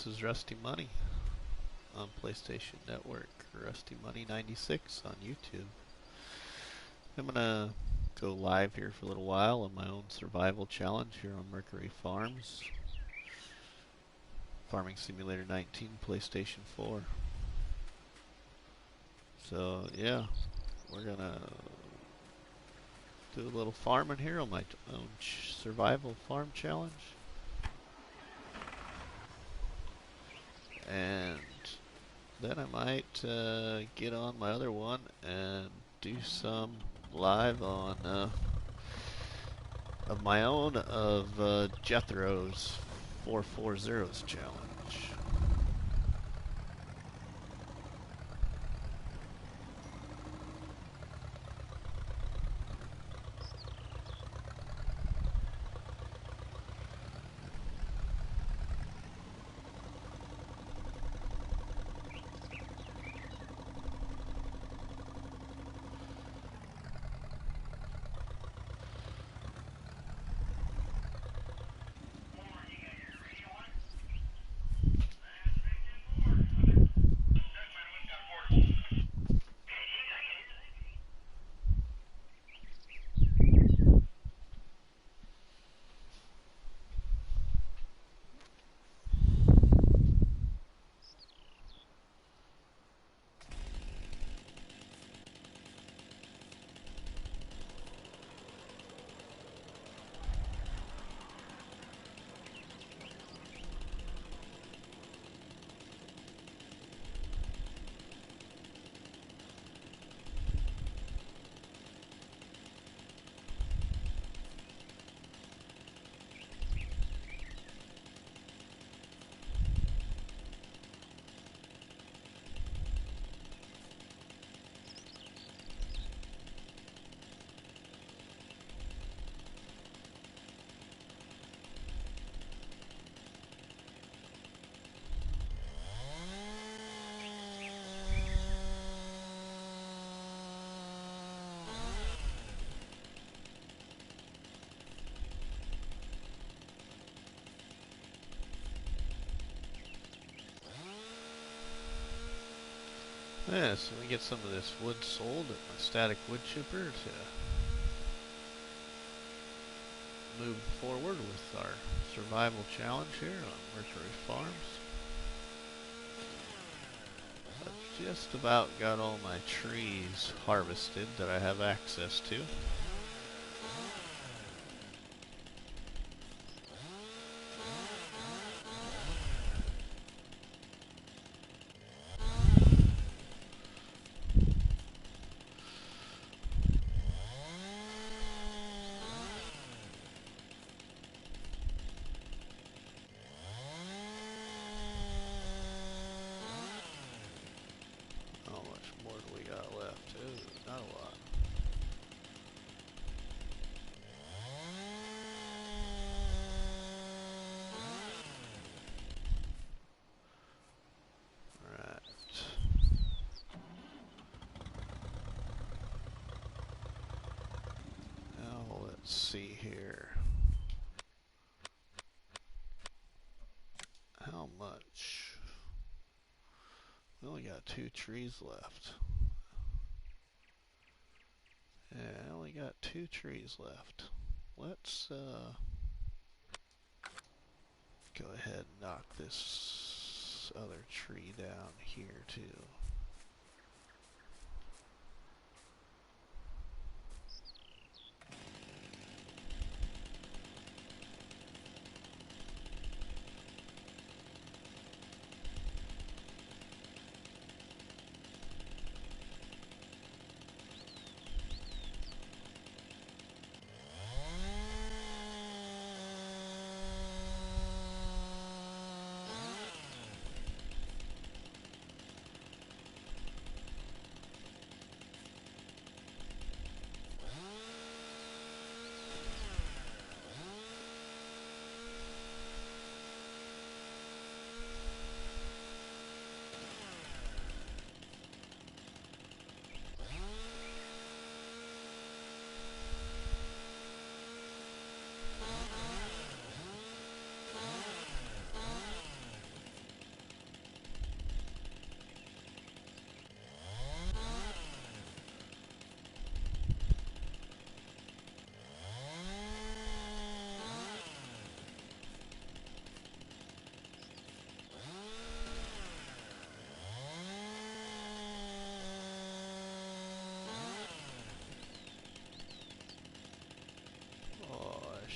this is Rusty Money on PlayStation Network, RustyMoney96 on YouTube. I'm gonna go live here for a little while on my own survival challenge here on Mercury Farms. Farming Simulator 19, PlayStation 4. So yeah, we're gonna do a little farming here on my own survival farm challenge. And then I might get on my other one and do some live on of my own of Jethro's 440's challenge. Yeah, so we get some of this wood sold at my static wood chipper to move forward with our survival challenge here on Mercury Farms. I've just about got all my trees harvested that I have access to. Not a lot. Alright. Now let's see here. How much? We only got 2 trees left. Yeah, I only got 2 trees left. Let's go ahead and knock this other tree down here too.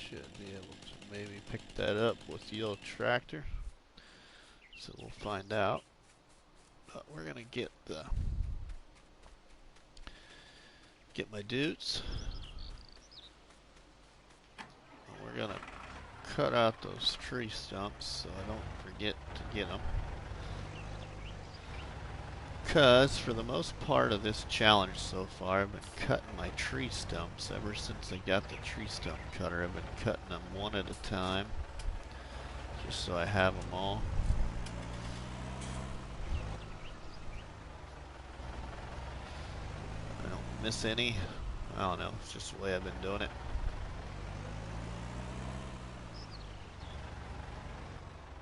should be able to maybe pick that up with the old tractor. So we'll find out. But we're gonna get my dudes. And we're gonna cut out those tree stumps so I don't forget to get them. Because for the most part of this challenge so far, I've been cutting my tree stumps ever since I got the tree stump cutter. I've been cutting them one at a time, just so I have them all. I don't miss any. I don't know, it's just the way I've been doing it.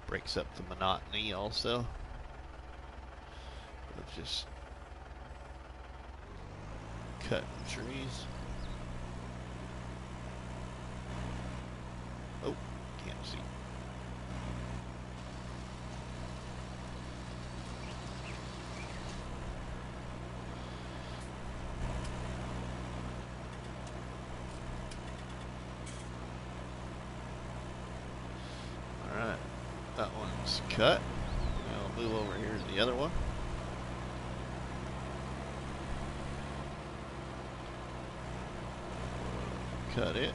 Breaks up the monotony also of just cutting trees. Oh, can't see. Alright, that one's cut. Now I'll move over here to the other one. Cut it.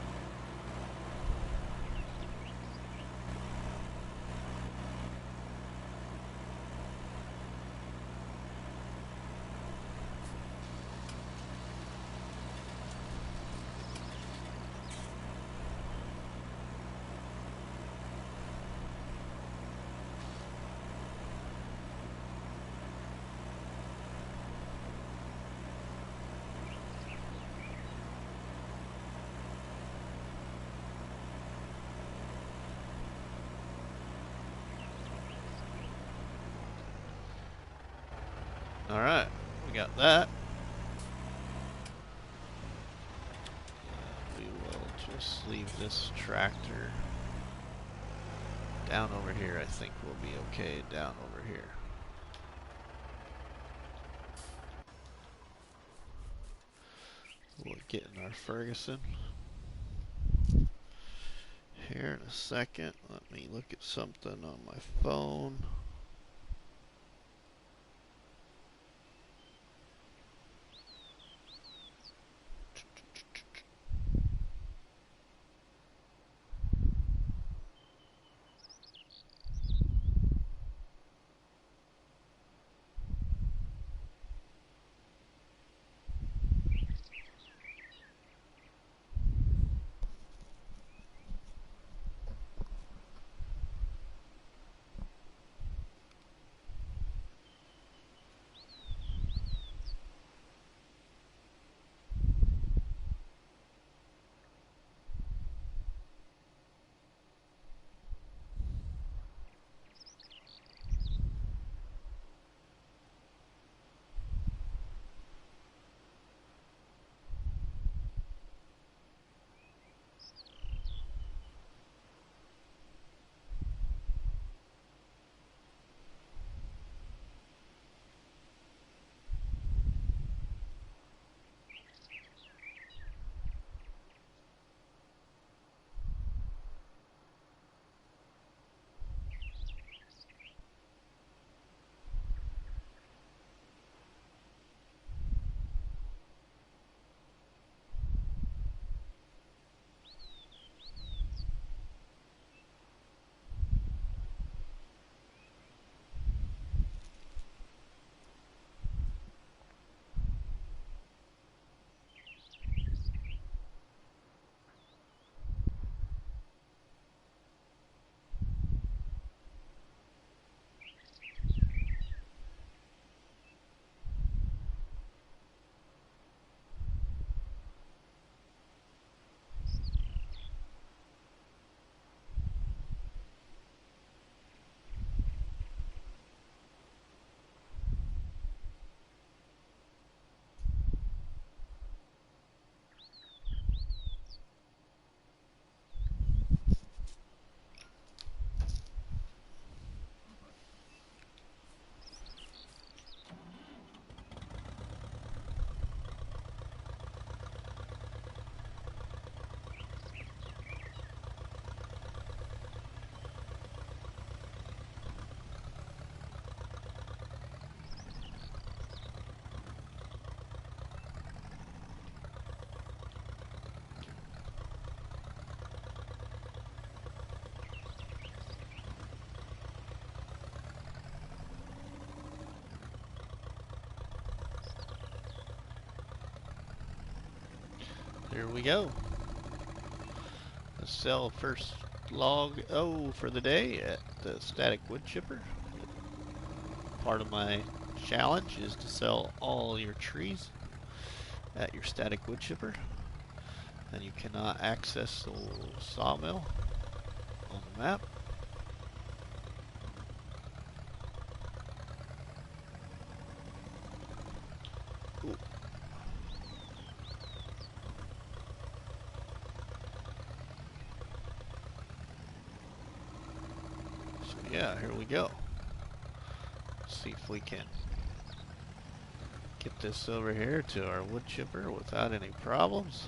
Alright, we got that. We will just leave this tractor down over here. I think we'll be okay down over here. We'll get in our Ferguson here in a second. Let me look at something on my phone. Here we go. Let's sell first log for the day at the static wood chipper. Part of my challenge is to sell all your trees at your static wood chipper, and you cannot access the sawmill on the map. Ooh. So yeah, here we go. Let's see if we can get this over here to our wood chipper without any problems.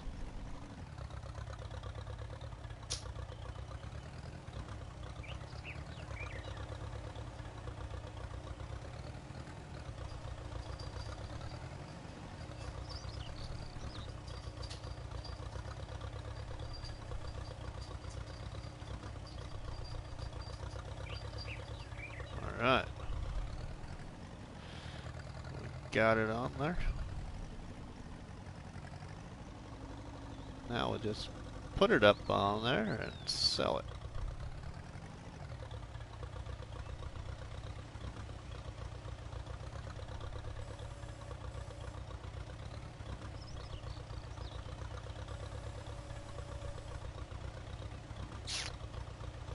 Alright. We got it on there. Now we'll just put it up on there and sell it.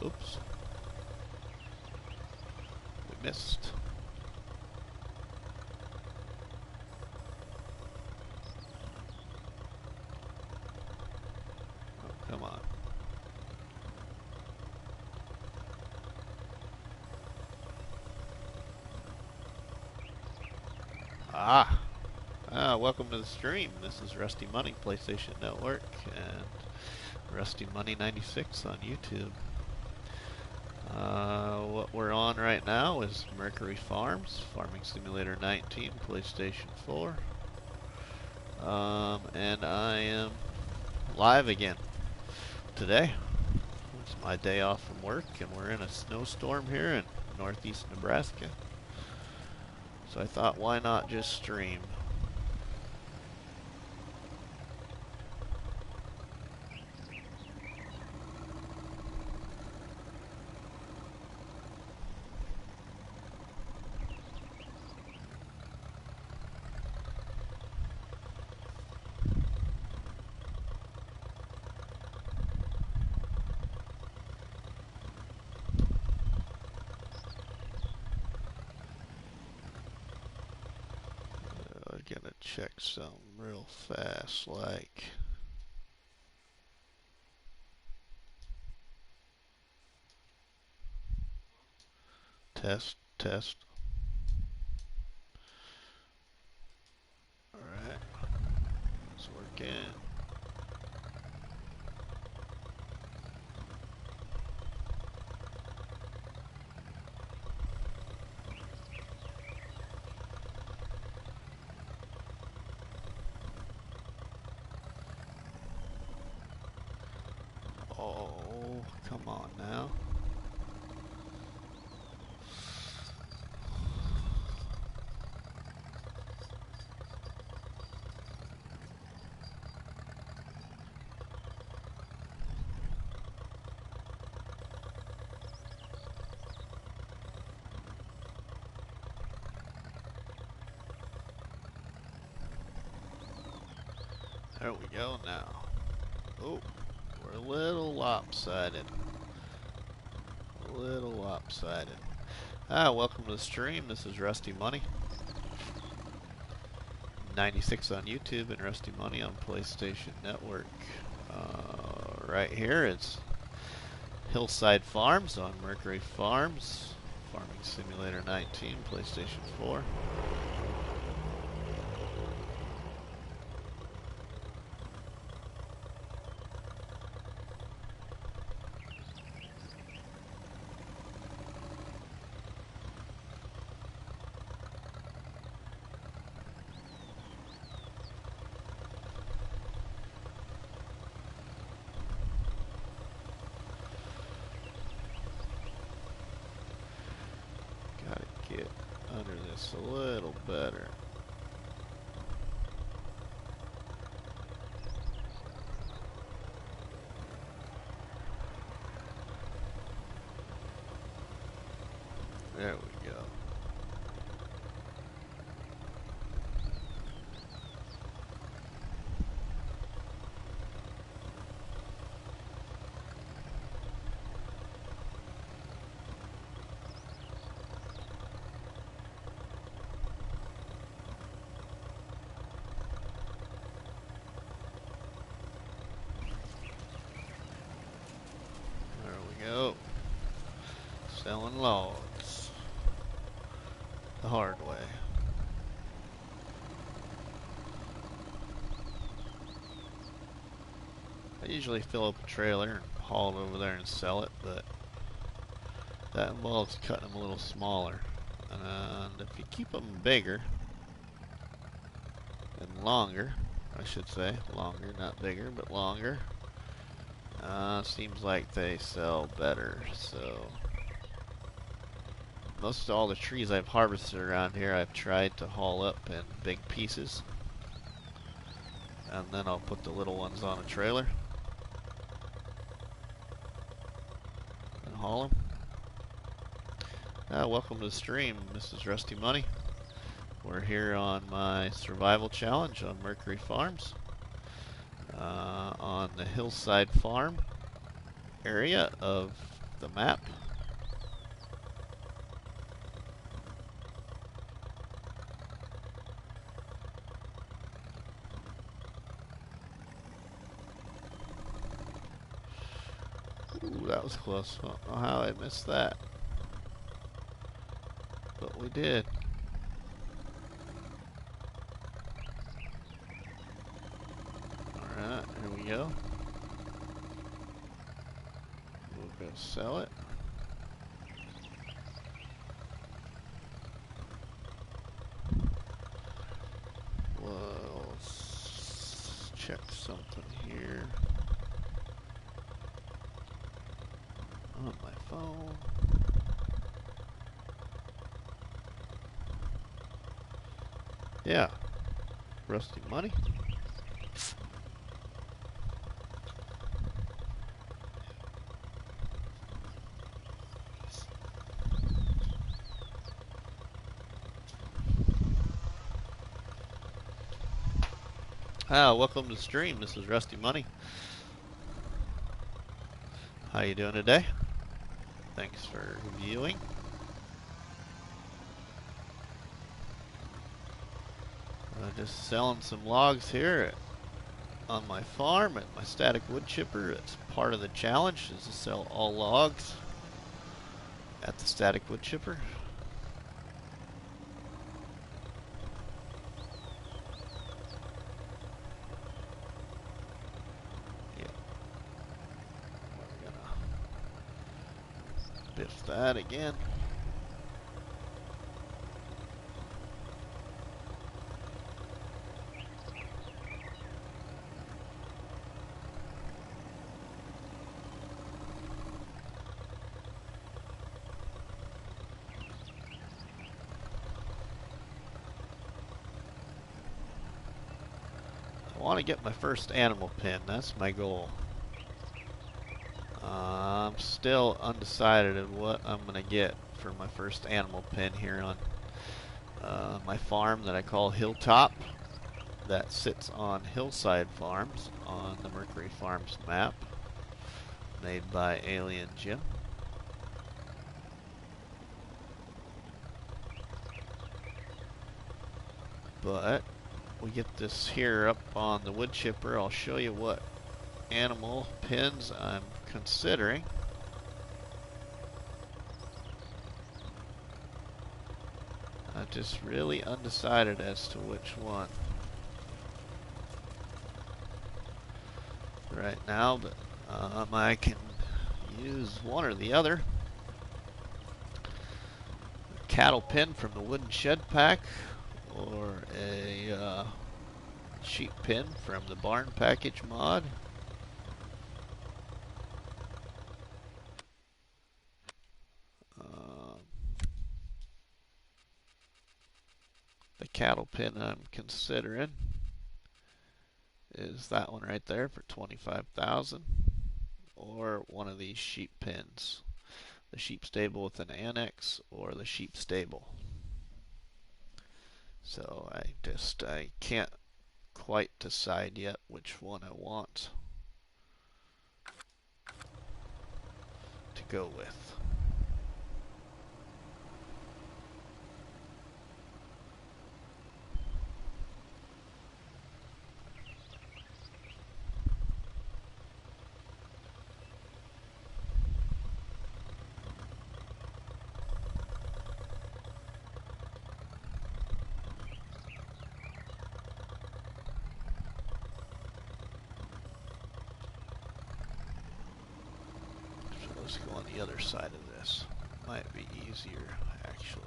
Oops. We missed. Oh, come on. Welcome to the stream. This is Rusty Money, PlayStation Network, and RustyMoney96 on YouTube. What we're on right now is Mercury Farms, Farming Simulator 19, PlayStation 4. And I am live again today. It's my day off from work, and we're in a snowstorm here in northeast Nebraska. So I thought, why not just stream? Gonna check something real fast, like test. Alright, it's working. Oh, come on now. There we go now. Oh, we're a little lopsided. Welcome to the stream. This is Rusty Money. 96 on YouTube and Rusty Money on PlayStation Network. Right here it's Hillside Farms on Mercury Farms. Farming Simulator 19, PlayStation 4. Get under this a little better. Selling logs the hard way. I usually fill up a trailer and haul it over there and sell it, but that involves cutting them a little smaller. And if you keep them bigger and longer, I should say, longer, not bigger, but longer, seems like they sell better. So most all the trees I've harvested around here I've tried to haul up in big pieces, and then I'll put the little ones on a trailer and haul them. Welcome to the stream, Mrs. Rusty Money. We're here on my survival challenge on Mercury Farms, on the hillside farm area of the map. Ooh, that was close. I don't know how I missed that, but we did. Alright, here we go. We'll go sell it. Let's check something here on my phone. Yeah, Rusty Money. Welcome to the stream. This is Rusty Money. How you doing today? Thanks for viewing. Just selling some logs here on my farm at my static wood chipper. It's part of the challenge is to sell all logs at the static wood chipper. Biff that again. I want to get my first animal pen. That's my goal. I'm still undecided of what I'm going to get for my first animal pen here on my farm that I call Hilltop, that sits on Hillside Farms on the Mercury Farms map, made by Alien Jim. But we get this here up on the wood chipper. I'll show you what animal pens I'm considering. I'm just really undecided as to which one right now, but I can use one or the other. A cattle pen from the wooden shed pack, or a sheep pen from the barn package mod. The cattle pen I'm considering is that one right there for $25,000, or one of these sheep pens, the sheep stable with an annex or the sheep stable. So I can't quite decide yet which one I want to go with. the other side of this. Might be easier, actually.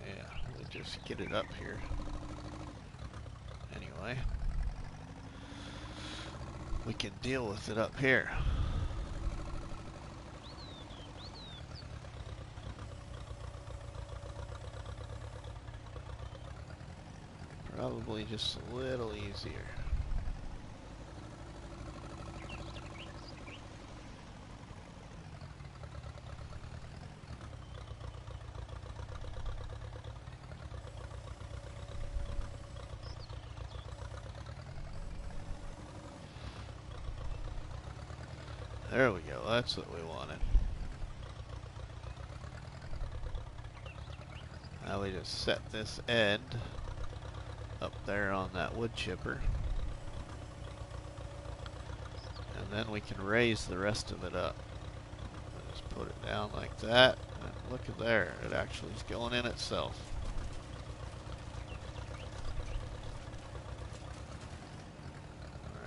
Yeah, we'll just get it up here. Anyway, we can deal with it up here. Probably just a little easier. There we go, that's what we wanted. Now we just set this end up there on that wood chipper. And then we can raise the rest of it up. Just put it down like that. And look at there, it actually is going in itself.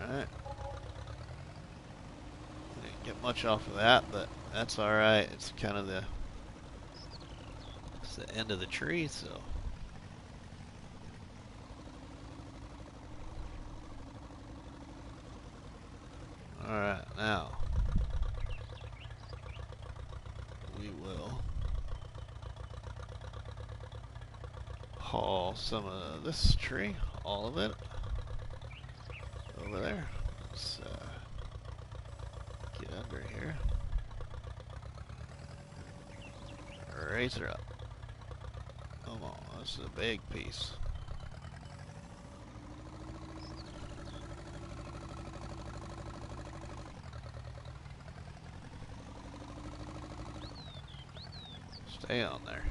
Alright. Didn't get much off of that, but that's alright. It's kind of the end of the tree, so. Alright, now we will haul some of this tree, all of it, over there. Let's get under here. Raise her up. Come on, this is a big piece. Stay on there.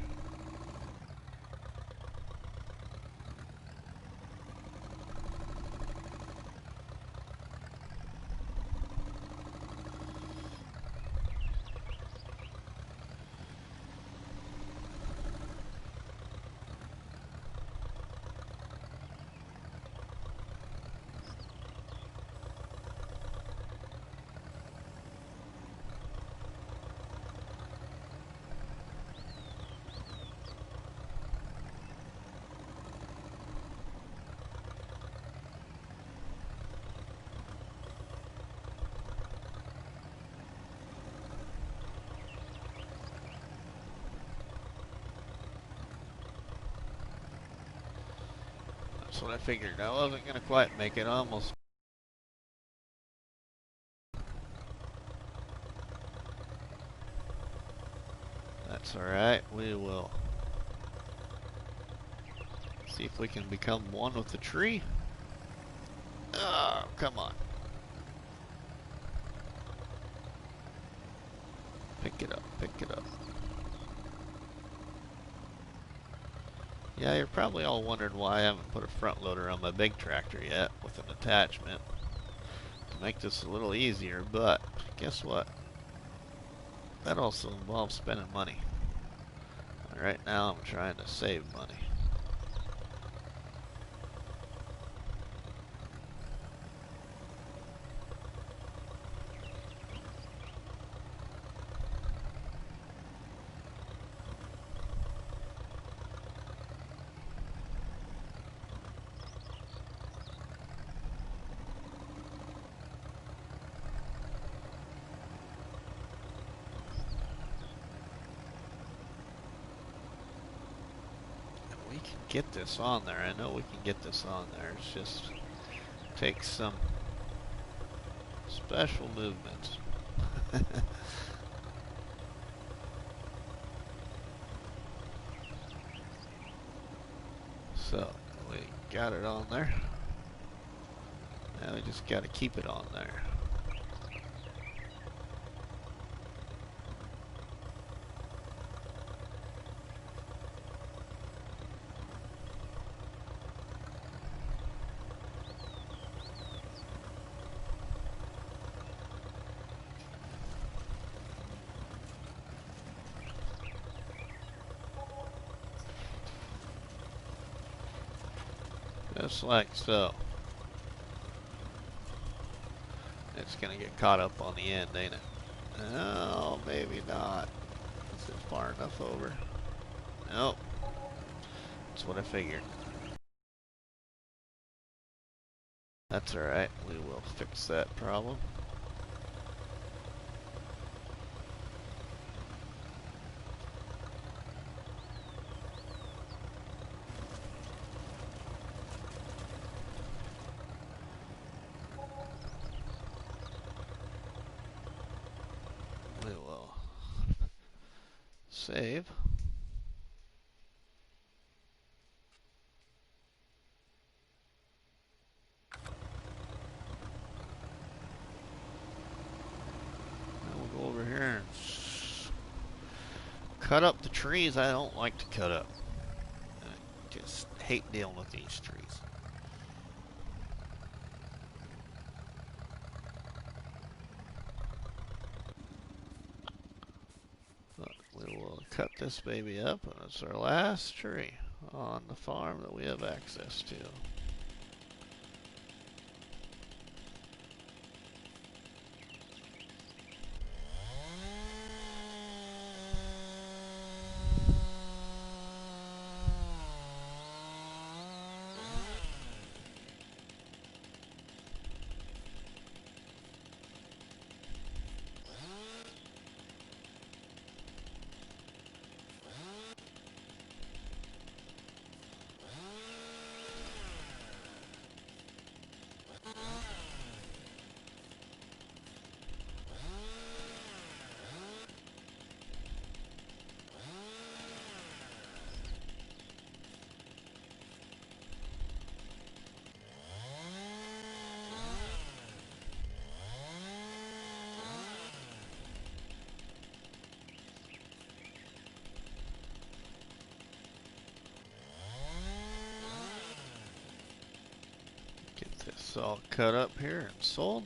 That's what I figured. I wasn't going to quite make it almost. That's alright. We will see if we can become one with the tree. Oh, come on. Pick it up, pick it up. Yeah, you're probably all wondering why I haven't put a front loader on my big tractor yet with an attachment to make this a little easier, but guess what? That also involves spending money. And right now I'm trying to save money. We can get this on there. I know we can get this on there. It's just takes some special movements. So we got it on there. Now we just got to keep it on there. Just like so. It's gonna get caught up on the end, ain't it? Oh, maybe not. Is it far enough over? Nope. That's what I figured. That's alright. We will fix that problem. We will save. Now we'll go over here and cut up the trees I don't like to cut up. I just hate dealing with these trees. But we will cut this baby up, and it's our last tree on the farm that we have access to. Get this all cut up here and sold.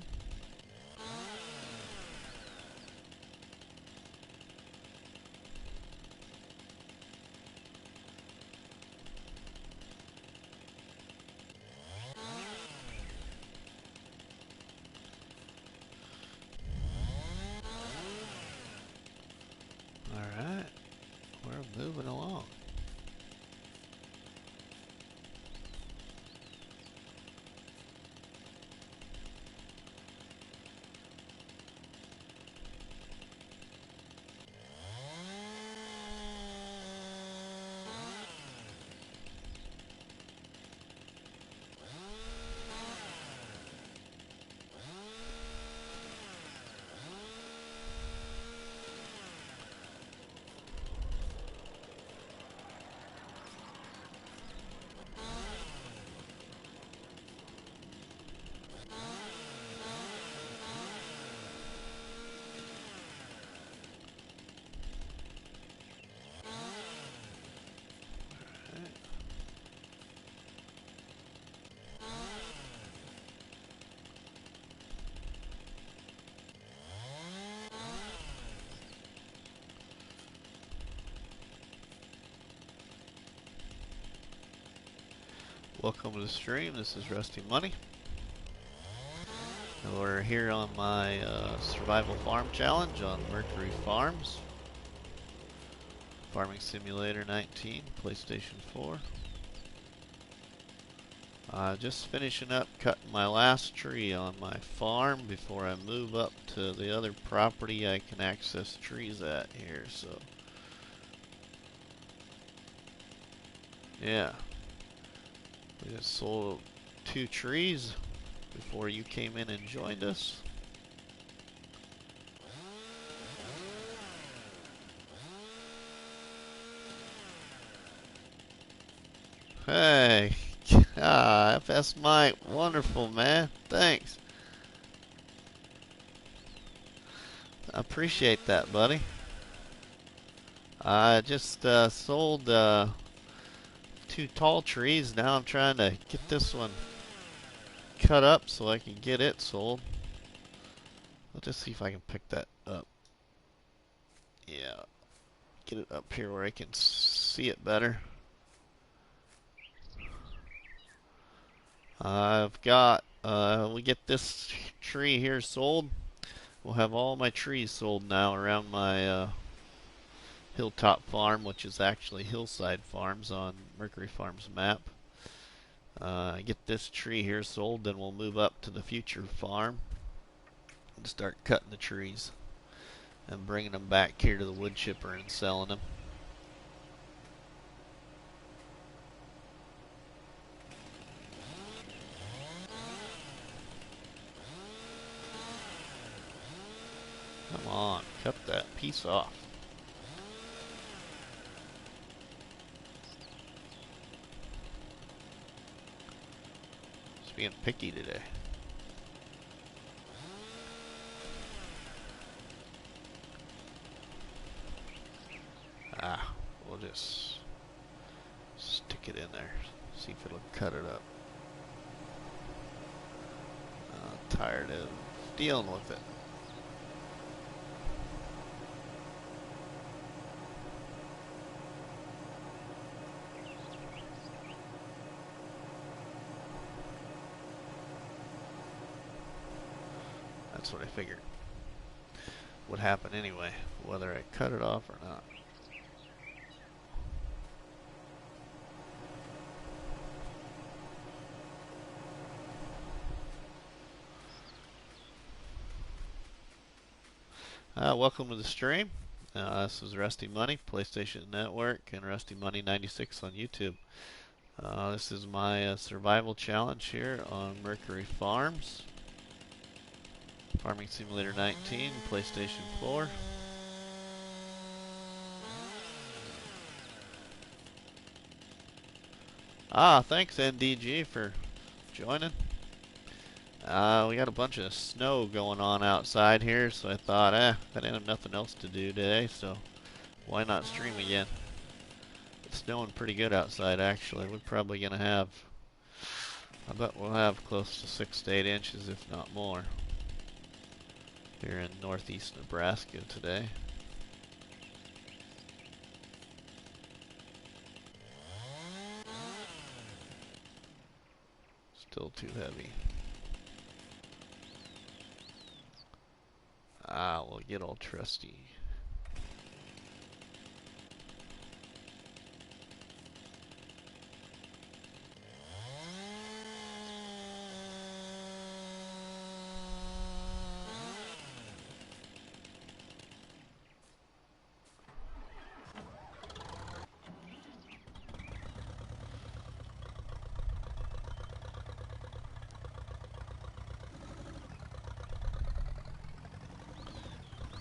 Alright, we're moving along. Welcome to the stream. This is Rusty Money. And we're here on my Survival Farm Challenge on Mercury Farms. Farming Simulator 19, PlayStation 4. Just finishing up cutting my last tree on my farm before I move up to the other property I can access trees at here. So, yeah. We just sold 2 trees before you came in and joined us. Hey, FS Mike, wonderful man, thanks. I appreciate that, buddy. I just sold 2 tall trees. Now I'm trying to get this one cut up so I can get it sold. I'll just see if I can pick that up. Yeah, get it up here where I can see it better. I've got, we get this tree here sold. We'll have all my trees sold now around my hilltop farm, which is actually Hillside Farms on Mercury Farms map. Get this tree here sold, then we'll move up to the future farm and start cutting the trees and bringing them back here to the wood chipper and selling them. Come on, cut that piece off. It's being picky today. We'll just stick it in there, see if it'll cut it up. Tired of dealing with it. That's what I figured would happen anyway, whether I cut it off or not. Welcome to the stream. This is Rusty Money, PlayStation Network, and RustyMoney96 on YouTube. This is my survival challenge here on Mercury Farms. Farming Simulator 19, PlayStation 4. Thanks NDG for joining. We got a bunch of snow going on outside here, so I thought, I didn't have nothing else to do today, so why not stream again? It's snowing pretty good outside, actually. We're probably going to have, I bet we'll have close to 6 to 8 inches, if not more, here in northeast Nebraska today. Still too heavy. We'll get all trusty.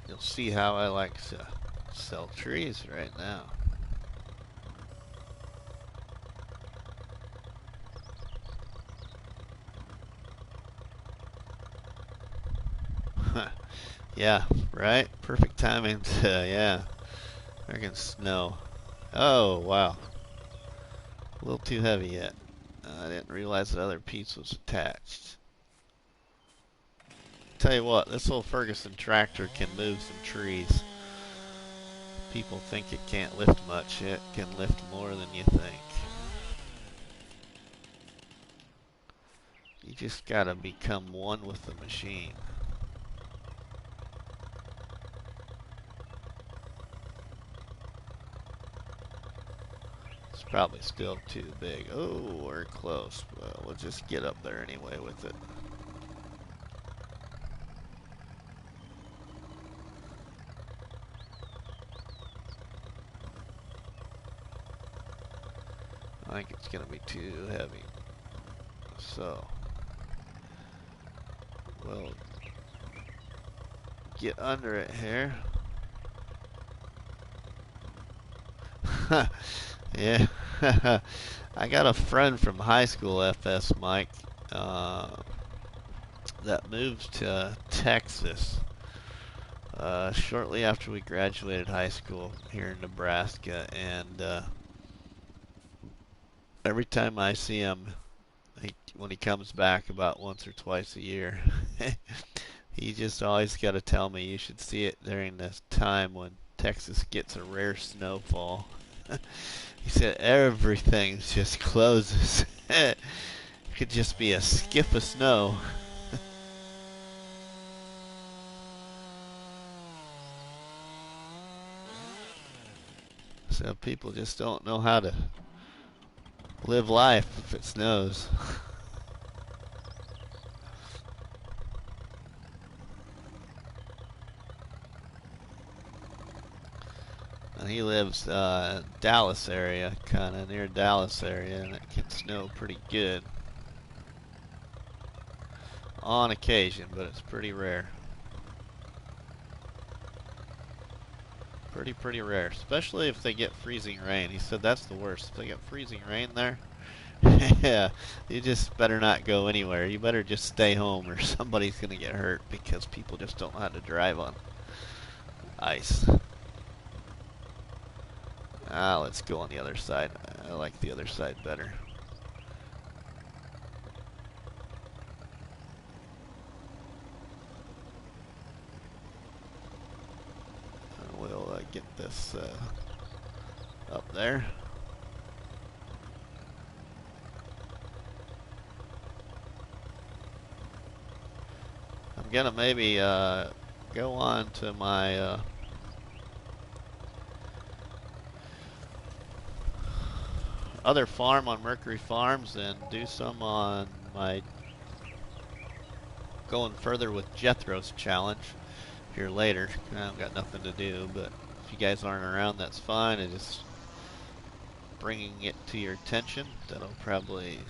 You'll see how I like to sell trees right now. Yeah, right? Perfect timing to, yeah. Freaking snow. Oh, wow. A little too heavy yet. I didn't realize that other piece was attached. Tell you what, this old Ferguson tractor can move some trees. People think it can't lift much. It can lift more than you think. You just gotta become one with the machine. It's probably still too big. Oh, we're close. Well, we'll just get up there anyway with it. I think it's going to be too heavy. So, we'll get under it here. Yeah. I got a friend from high school, FS Mike, that moved to Texas shortly after we graduated high school here in Nebraska, and every time I see him, when he comes back about once or twice a year, he just always got to tell me you should see it during this time when Texas gets a rare snowfall. He said everything just closes. Could just be a skip of snow. So people just don't know how to live life if it snows. And he lives Dallas area, kind of near Dallas area, and it can snow pretty good on occasion, but it's pretty rare. Pretty rare, especially if they get freezing rain. He said that's the worst. If they get freezing rain there, yeah, you just better not go anywhere. You better just stay home or somebody's going to get hurt because people just don't know how to drive on ice. Let's go on the other side. I like the other side better. And we'll get this up there. I'm gonna maybe go on to my other farm on Mercury Farms and do some on my going further with Jethro's challenge here later. I've got nothing to do, but if you guys aren't around, that's fine. I just bringing it to your attention that I'll probably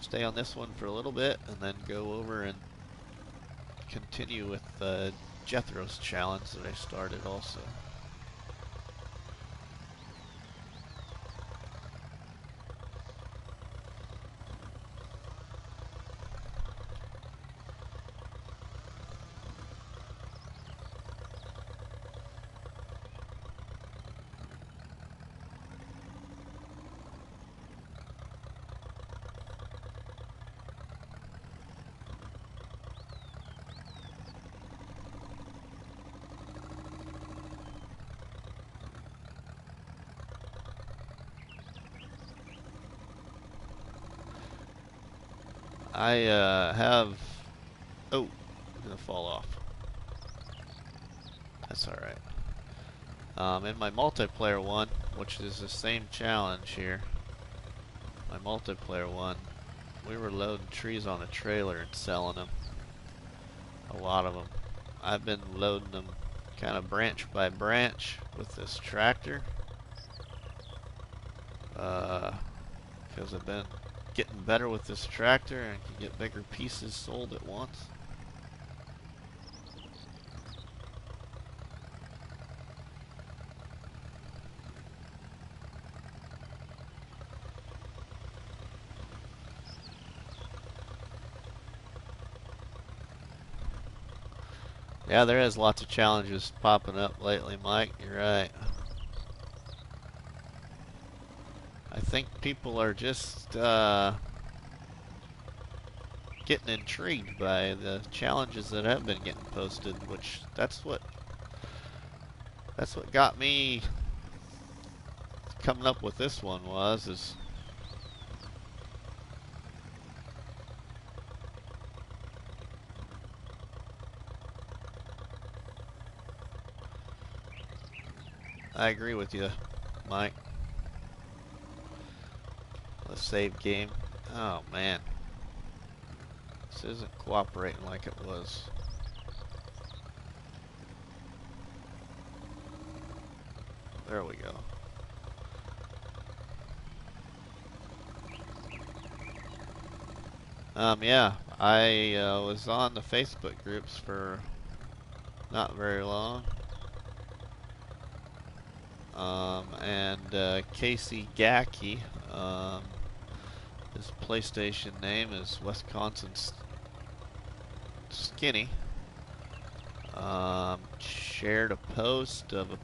stay on this one for a little bit and then go over and continue with Jethro's challenge that I started also. I have... Oh, I'm gonna fall off. That's alright. In my multiplayer one, which is the same challenge here, my multiplayer one, we were loading trees on a trailer and selling them. A lot of them. I've been loading them kind of branch by branch with this tractor. Because I've been getting better with this tractor and can get bigger pieces sold at once. Yeah, there is lots of challenges popping up lately, Mike. You're right. I think people are just getting intrigued by the challenges that have been getting posted, which that's what got me coming up with this one is I agree with you, Mike. Let's save game. Oh man. This isn't cooperating like it was. There we go. Yeah, I was on the Facebook groups for not very long. And Casey Gacky, his PlayStation name is Wisconsin Skinny, shared a post of a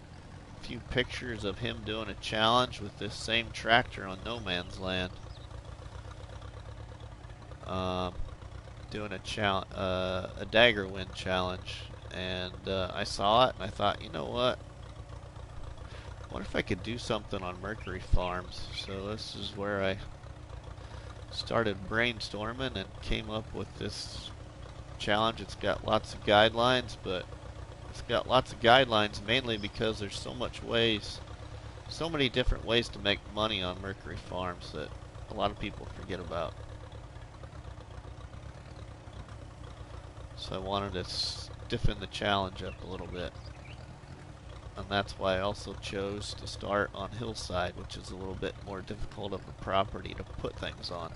few pictures of him doing a challenge with this same tractor on No Man's Land. Doing a dagger wind challenge, and I saw it and I thought, you know what? What if I could do something on Mercury Farms? So this is where I started brainstorming and came up with this challenge. It's got lots of guidelines, but it's got lots of guidelines mainly because there's so many different ways to make money on Mercury farms that a lot of people forget about. So I wanted to stiffen the challenge up a little bit. And that's why I also chose to start on hillside, which is a little bit more difficult of a property to put things on.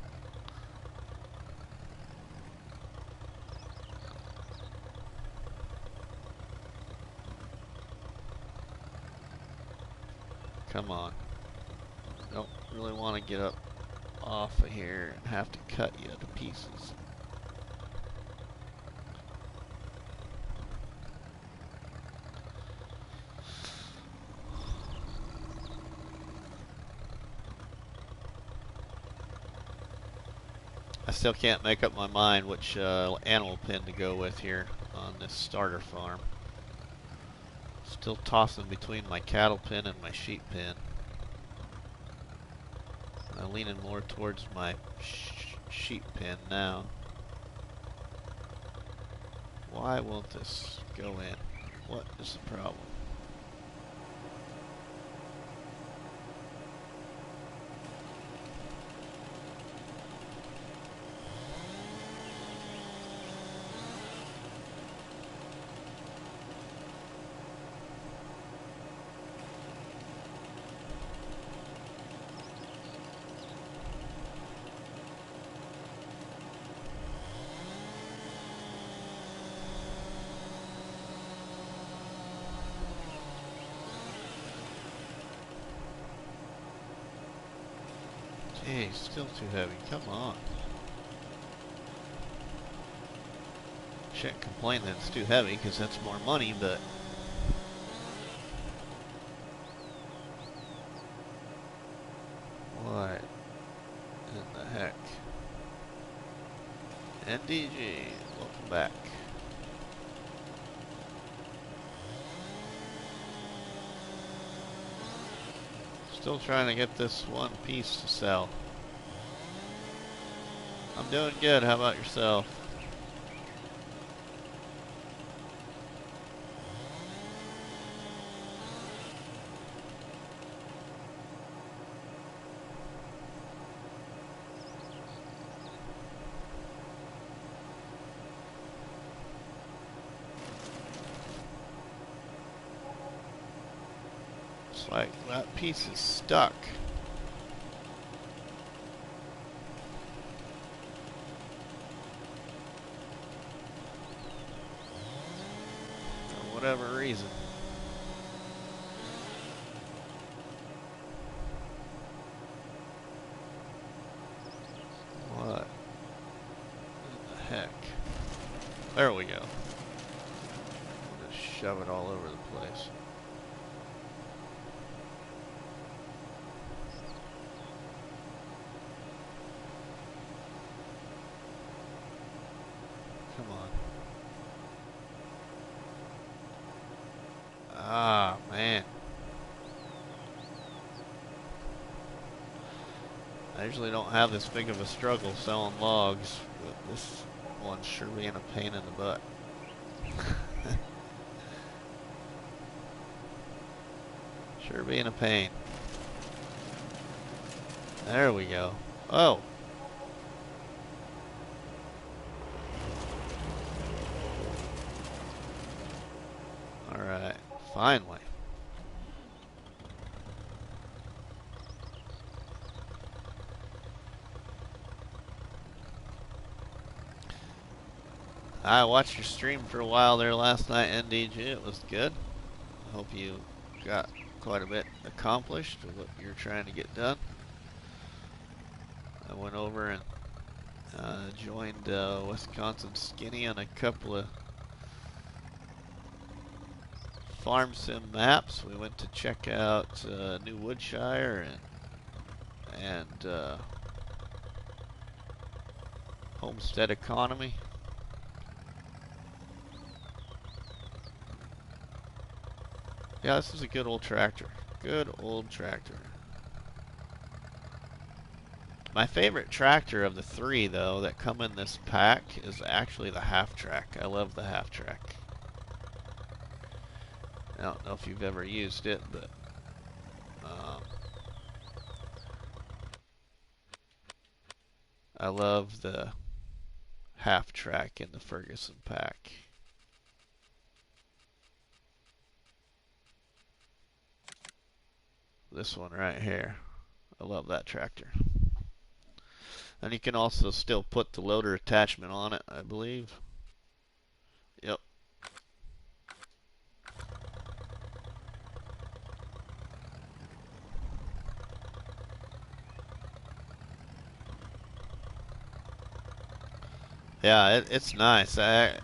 Come on. Don't really want to get up off of here and have to cut you to pieces. I still can't make up my mind which animal pen to go with here on this starter farm. Still tossing between my cattle pen and my sheep pen. I'm leaning more towards my sheep pen now. Why won't this go in? What is the problem? Hey, still too heavy. Come on. Shouldn't complain that it's too heavy because that's more money, but what in the heck? NDG, welcome back. Still trying to get this one piece to sell. I'm doing good. How about yourself? It's like that piece is stuck. For whatever reason. What in the heck? There we go. Just shove it all over the place. Come on. Ah, man. I usually don't have this big of a struggle selling logs, but this one's sure being a pain in the butt. Sure being a pain. There we go. Oh! Alright, finally. I watched your stream for a while there last night, NDG. It was good. I hope you got quite a bit accomplished with what you're trying to get done. I went over and joined Wisconsin Skinny on a couple of farm sim maps. We went to check out New Woodshire and Homestead Economy. Yeah, this is a good old tractor. Good old tractor. My favorite tractor of the three, though, that come in this pack is actually the half-track. I love the half-track. I don't know if you've ever used it, but I love the half-track in the Ferguson pack. This one right here. I love that tractor. And you can also still put the loader attachment on it, I believe. Yep. Yeah, it's nice. Yeah.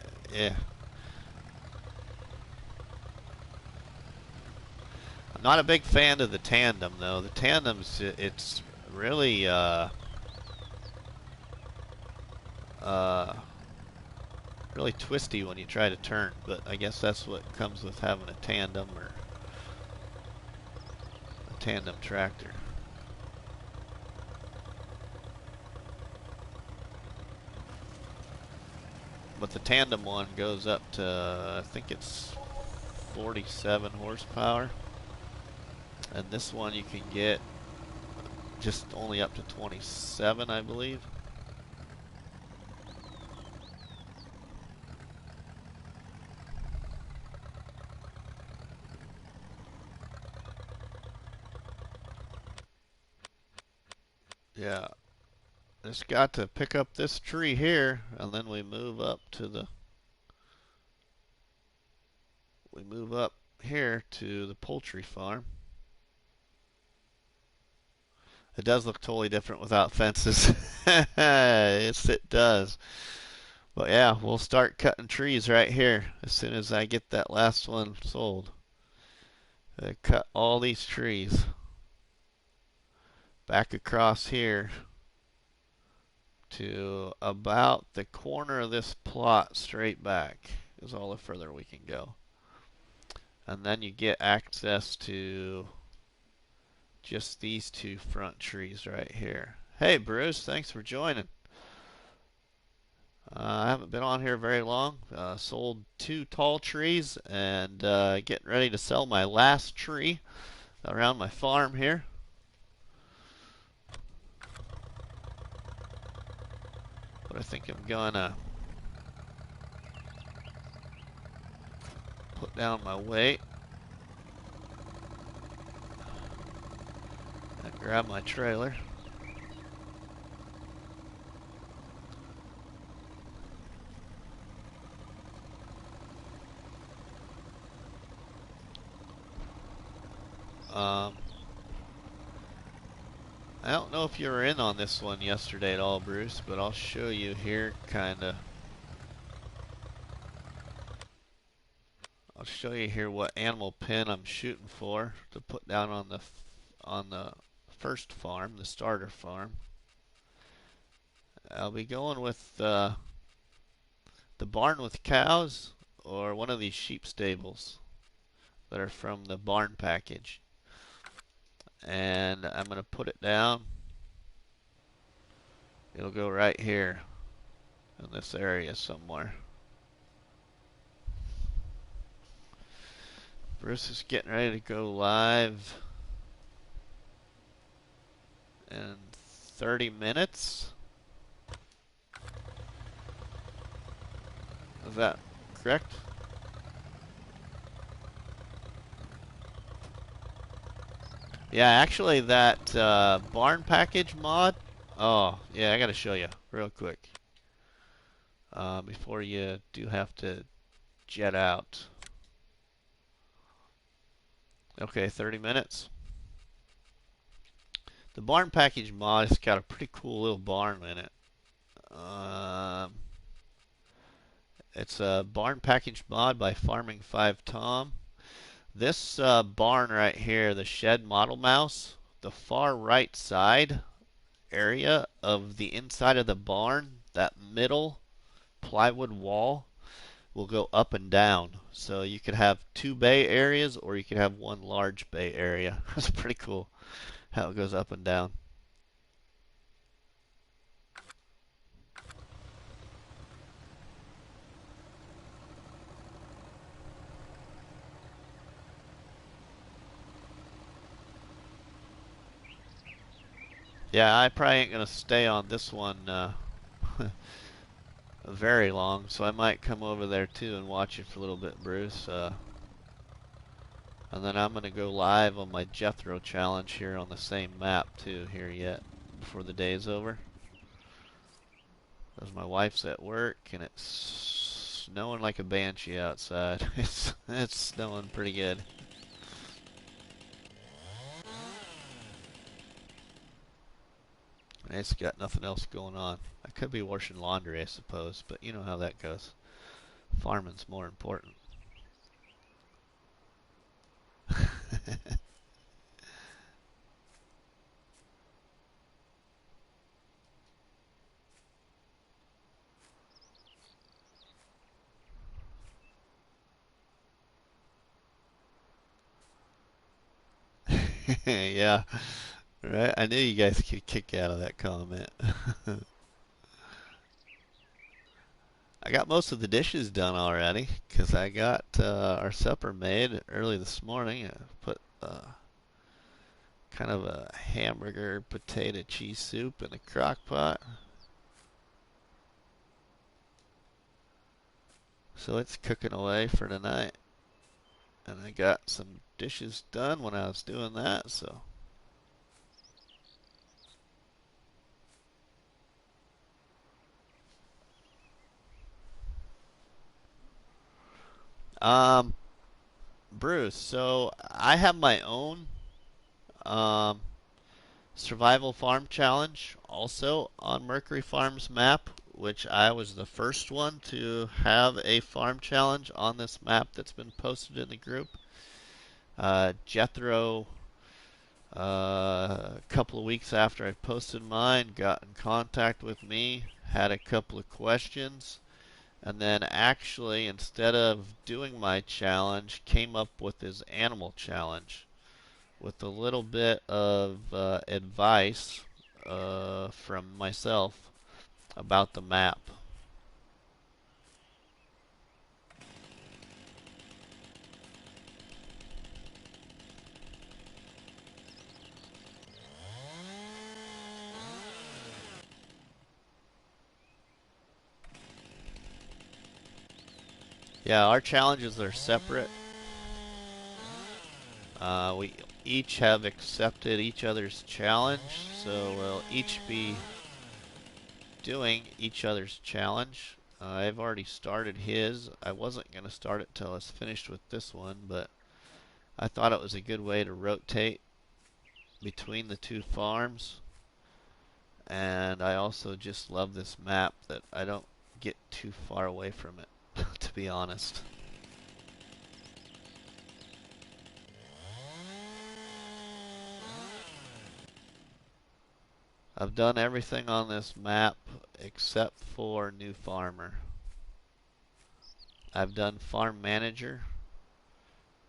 I'm not a big fan of the tandem, though. The tandem's, it's really, really twisty when you try to turn, but I guess that's what comes with having a tandem or a tandem tractor. But the tandem one goes up to, I think it's 47 horsepower. And this one you can get just only up to 27, I believe. Yeah. Just got to pick up this tree here, and then we move up here to the poultry farm. It does look totally different without fences. Yes, it does. But yeah, we'll start cutting trees right here as soon as I get that last one sold. I cut all these trees back across here to about the corner of this plot straight back is all the further we can go. And then you get access to just these two front trees right here. Hey Bruce, thanks for joining. I haven't been on here very long. Sold 2 tall trees and getting ready to sell my last tree around my farm here. But I think I'm gonna put down my weight and grab my trailer. I don't know if you were in on this one yesterday at all, Bruce, but I'll show you here, kinda. I'll show you here what animal pen I'm shooting for to put down on the first farm, the starter farm. I'll be going with the barn with cows or one of these sheep stables that are from the barn package. And I'm going to put it down. It'll go right here in this area somewhere. Bruce is getting ready to go live in 30 minutes. Is that correct? Yeah, actually that barn package mod. Oh, yeah, I gotta show you real quick before you do have to jet out. Okay, 30 minutes. The barn package mod has got a pretty cool little barn in it. It's a barn package mod by Farming 5 Tom. This barn right here, the shed model mouse, the far right side area of the inside of the barn, that middle plywood wall will go up and down. So you could have 2 bay areas or you could have 1 large bay area. That's pretty cool how it goes up and down. Yeah, I probably ain't gonna stay on this one very long, so I might come over there too and watch it for a little bit, Bruce. And then I'm gonna go live on my Jethro challenge here on the same map too here yet before the day's over. Because my wife's at work and it's snowing like a banshee outside. It's snowing pretty good. It's got nothing else going on. I could be washing laundry, I suppose, but you know how that goes. Farming's more important. Yeah, right. I knew you guys could kick out of that comment. I got most of the dishes done already because I got our supper made early this morning. I put kind of a hamburger potato cheese soup in a crock pot. So it's cooking away for tonight. And I got some dishes done when I was doing that, so. Um, Bruce, so I have my own um, survival farm challenge also on Mercury Farms map, which I was the first one to have a farm challenge on this map that's been posted in the group. Jethro, a couple of weeks after I posted mine, got in contact with me, had a couple of questions, and then actually, instead of doing my challenge, came up with his animal challenge with a little bit of advice from myself about the map. Yeah, our challenges are separate. We each have accepted each other's challenge, so we'll each be doing each other's challenge. I've already started his. I wasn't going to start it till I was finished with this one, but I thought it was a good way to rotate between the two farms. And I also just love this map that I don't get too far away from it, to be honest. I've done everything on this map except for New Farmer. I've done Farm Manager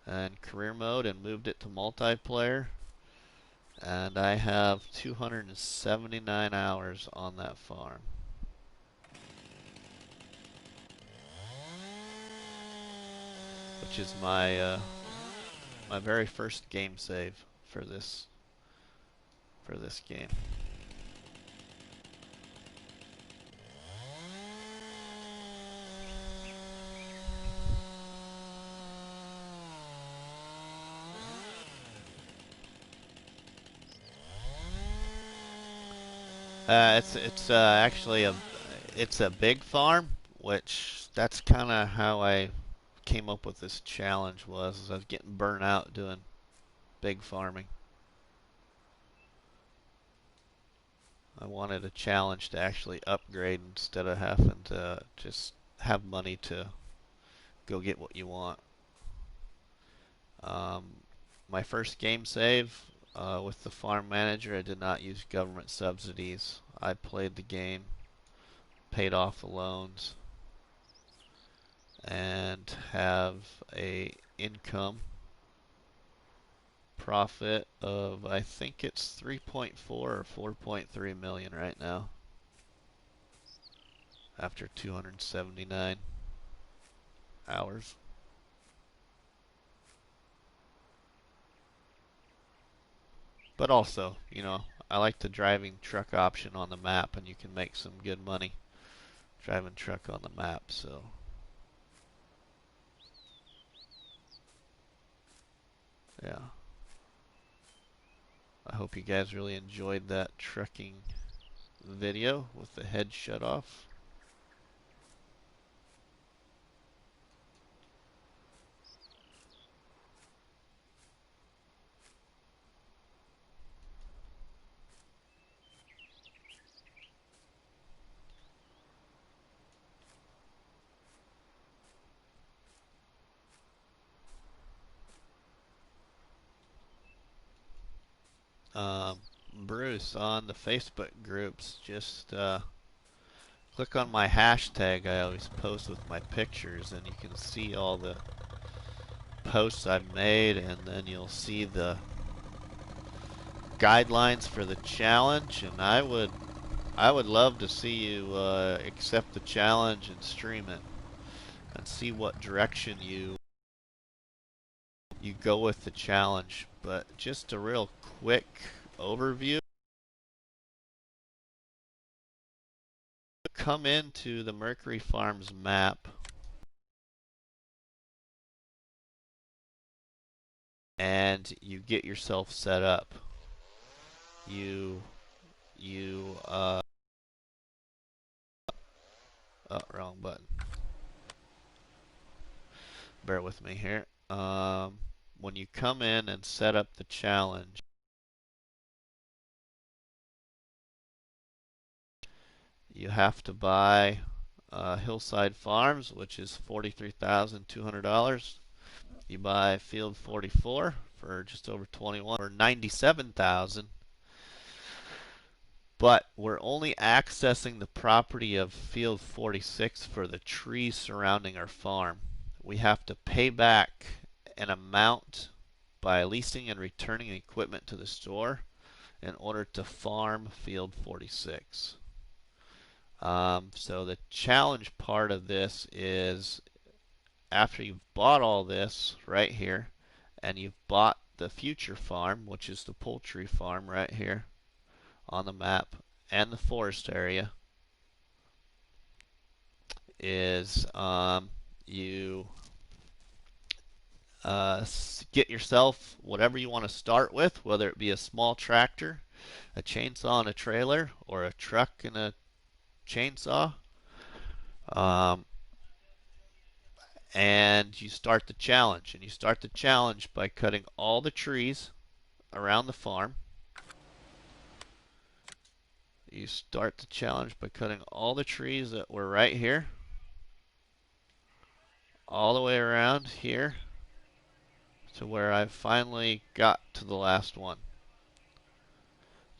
and Career Mode and moved it to multiplayer. And I have 279 hours on that farm. Which is my very first game save for this game. It's actually a big farm, which that's kind of how I came up with this challenge was I was getting burnt out doing big farming. I wanted a challenge to actually upgrade instead of having to just have money to go get what you want. Um, my first game save with the farm manager, I did not use government subsidies. I played the game, paid off the loans, and have a income profit of I think it's 3.4 or 4.3 million right now after 279 hours. But also, you know, I like the driving truck option on the map, and you can make some good money driving truck on the map. So yeah, I hope you guys really enjoyed that trucking video with the head shut off. Bruce, on the Facebook groups, just click on my hashtag I always post with my pictures, and you can see all the posts I've made, and then you'll see the guidelines for the challenge. And I would love to see you accept the challenge and stream it, and see what direction you go with the challenge. But just a real quick overview. Come into the Mercury Farms map, and you get yourself set up. You oh, wrong button. Bear with me here. When you come in and set up the challenge, you have to buy Hillside Farms, which is $43,200. You buy Field 44 for just over 21 or 97,000. But we're only accessing the property of Field 46 for the trees surrounding our farm. We have to pay back an amount by leasing and returning equipment to the store in order to farm Field 46. So the challenge part of this is, after you've bought all this right here, and you've bought the future farm, which is the poultry farm right here on the map, and the forest area, is you get yourself whatever you want to start with, whether it be a small tractor, a chainsaw and a trailer, or a truck and a chainsaw. And you start the challenge. And you start the challenge by cutting all the trees around the farm. You start the challenge by cutting all the trees that were right here, all the way around here to where I finally got to the last one.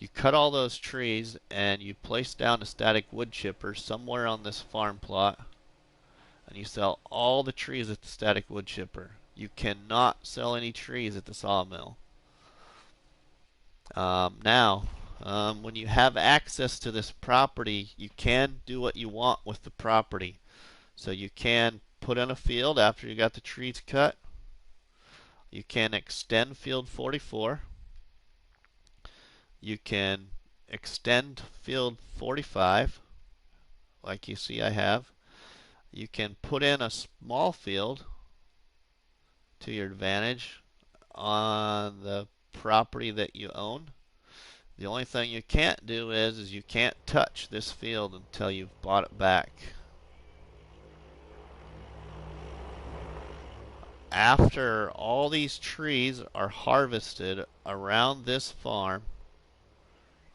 You cut all those trees and you place down a static wood chipper somewhere on this farm plot, and you sell all the trees at the static wood chipper. You cannot sell any trees at the sawmill. When you have access to this property, you can do what you want with the property. So you can put in a field after you got the trees cut. You can extend Field 44. You can extend Field 45, like you see I have. You can put in a small field to your advantage on the property that you own. The only thing you can't do is you can't touch this field until you've bought it back. After all these trees are harvested around this farm,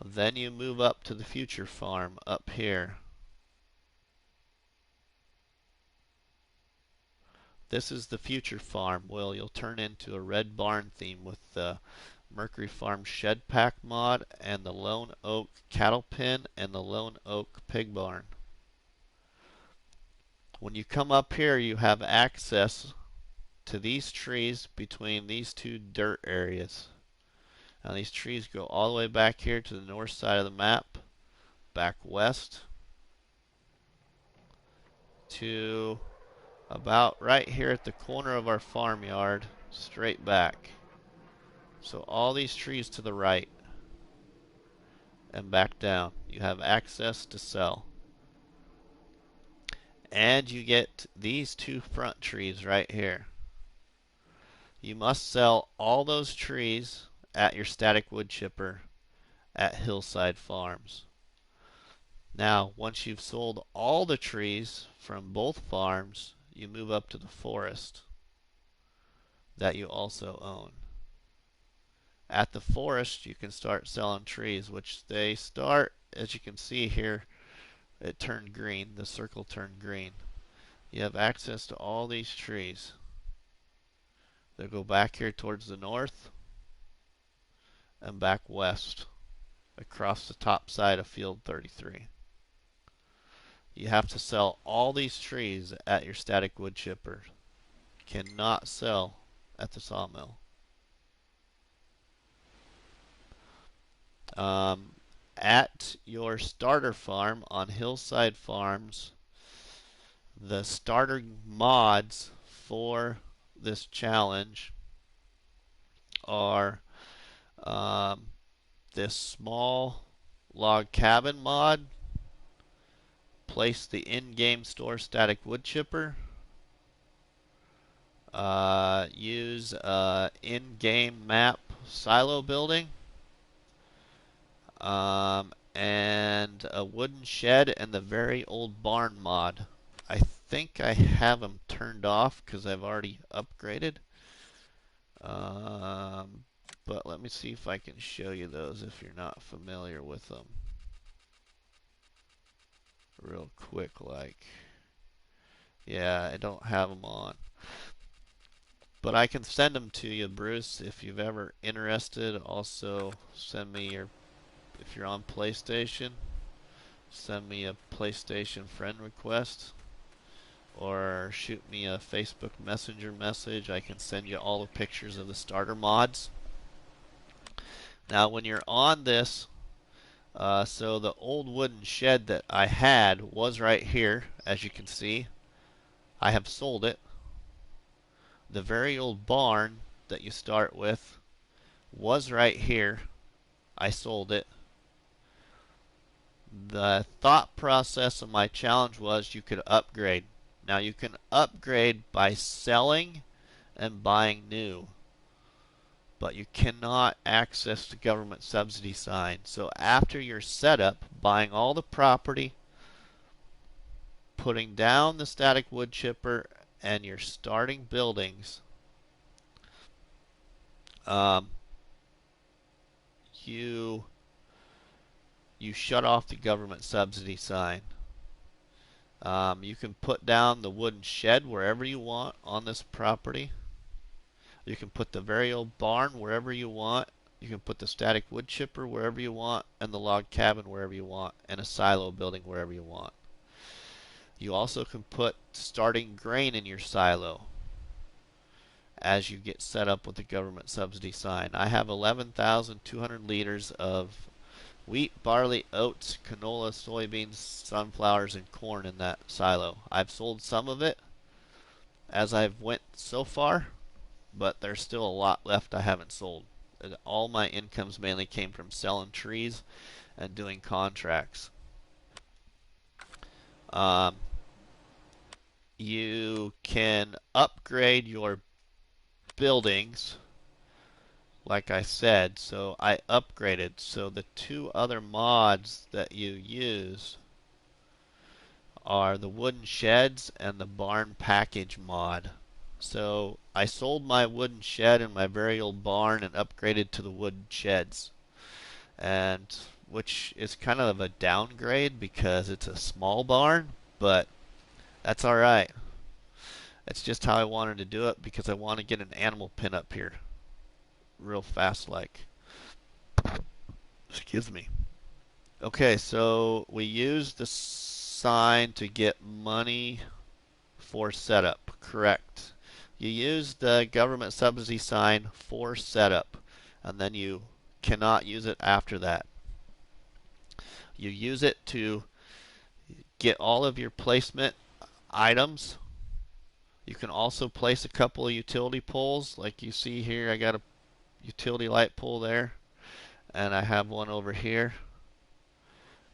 then you move up to the future farm up here. This is the future farm. Well, you'll turn into a red barn theme with the Mercury Farm Shed Pack mod and the Lone Oak Cattle Pen and the Lone Oak Pig Barn. When you come up here, you have access to these trees between these two dirt areas. Now these trees go all the way back here to the north side of the map, back west to about right here at the corner of our farmyard, straight back. So all these trees to the right. and back down. You have access to sell. And you get these two front trees right here. You must sell all those trees at your static wood chipper at Hillside Farms. Now, once you've sold all the trees from both farms, you move up to the forest that you also own. At the forest, you can start selling trees, which they start, as you can see here, it turned green. The circle turned green. You have access to all these trees. They go back here towards the north and back west across the top side of field 33. You have to sell all these trees at your static wood chipper. Cannot sell at the sawmill. At your starter farm on Hillside Farms, the starter mods for this challenge are this small log cabin mod, place the in-game store static wood chipper, use in-game map silo building, and a wooden shed and the very old barn mod. I think I have them turned off because I've already upgraded. But let me see if I can show you those if you're not familiar with them. Real quick, like. Yeah, I don't have them on. But I can send them to you, Bruce, if you've ever interested. Also, send me your, if you're on PlayStation, send me a PlayStation friend request. Or shoot me a Facebook Messenger message. I can send you all the pictures of the starter mods. Now, when you're on this, so the old wooden shed that I had was right here, as you can see. I have sold it. The very old barn that you start with was right here. I sold it. The thought process of my challenge was you could upgrade. Now you can upgrade by selling and buying new, but you cannot access the government subsidy sign. So after your setup, buying all the property, putting down the static wood chipper, and you're starting buildings, you shut off the government subsidy sign. You can put down the wooden shed wherever you want on this property. You can put the very old barn wherever you want. You can put the static wood chipper wherever you want, and the log cabin wherever you want, and a silo building wherever you want. You also can put starting grain in your silo as you get set up with the government subsidy sign. I have 11,200 liters of wheat, barley, oats, canola, soybeans, sunflowers, and corn in that silo. I've sold some of it as I've went so far, but there's still a lot left I haven't sold. All my incomes mainly came from selling trees and doing contracts. You can upgrade your buildings, like I said. So I upgraded. So the two other mods that you use are the wooden sheds and the barn package mod. So I sold my wooden shed and my very old barn and upgraded to the wooden sheds, and which is kind of a downgrade because it's a small barn, but that's alright. That's just how I wanted to do it because I want to get an animal pin up here real fast like. Excuse me. Okay, so we used the sign to get money for setup. Correct. You use the government subsidy sign for setup, and then you cannot use it after that. You use it to get all of your placement items. You can also place a couple of utility poles, like you see here. I got a utility light pole there, and I have one over here.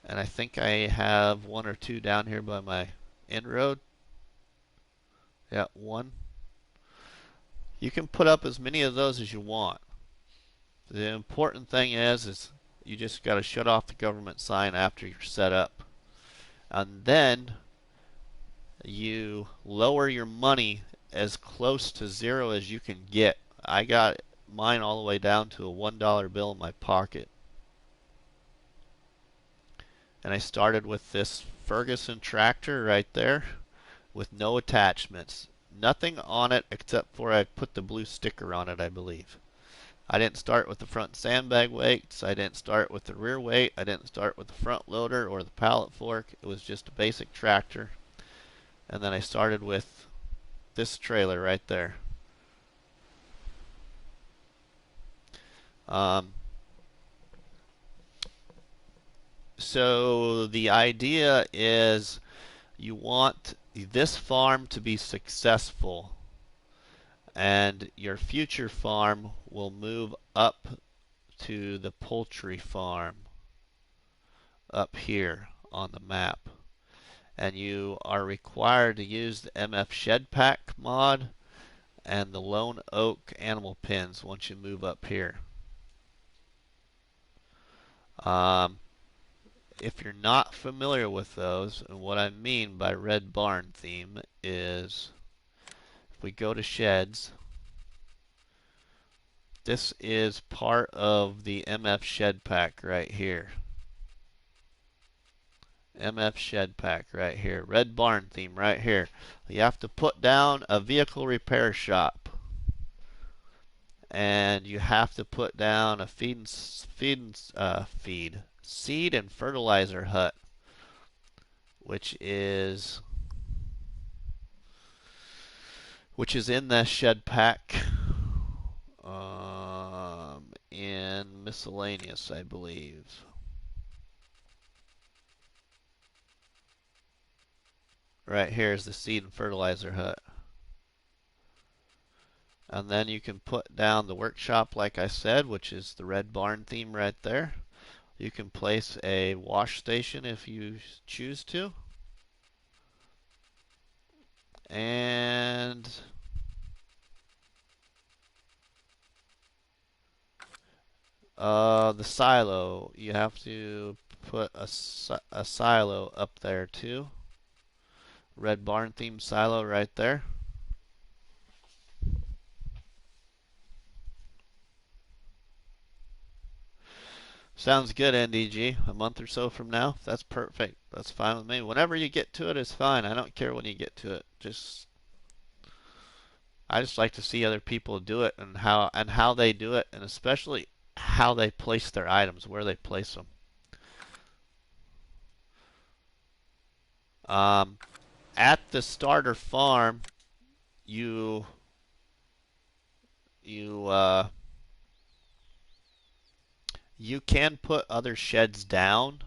And I think I have one or two down here by my inroad. Yeah, one. You can put up as many of those as you want. The important thing is you just got to shut off the government sign after you're set up. And then you lower your money as close to zero as you can get. I got mine all the way down to a $1 bill in my pocket. And I started with this Ferguson tractor right there with no attachments. Nothing on it except for I put the blue sticker on it, I believe. I didn't start with the front sandbag weights. I didn't start with the rear weight. I didn't start with the front loader or the pallet fork. It was just a basic tractor. And then I started with this trailer right there. So the idea is you want this farm to be successful, and your future farm will move up to the poultry farm up here on the map. And you are required to use the MF Shed Pack mod and the Lone Oak animal pens once you move up here. If you're not familiar with those, and what I mean by red barn theme is, if we go to sheds, this is part of the MF Shed Pack right here. MF Shed Pack right here. Red barn theme right here. You have to put down a vehicle repair shop. And you have to put down a seed and fertilizer hut, which is in the shed pack in miscellaneous, I believe. Right here is the seed and fertilizer hut. And then you can put down the workshop, like I said, which is the red barn theme right there. You can place a wash station if you choose to. And the silo, you have to put a silo up there too. Red barn theme silo right there. Sounds good, NDG. A month or so from now, that's perfect. That's fine with me. Whenever you get to it is fine. I don't care when you get to it. I just like to see other people do it and how they do it, and especially how they place their items, where they place them. At the starter farm, you can put other sheds down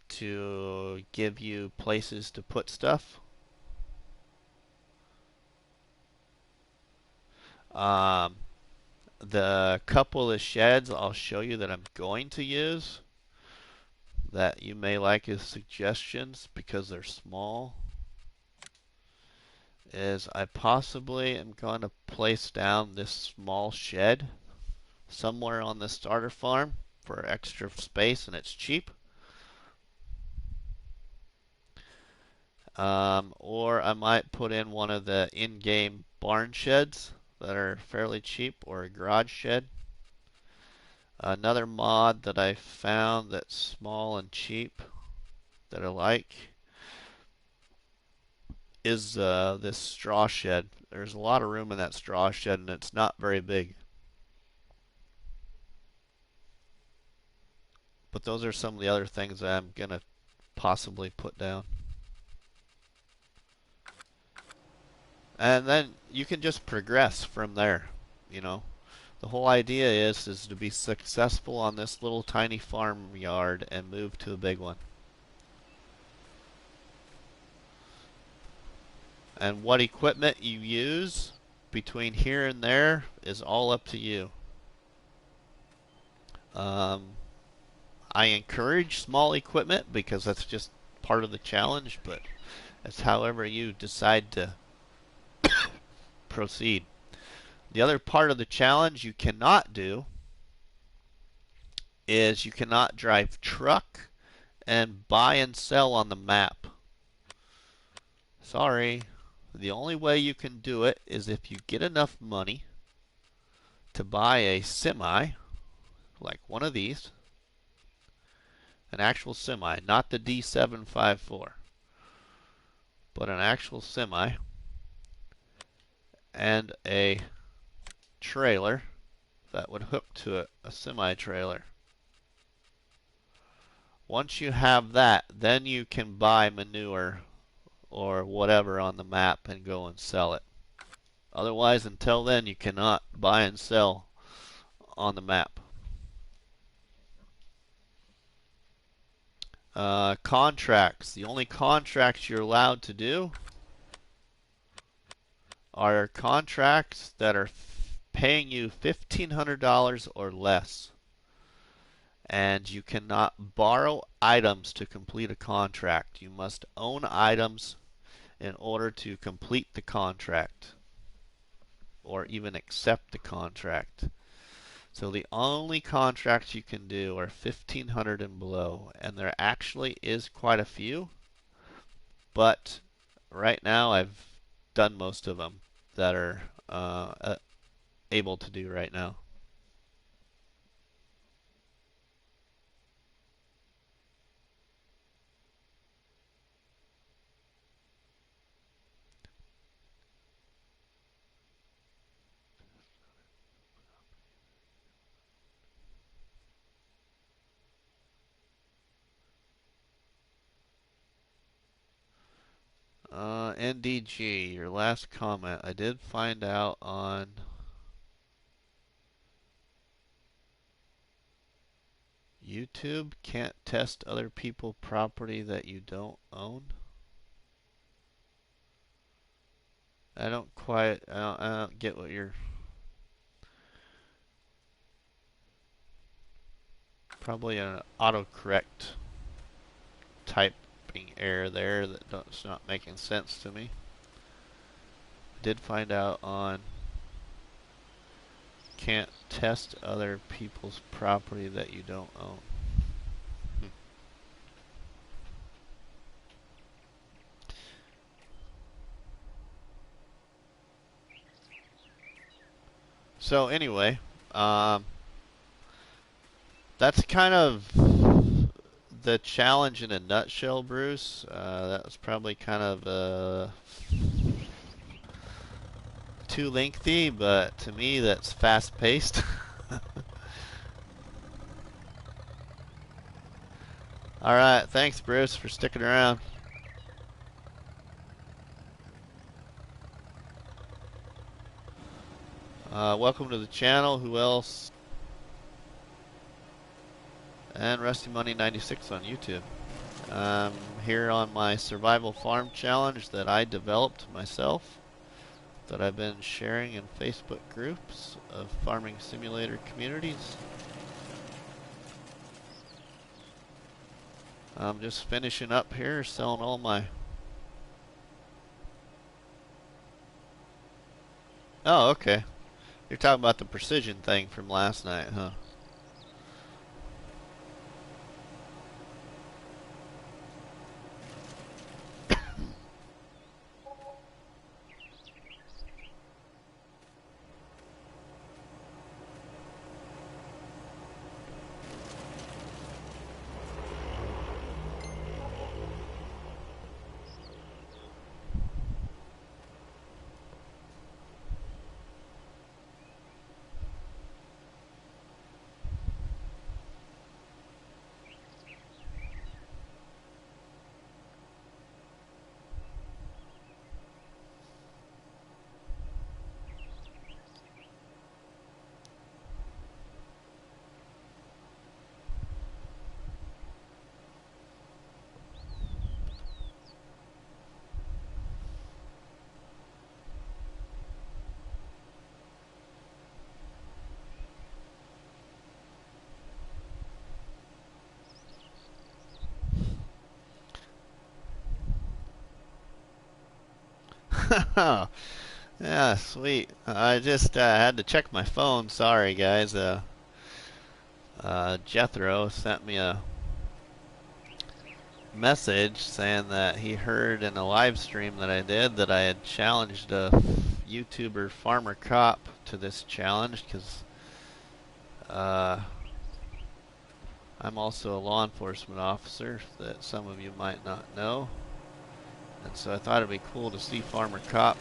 to give you places to put stuff. The couple of sheds I'll show you that I'm going to use that you may like as suggestions because they're small is I possibly am going to place down this small shed somewhere on the starter farm for extra space, and it's cheap. Or I might put in one of the in-game barn sheds that are fairly cheap, or a garage shed. Another mod that I found that's small and cheap that I like is this straw shed. There's a lot of room in that straw shed, and it's not very big. But those are some of the other things that I'm going to possibly put down. And then you can just progress from there, you know. The whole idea is to be successful on this little tiny farmyard and move to a big one. And what equipment you use between here and there is all up to you. I encourage small equipment because that's just part of the challenge, but it's however you decide to proceed. The other part of the challenge you cannot do is you cannot drive truck and buy and sell on the map. Sorry. The only way you can do it is if you get enough money to buy a semi, like one of these, an actual semi, not the D754, but an actual semi, and a trailer that would hook to it, a semi-trailer. Once you have that, then you can buy manure or whatever on the map and go and sell it. Otherwise, until then, you cannot buy and sell on the map. Contracts. The only contracts you're allowed to do are contracts that are paying you $1,500 or less. And you cannot borrow items to complete a contract. You must own items in order to complete the contract or even accept the contract. So the only contracts you can do are 1,500 and below, and there actually is quite a few, but right now I've done most of them that are able to do right now. NDG, your last comment. I did find out on YouTube, can't test other people's property that you don't own. I don't get what you're... Probably an autocorrect typing error there that's not making sense to me. I did find out on can't test other people's property that you don't own. So anyway, that's kind of the challenge in a nutshell, Bruce. That was probably kind of too lengthy, but to me that's fast-paced. Alright, thanks Bruce for sticking around. Welcome to the channel. Who else? And RustyMoney96 on YouTube. Here on my survival farm challenge that I developed myself, that I've been sharing in Facebook groups of farming simulator communities. I'm just finishing up here, selling all my... Oh, okay. You're talking about the precision thing from last night, huh? Yeah, sweet. I just had to check my phone. Sorry, guys. Jethro sent me a message saying that he heard in a live stream that I did that I had challenged a YouTuber Farmer Cop to this challenge because I'm also a law enforcement officer that some of you might not know. And so I thought it'd be cool to see Farmer Cop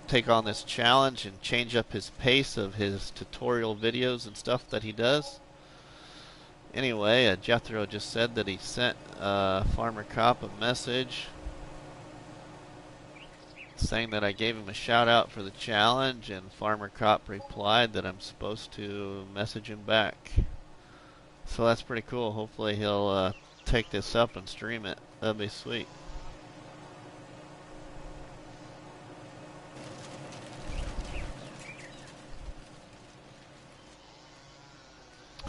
take on this challenge and change up his pace of his tutorial videos and stuff that he does. Anyway, Jethro just said that he sent Farmer Cop a message saying that I gave him a shout out for the challenge, and Farmer Cop replied that I'm supposed to message him back. So that's pretty cool. Hopefully he'll take this up and stream it. That'd be sweet.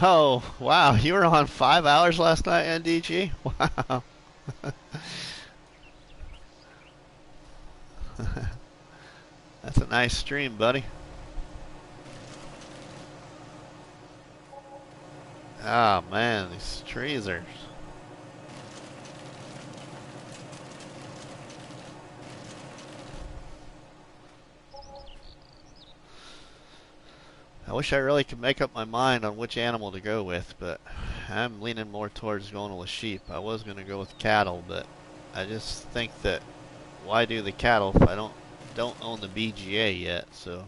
Oh, wow. You were on 5 hours last night, NDG? Wow. That's a nice stream, buddy. Oh, man. These trees are... I wish I really could make up my mind on which animal to go with, but I'm leaning more towards going with sheep. I was going to go with cattle, but I just think that why do the cattle if I don't own the BGA yet, so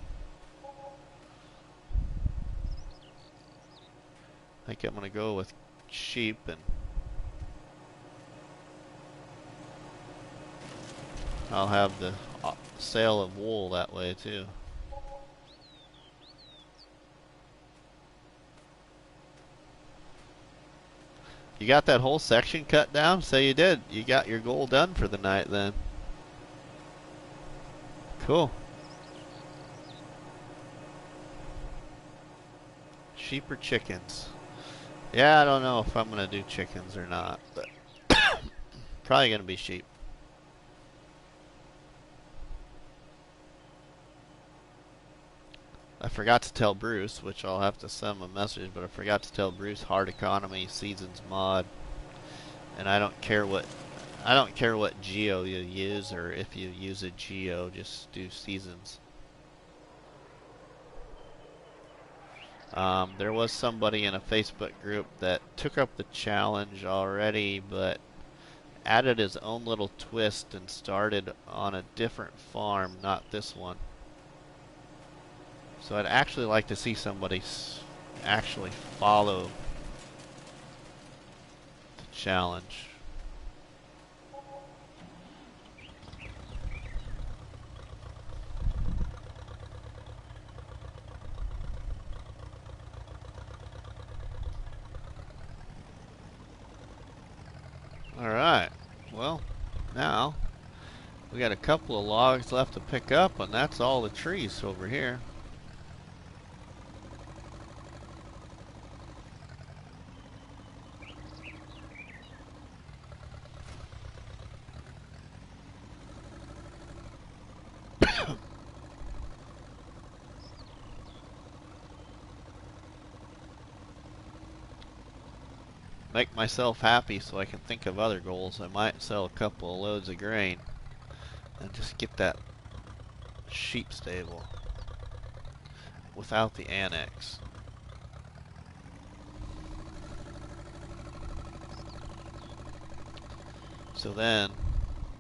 I think I'm going to go with sheep, and I'll have the sale of wool that way too. You got that whole section cut down? Say you did. You got your goal done for the night then. Cool. Sheep or chickens? Yeah, I don't know if I'm going to do chickens or not, but probably going to be sheep. I forgot to tell Bruce, which I'll have to send him a message, but I forgot to tell Bruce hard economy seasons mod. And I don't care what geo you use, or if you use a geo, just do seasons. There was somebody in a Facebook group that took up the challenge already, but added his own little twist and started on a different farm, not this one. So I'd actually like to see somebody actually follow the challenge. Alright, well, now we got a couple of logs left to pick up, and that's all the trees over here. Make myself happy so I can think of other goals. I might sell a couple of loads of grain and just get that sheep stable without the annex. So then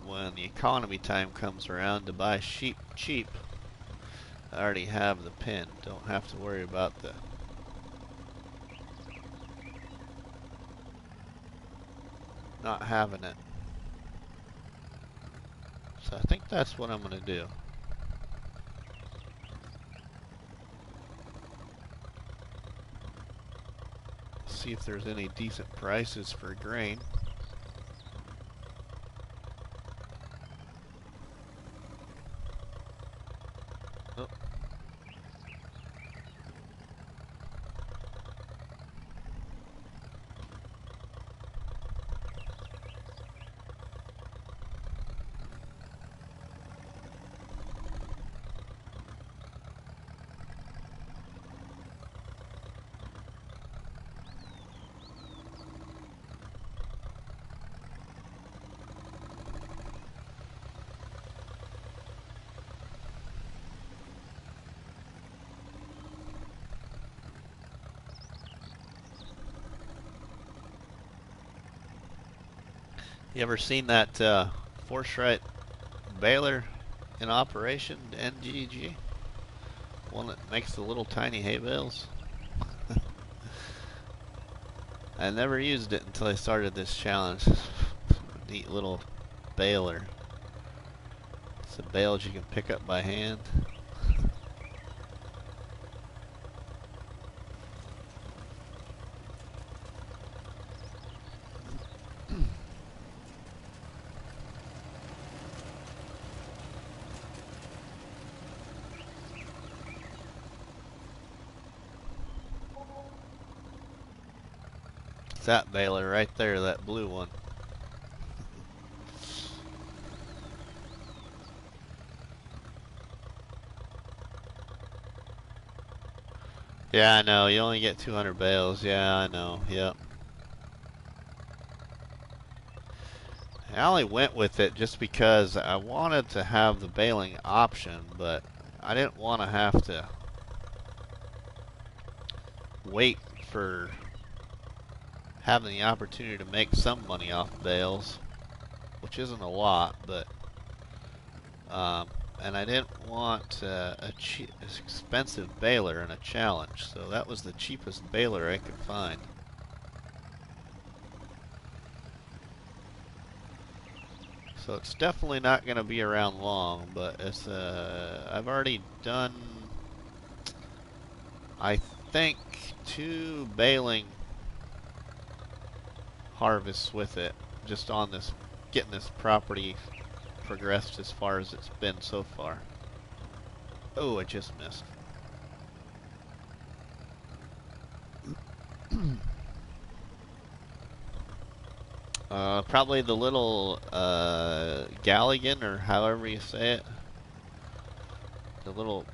when the economy time comes around to buy sheep cheap, I already have the pin. Don't have to worry about the not having it. So I think that's what I'm going to do. See if there's any decent prices for grain. Oh. You ever seen that force right baler in operation, NGG? One that makes the little tiny hay bales? I never used it until I started this challenge. Neat little baler. It's a bales you can pick up by hand. It's that baler right there, that blue one. Yeah, I know. You only get 200 bales. Yeah, I know. Yep. I only went with it just because I wanted to have the baling option, but I didn't want to have to wait for having the opportunity to make some money off bales, which isn't a lot, but and I didn't want a expensive baler in a challenge, so that was the cheapest baler I could find. So it's definitely not going to be around long, but it's I've already done, I think, 2 baling harvests with it, just on this, getting this property progressed as far as it's been so far. Oh, I just missed. Probably the little Galligan, or however you say it. The little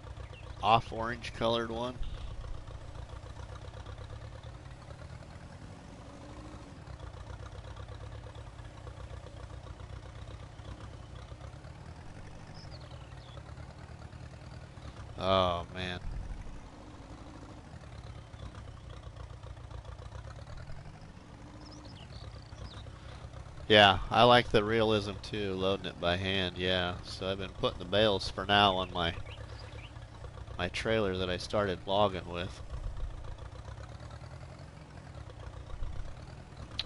off-orange colored one. Oh, man. Yeah, I like the realism too, loading it by hand, yeah. So I've been putting the bales for now on my trailer that I started logging with.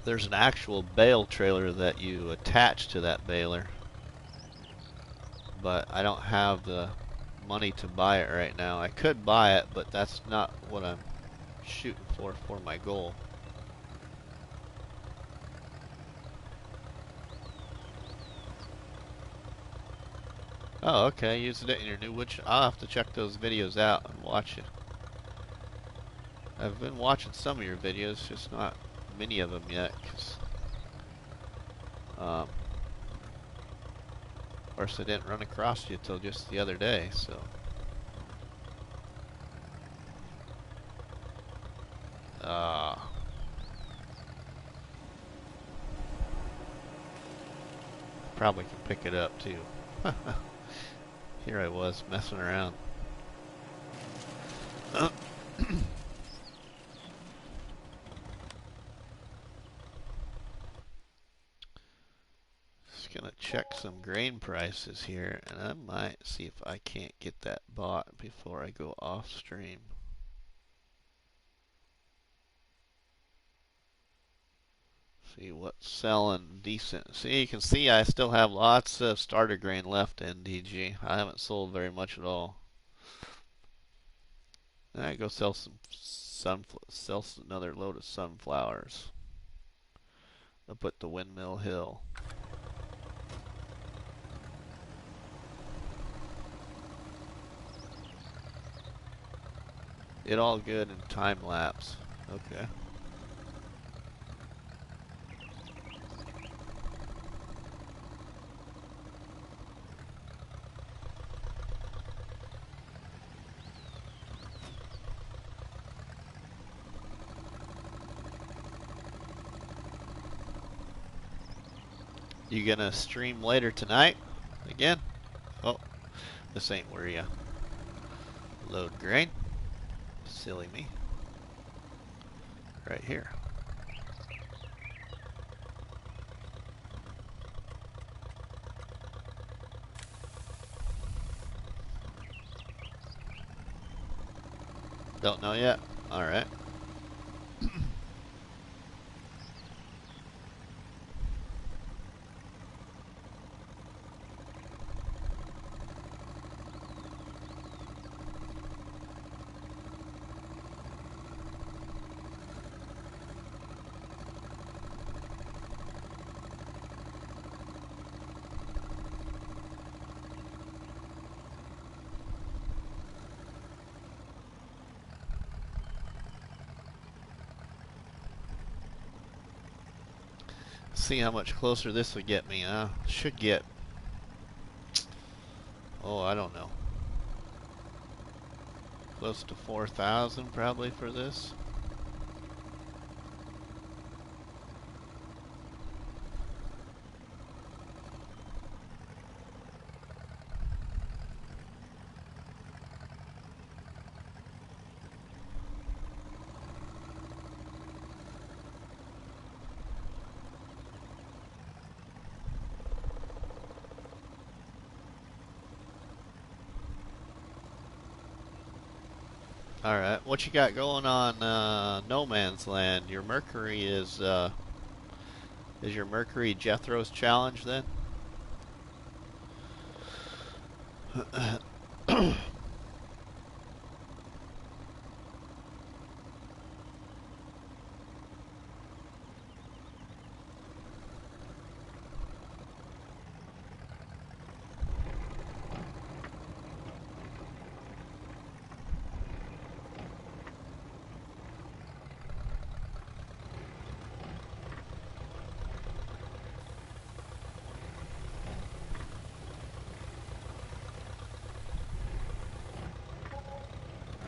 There's an actual bale trailer that you attach to that baler, but I don't have the money to buy it right now. I could buy it, but that's not what I'm shooting for my goal. Oh, okay, using it in your new wood. I'll have to check those videos out and watch it. I've been watching some of your videos, just not many of them yet, because of course I didn't run across you till just the other day, so. Probably can pick it up too. Here I was messing around. Just gonna check some grain prices here, and I might see if I can't get that bought before I go off stream. See what's selling decent. See, you can see I still have lots of starter grain left in DG. I haven't sold very much at all. I go sell another load of sunflowers up at the Windmill Hill. It all good in time lapse. Okay. You gonna stream later tonight? Again? Oh, this ain't where you load grain. Silly me. Right here. Don't know yet? Alright. See how much closer this would get me, huh? Should get, oh, I don't know, close to 4,000 probably for this. Alright, what you got going on No Man's Land? Your Mercury is your Mercury Jethro's challenge then?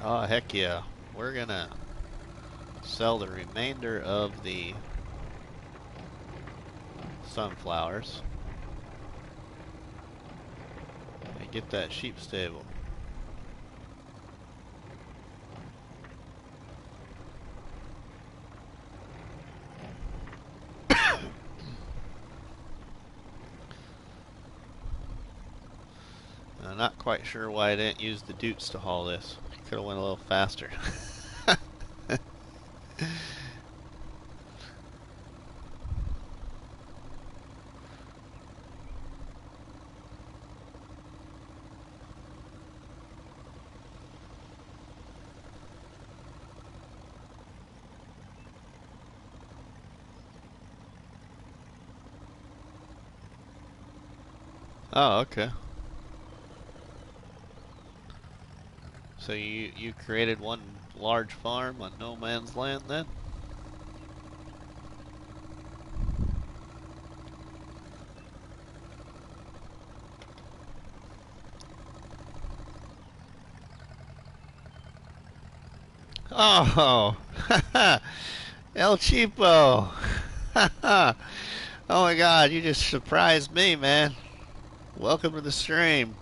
Oh, heck yeah. We're gonna sell the remainder of the sunflowers and get that sheep stable. I'm not quite sure why I didn't use the Dutes to haul this. Could have went a little faster. Oh, okay. So you created one large farm on No Man's Land then? Oh, El Cheapo. Oh my God, you just surprised me, man. Welcome to the stream.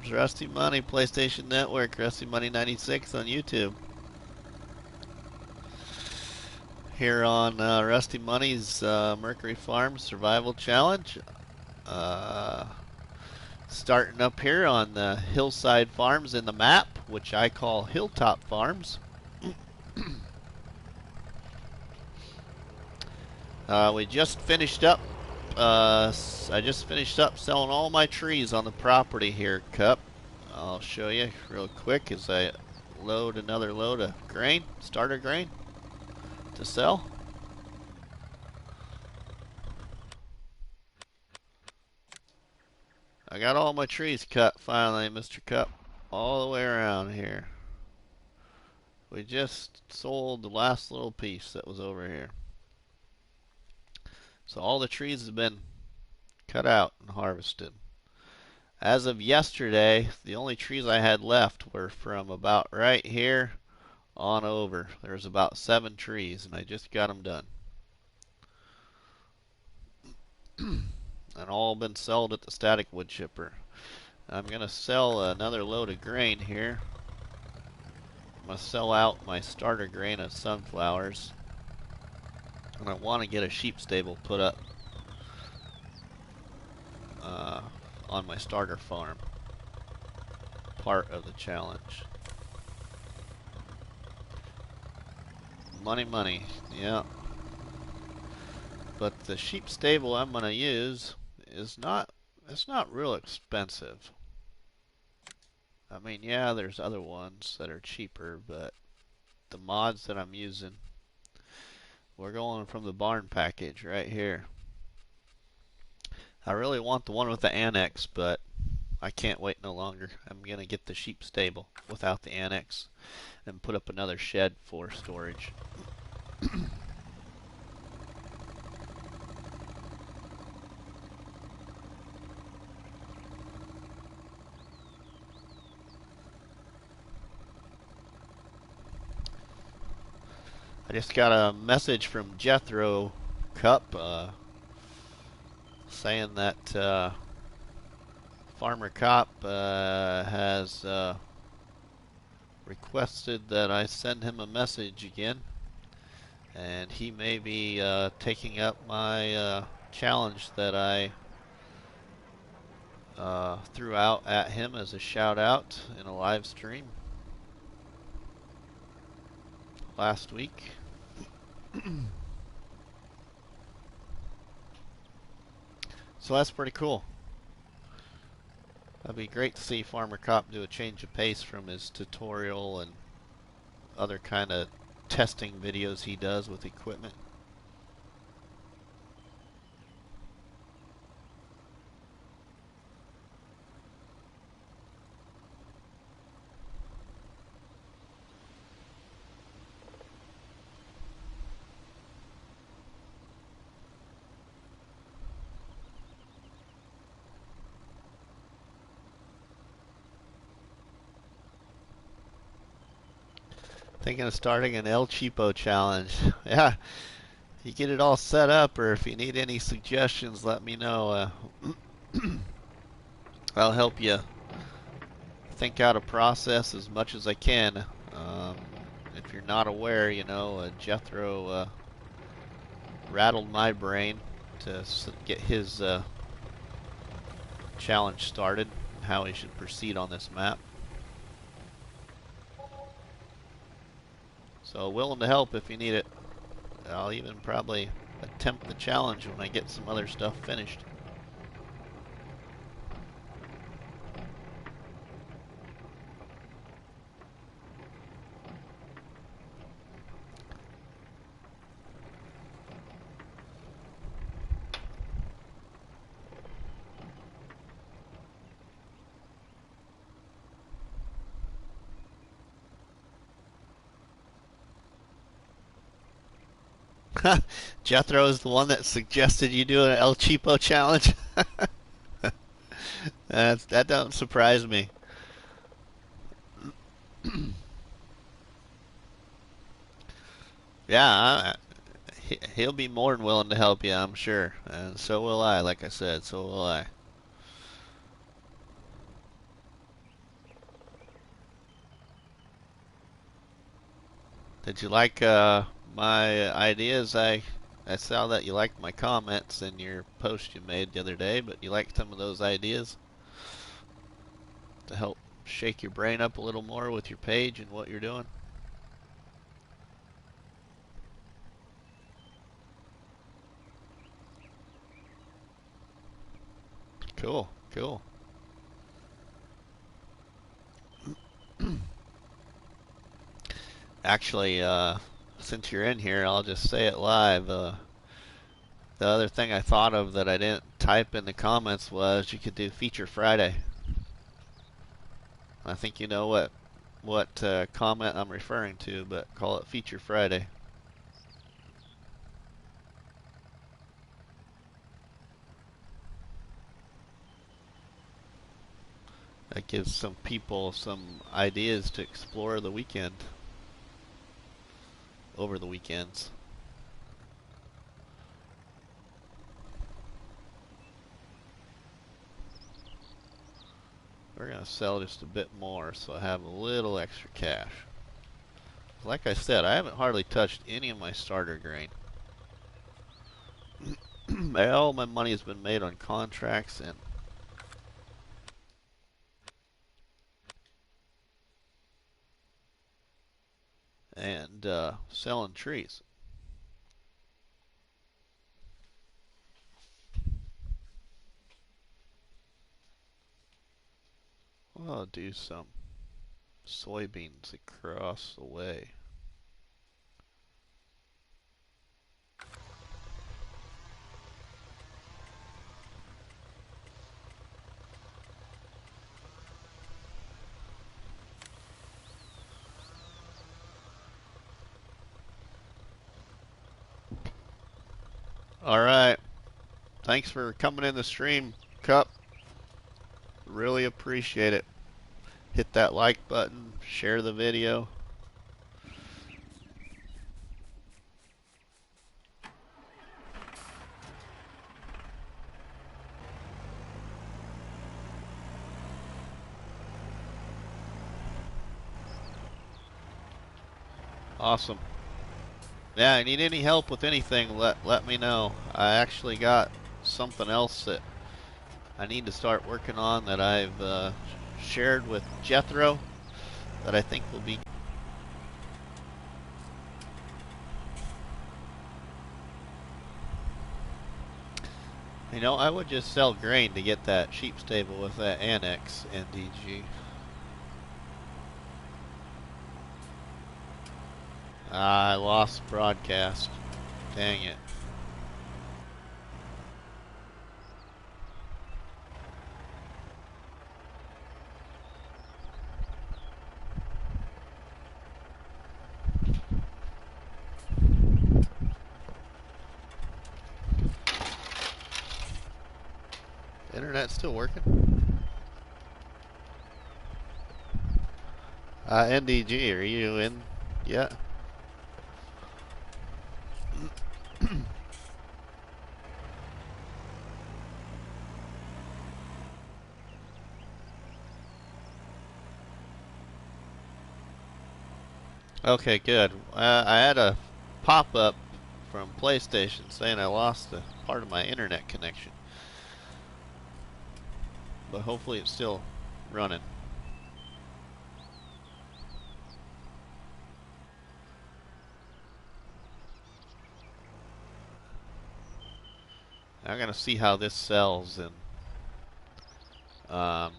It's Rusty Money, PlayStation Network, RustyMoney96 on YouTube. Here on Rusty Money's Mercury Farm Survival Challenge. Starting up here on the hillside farms in the map, which I call hilltop farms. We just finished up. I just finished up selling all my trees on the property here, Cup. I'll show you real quick as I load another load of grain, starter grain, to sell. I got all my trees cut finally, Mr. Cup, all the way around here. We just sold the last little piece that was over here. So all the trees have been cut out and harvested. As of yesterday, the only trees I had left were from about right here on over. There's about 7 trees, and I just got them done. And all been sold at the static wood chipper. I'm going to sell another load of grain here. I'm going to sell out my starter grain of sunflowers. And I want to get a sheep stable put up on my starter farm. Part of the challenge. Money, money. Yeah. But the sheep stable I'm going to use is not, it's not real expensive. I mean, yeah, there's other ones that are cheaper, but the mods that I'm using, we're going from the barn package right here. I really want the one with the annex, but I can't wait no longer. I'm going to get the sheep stable without the annex and put up another shed for storage. I just got a message from Jethro Cup saying that Farmer Cop has requested that I send him a message again, and he may be taking up my challenge that I threw out at him as a shout out in a live stream last week. So that's pretty cool. That'd be great to see Farmer Cop do a change of pace from his tutorial and other kind of testing videos he does with equipment. Thinking of starting an El Cheapo challenge. Yeah, you get it all set up, or if you need any suggestions, let me know. I'll help you think out a process as much as I can. If you're not aware, you know, Jethro rattled my brain to get his challenge started, and how he should proceed on this map. So willing to help if you need it. I'll even probably attempt the challenge when I get some other stuff finished. Jethro is the one that suggested you do an El Cheapo challenge. That don't surprise me. Yeah, he'll be more than willing to help you, I'm sure. And so will I, like I said, so will I. Did you like my ideas? I saw that you liked my comments in your post you made the other day, but you liked some of those ideas to help shake your brain up a little more with your page and what you're doing? Cool, cool. Actually, since you're in here, I'll just say it live. The other thing I thought of that I didn't type in the comments was you could do Feature Friday. I think you know what comment I'm referring to, but call it Feature Friday. That gives some people some ideas to explore the weekend, over the weekends. We're going to sell just a bit more so I have a little extra cash. Like I said, I haven't hardly touched any of my starter grain. All my money has been made on contracts and and selling trees. I'll do some soybeans across the way. Alright. Thanks for coming in the stream, Cup. Really appreciate it. Hit that like button, share the video. Awesome. Yeah, I need any help with anything, let me know. I actually got something else that I need to start working on that I've shared with Jethro that I think will be. You know, I would just sell grain to get that sheep stable with that annex NDG. I lost broadcast. Dang it. Internet's still working? NDG, are you in yet? Okay, good. I had a pop-up from PlayStation saying I lost a part of my internet connection. But hopefully it's still running. I'm gonna see how this sells, and I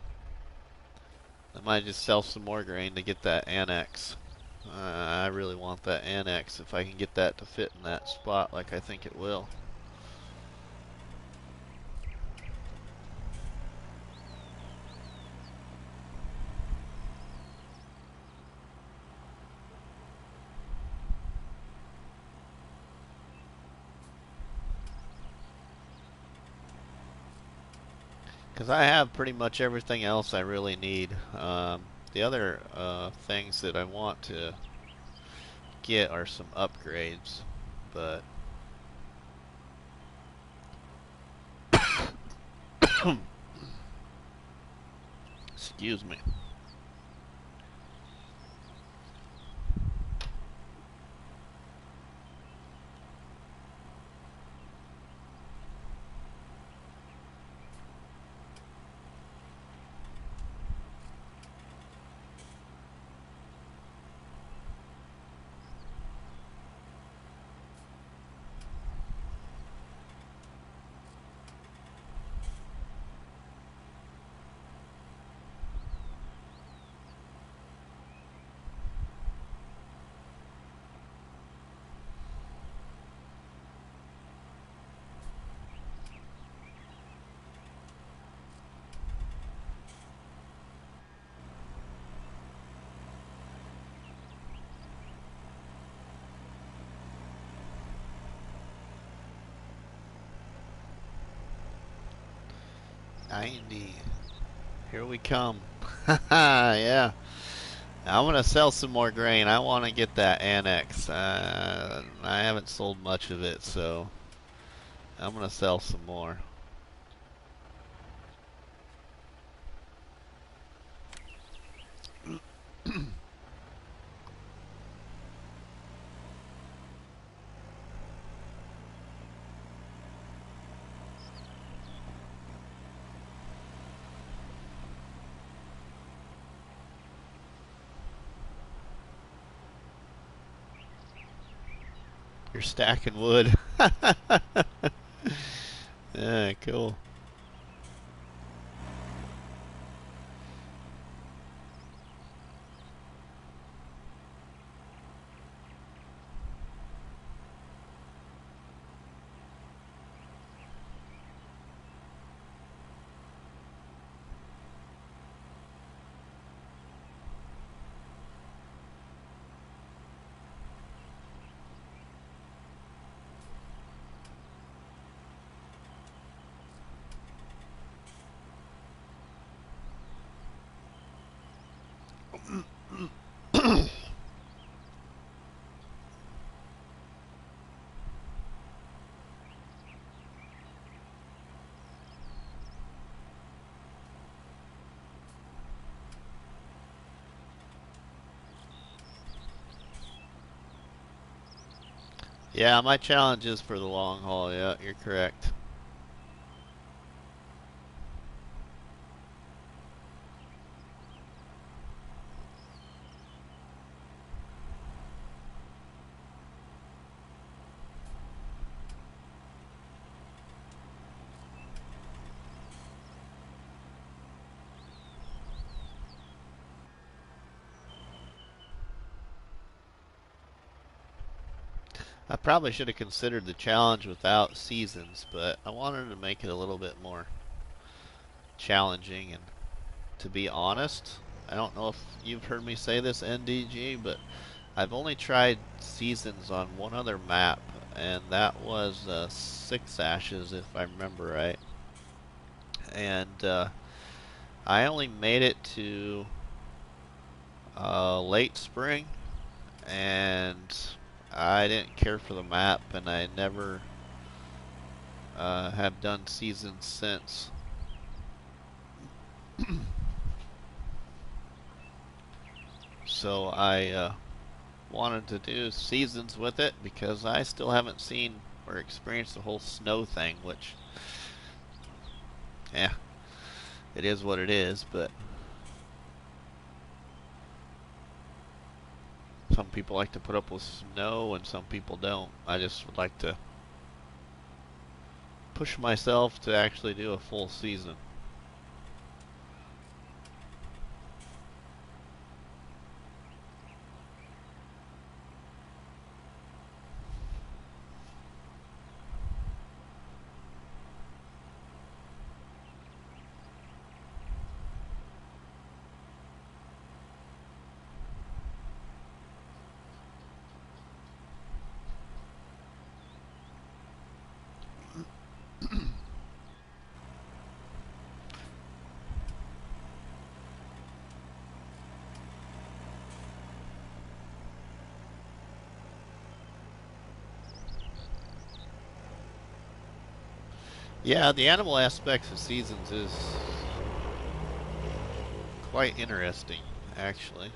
might just sell some more grain to get that annex. I really want that annex if I can get that to fit in that spot like I think it will. Because I have pretty much everything else I really need. The other things that I want to get are some upgrades, but excuse me. Here we come. Yeah. I'm gonna sell some more grain. I want to get that annex. I haven't sold much of it, so I'm gonna sell some more. stacking wood. Yeah, cool. Yeah, my challenge is for the long haul. Yeah, you're correct. I probably should have considered the challenge without seasons, but I wanted to make it a little bit more challenging. And to be honest, I don't know if you've heard me say this, NDG, but I've only tried seasons on one other map, and that was Six Ashes, if I remember right. And I only made it to late spring, and I didn't care for the map, and I never have done seasons since. So I wanted to do seasons with it because I still haven't seen or experienced the whole snow thing, which, yeah, it is what it is, but some people like to put up with snow and some people don't. I just would like to push myself to actually do a full season. Yeah, the animal aspects of seasons is quite interesting, actually.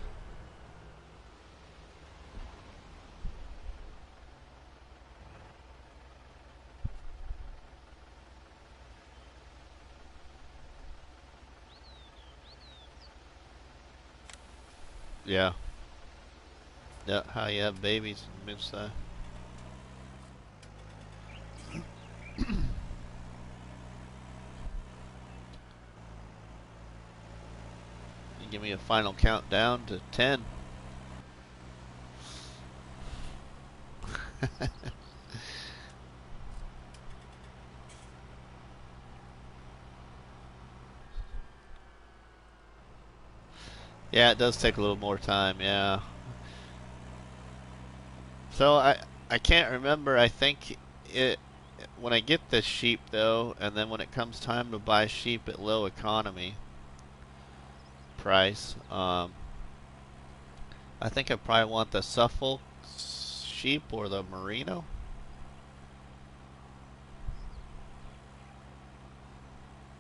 Yeah. Yeah, how you have babies in mid-size. You give me a final countdown to 10. Yeah, it does take a little more time, yeah. So I can't remember. I think it when I get the sheep though, and then when it comes time to buy sheep at low economy price, I think I probably want the Suffolk sheep or the Merino.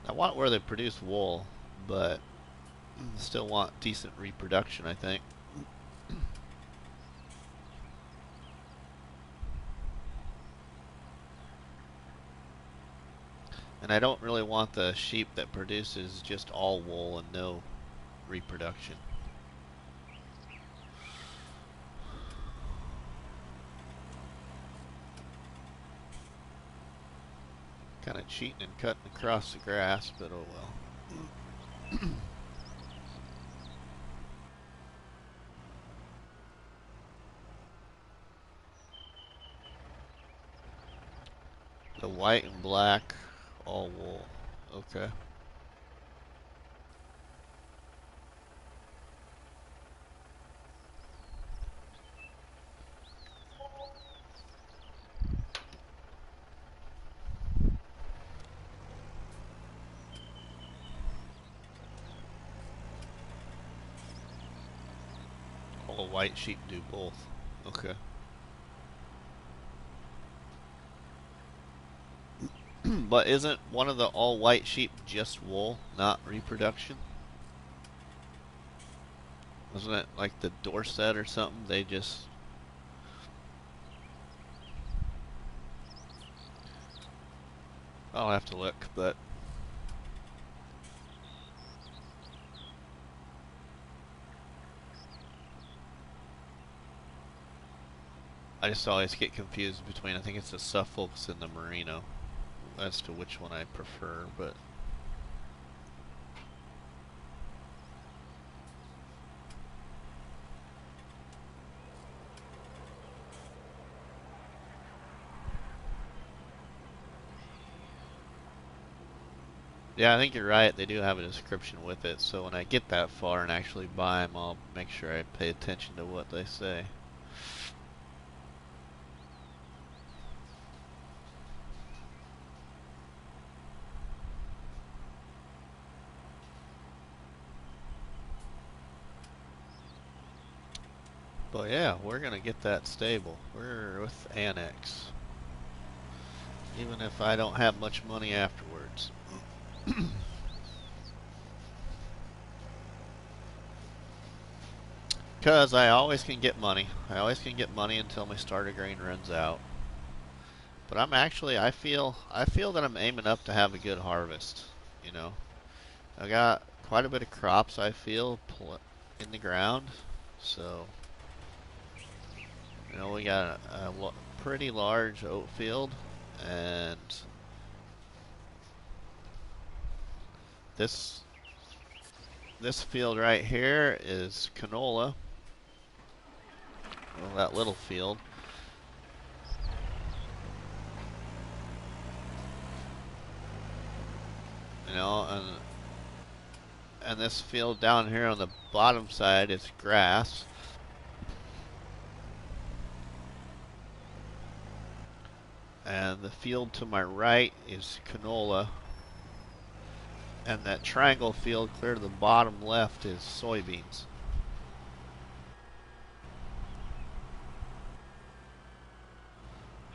I want where they produce wool, but still want decent reproduction, I think. And I don't really want the sheep that produces just all wool and no reproduction. Kind of cheating and cutting across the grass, but oh well. The white and black, all wool. Okay. All white sheep do both. Okay. But isn't one of the all white sheep just wool, not reproduction? Wasn't it like the Dorset or something? They just... I'll have to look, but... I just always get confused between, I think it's the Suffolks and the Merino, as to which one I prefer, but... Yeah, I think you're right. They do have a description with it, so when I get that far and actually buy them, I'll make sure I pay attention to what they say. But yeah, we're gonna get that stable. We're with Annex, even if I don't have much money afterwards. Because I always can get money. I always can get money until my starter grain runs out. But I feel that I'm aiming up to have a good harvest. You know, I got quite a bit of crops. I feel in the ground, so you know we got a pretty large oat field, and this field right here is canola. Well, that little field. You know, and this field down here on the bottom side is grass. And the field to my right is canola. And that triangle field clear to the bottom left is soybeans.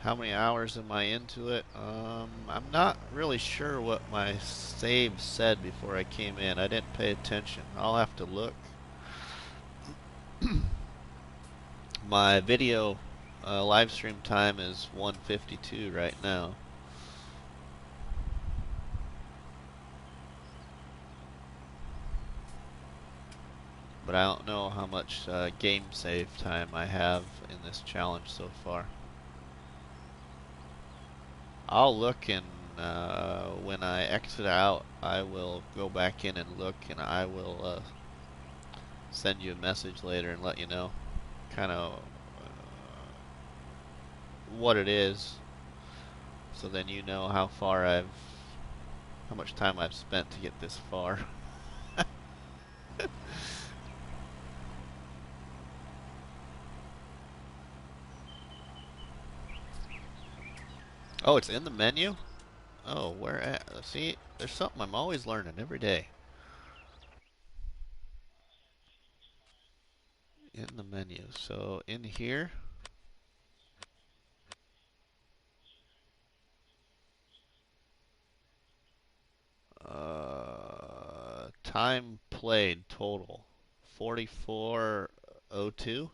How many hours am I into it? I'm not really sure what my save said before I came in. I didn't pay attention. I'll have to look. My video live stream time is 1:52 right now. But I don't know how much game save time I have in this challenge so far. I'll look, and when I exit out, I will go back in and look, and I will send you a message later and let you know kind of what it is, so then you know how much time I've spent to get this far. Oh, it's in the menu? Oh, where at? See, there's something I'm always learning every day. In the menu. So, in here. Time played total. 44:02.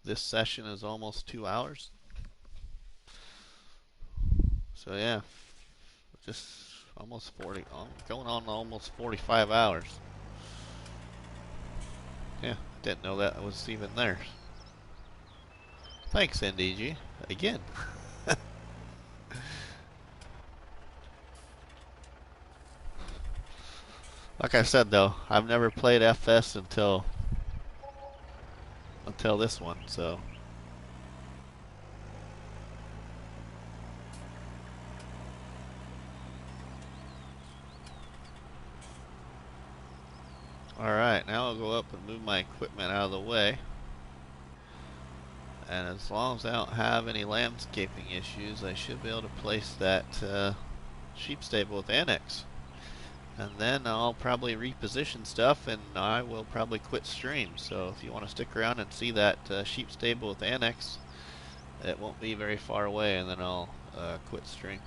This session is almost 2 hours. So yeah, just almost 40, going on almost 45 hours. Yeah, didn't know that was even there. Thanks, NDG. Again. Like I said though, I've never played FS until this one, so alright, now I'll go up and move my equipment out of the way. And as long as I don't have any landscaping issues, I should be able to place that sheep stable with annex. And then I'll probably reposition stuff, and I will probably quit stream. So if you want to stick around and see that sheep stable with annex, it won't be very far away, and then I'll quit stream.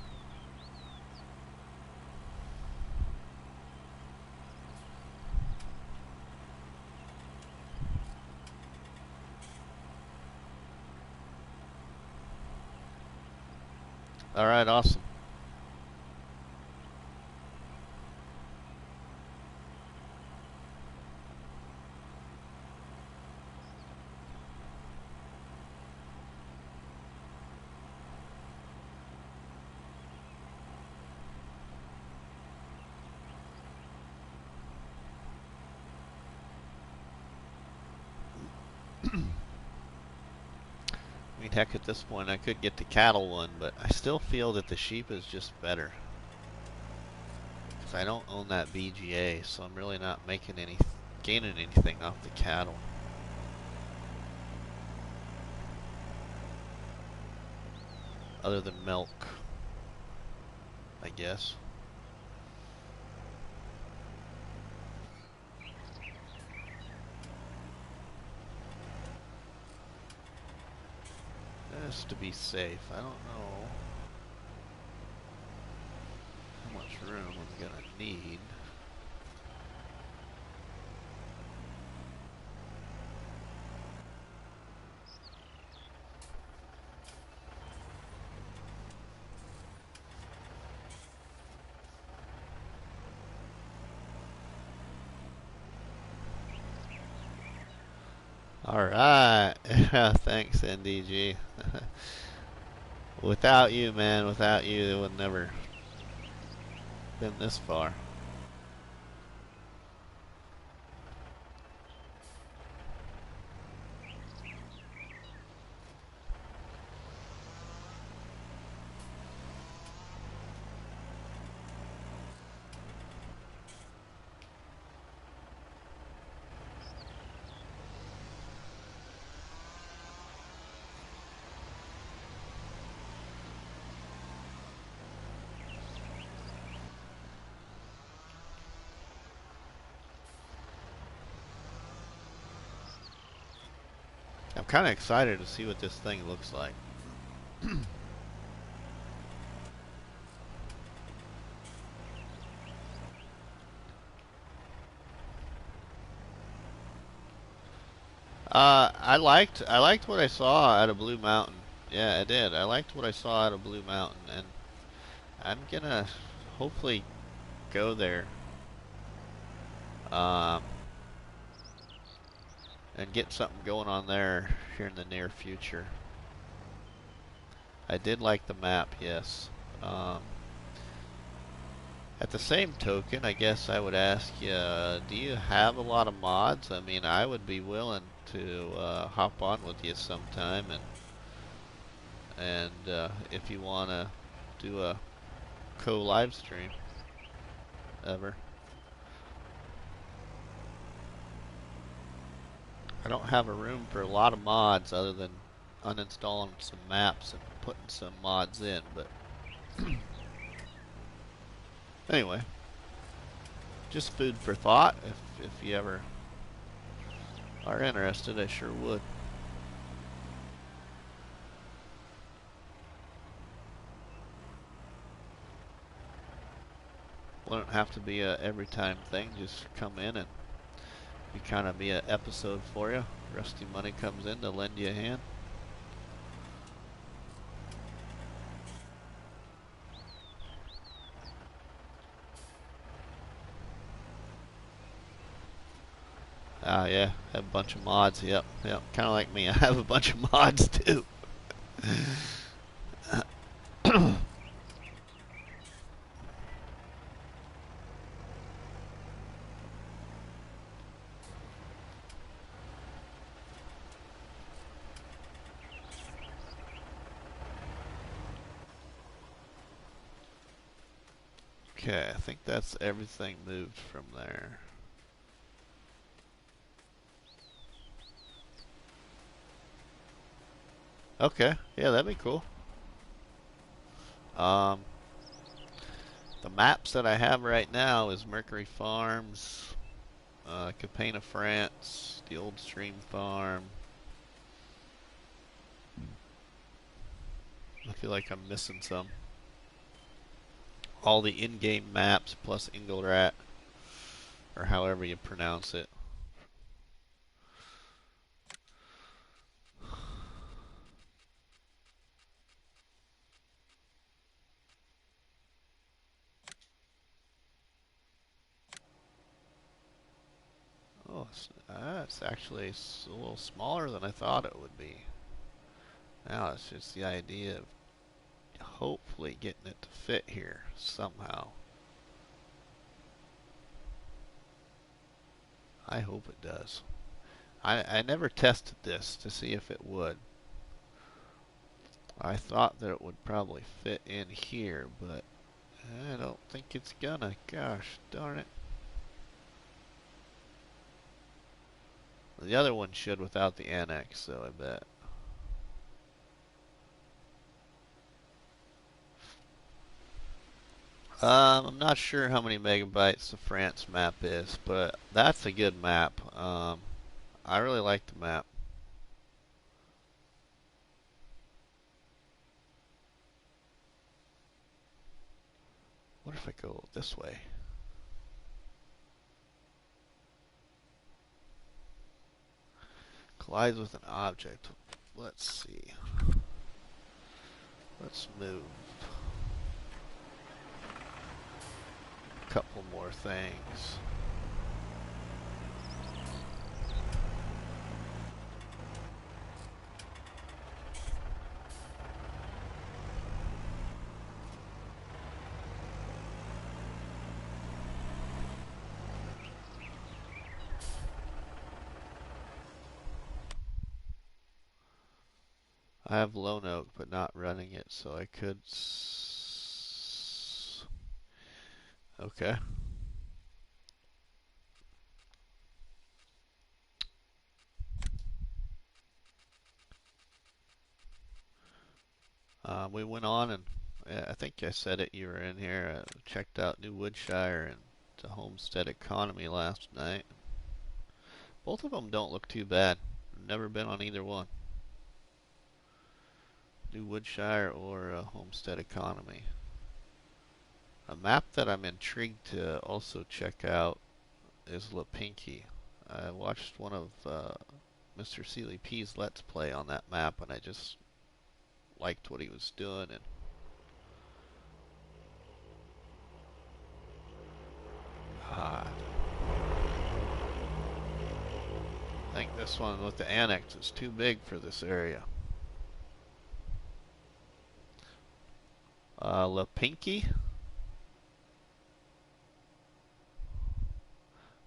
Alright, awesome. I mean, heck, at this point I could get the cattle one, but I still feel that the sheep is just better. Because I don't own that BGA, so I'm really not gaining anything off the cattle. Other than milk, I guess. Just to be safe. I don't know how much room I'm gonna need. Alright. Thanks, NDG. Without you, man, without you, it would never been this far. I'm kind of excited to see what this thing looks like. I liked what I saw out of Blue Mountain. Yeah, I did. I liked what I saw out of Blue Mountain, and I'm gonna hopefully go there um, and get something going on there here in the near future. I did like the map, yes. At the same token, I guess I would ask you, do you have a lot of mods? I mean, I would be willing to hop on with you sometime, and if you want to do a co-live stream ever. I don't have a room for a lot of mods other than uninstalling some maps and putting some mods in, but anyway, just food for thought. If you ever are interested, I sure would. Wouldn't have to be a every time thing. Just come in and kind of be an episode for you. Rusty Money comes in to lend you a hand. Yeah, have a bunch of mods. Yep. Kind of like me. I have a bunch of mods too. Okay, I think that's everything moved from there. Okay, yeah, that'd be cool. Um, the maps that I have right now is Mercury Farms, Capena, France, the old Stream Farm. I feel like I'm missing some. All the in-game maps plus Inglerat, or however you pronounce it. Oh, it's actually a little smaller than I thought it would be. Now it's just the idea of hopefully getting it to fit here somehow. I hope it does. I never tested this to see if it would. I thought that it would probably fit in here, but I don't think it's gonna. Gosh darn it. The other one should without the annex, though, I bet. I'm not sure how many megabytes the France map is, but that's a good map. I really like the map. What if I go this way? Collides with an object. Let's see. Let's move a couple more things. I have Lone Oak, but not running it, so I could. Okay. We went on and I think I said it. You were in here. Checked out New Woodshire and the Homestead Economy last night. Both of them don't look too bad. Never been on either one. New Woodshire or Homestead Economy. A map that I'm intrigued to also check out is La Pinky. I watched one of Mr. Sealy P's Let's Play on that map, and I just liked what he was doing. And I think this one with the annex is too big for this area. La Pinky.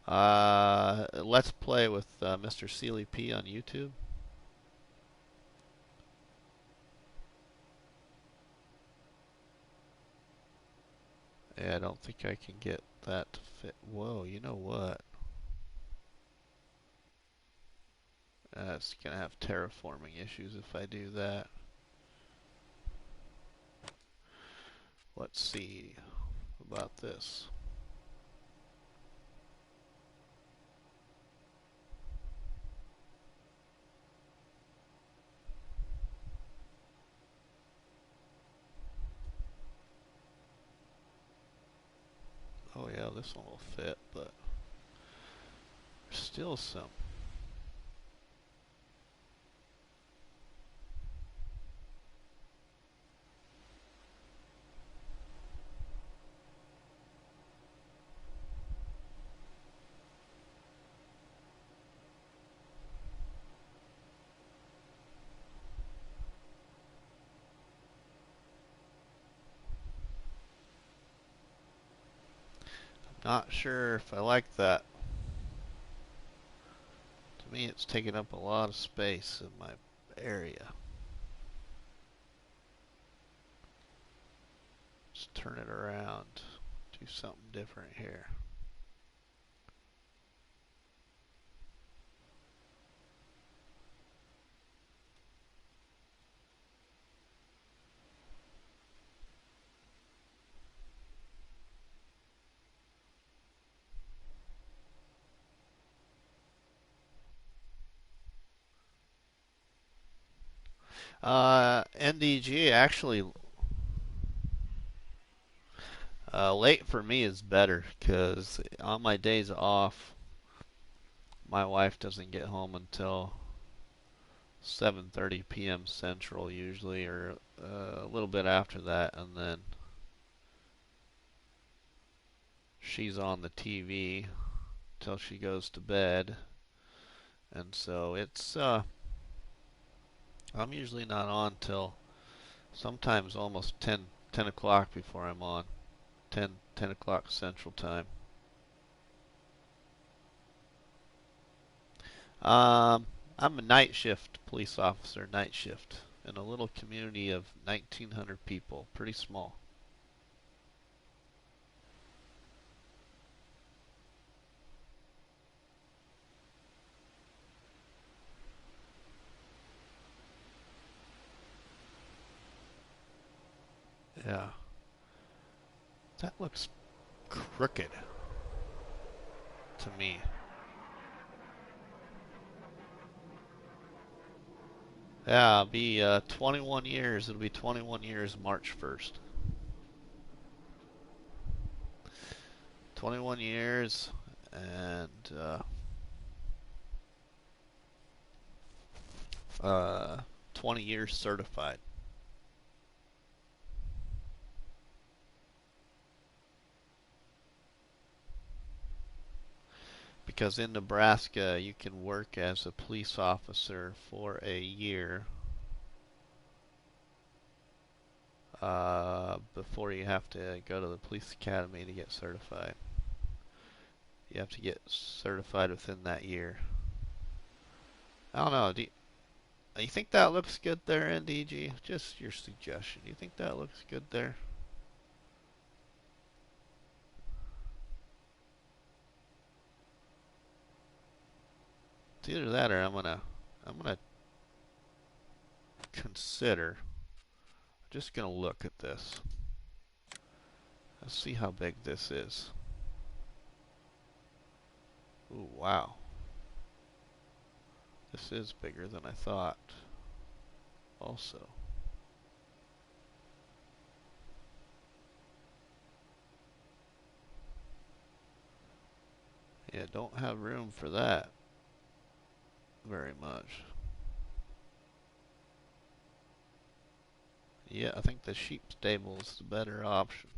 Let's Play with Mr. Sealy P on YouTube. Yeah, I don't think I can get that to fit. Whoa, you know what? It's gonna have terraforming issues if I do that. Let's see about this. Oh yeah, this one will fit, but there's still some. Not sure if I like that. To me, it's taking up a lot of space in my area. Let's turn it around. Do something different here. NDG actually, late for me is better because on my days off, my wife doesn't get home until 7:30 p.m. Central usually, or a little bit after that, and then she's on the TV till she goes to bed, and so it's I'm usually not on till sometimes almost 10 o'clock before I'm on. 10 o'clock Central Time. I'm a night shift police officer, night shift, in a little community of 1,900 people, pretty small. Yeah, that looks crooked to me. Yeah, it'll be 21 years. It'll be 21 years March 1st. 21 years and 20 years certified. Because in Nebraska, you can work as a police officer for a year before you have to go to the police academy to get certified. You have to get certified within that year. I don't know. Do you think that looks good there, NDG? Just your suggestion. Do you think that looks good there? It's either that or I'm gonna consider. I'm just gonna look at this. Let's see how big this is. Ooh, wow. This is bigger than I thought. Also. Yeah, don't have room for that very much. Yeah, I think the sheep stable is the better option.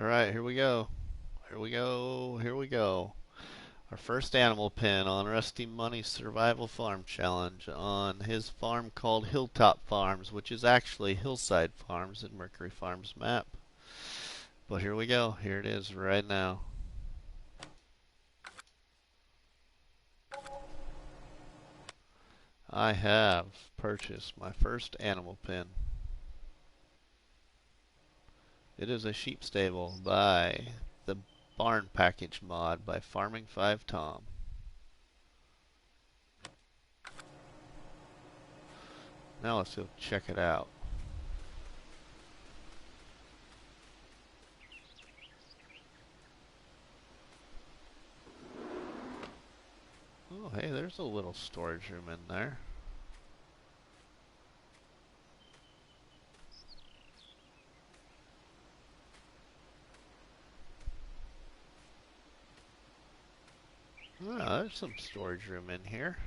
Alright, here we go. Here we go. Here we go. Our first animal pen on Rusty Money's Survival Farm Challenge on his farm called Hilltop Farms, which is actually Hillside Farms in Mercury Farms map. But here we go. Here it is right now. I have purchased my first animal pen. It is a sheep stable by the Barn Package mod by Farming 5 Tom. Now let's go check it out. Oh, hey, there's a little storage room in there. Oh, there's some storage room in here.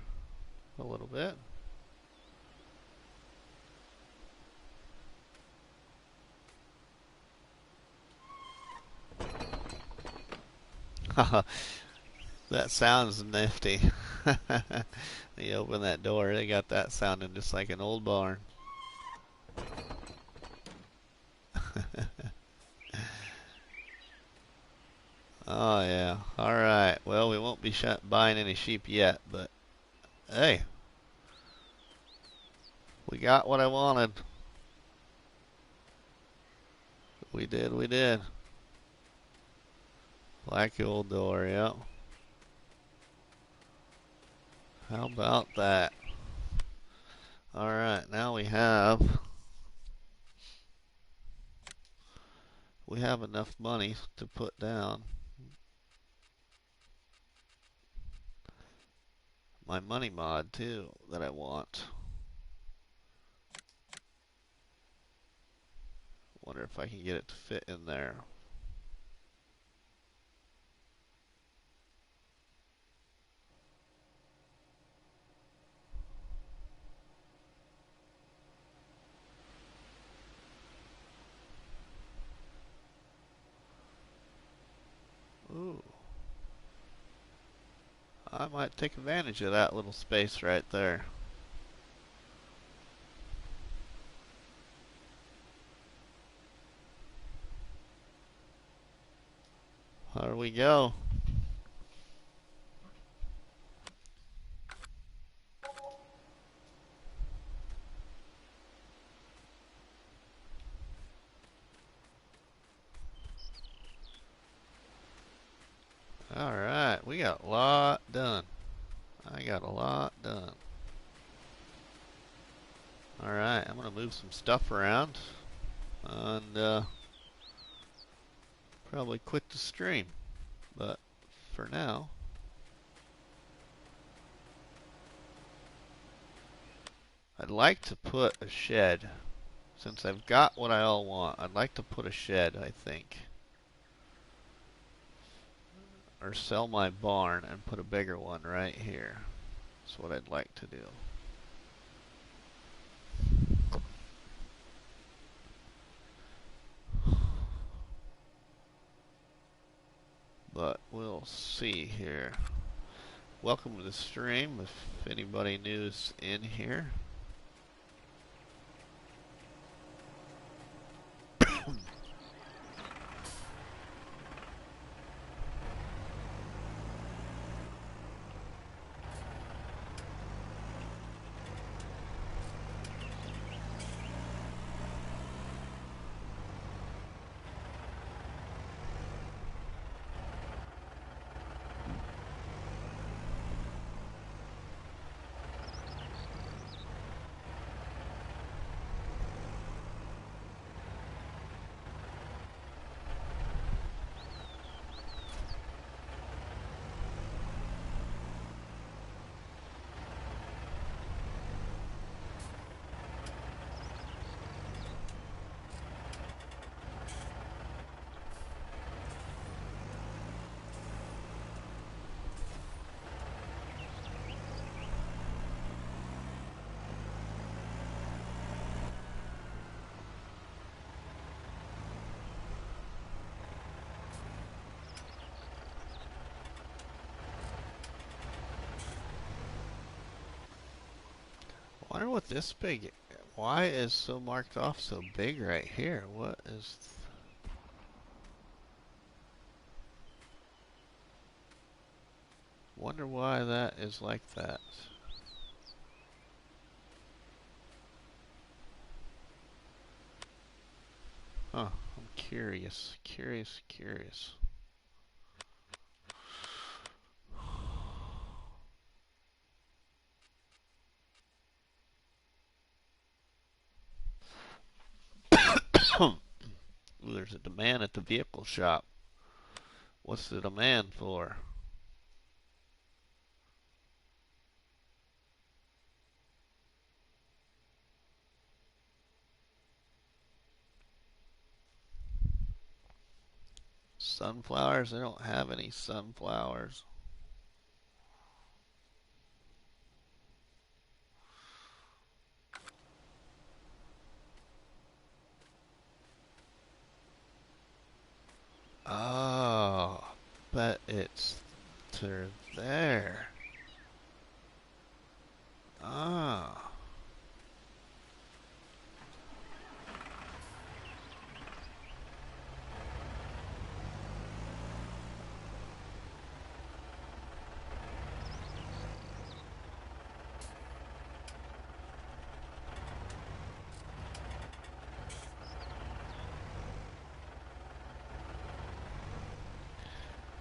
A little bit. That sounds nifty. You open that door, they got that sounding just like an old barn. Oh yeah. Alright. Well, we won't be buying any sheep yet, but hey, we got what I wanted. We did, we did. Like the old door, yep. How about that? Alright, now we have enough money to put down my money mod too that I want. Wonder if I can get it to fit in there. Ooh. I might take advantage of that little space right there. There we go. Alright, we got a lot done. I got a lot done. Alright, I'm going to move some stuff around and probably quit the stream. But for now, I'd like to put a shed. Since I've got what I all want, I'd like to put a shed, I think. Or sell my barn and put a bigger one right here. That's what I'd like to do. But we'll see here. Welcome to the stream if anybody new's in here. I wonder what this big... Why is so marked off so big right here? What is... Wonder why that is like that. Huh, I'm curious. Curious. Ooh, there's a demand at the vehicle shop. What's the demand for? Sunflowers? I don't have any sunflowers. Oh, but it's through there. Ah.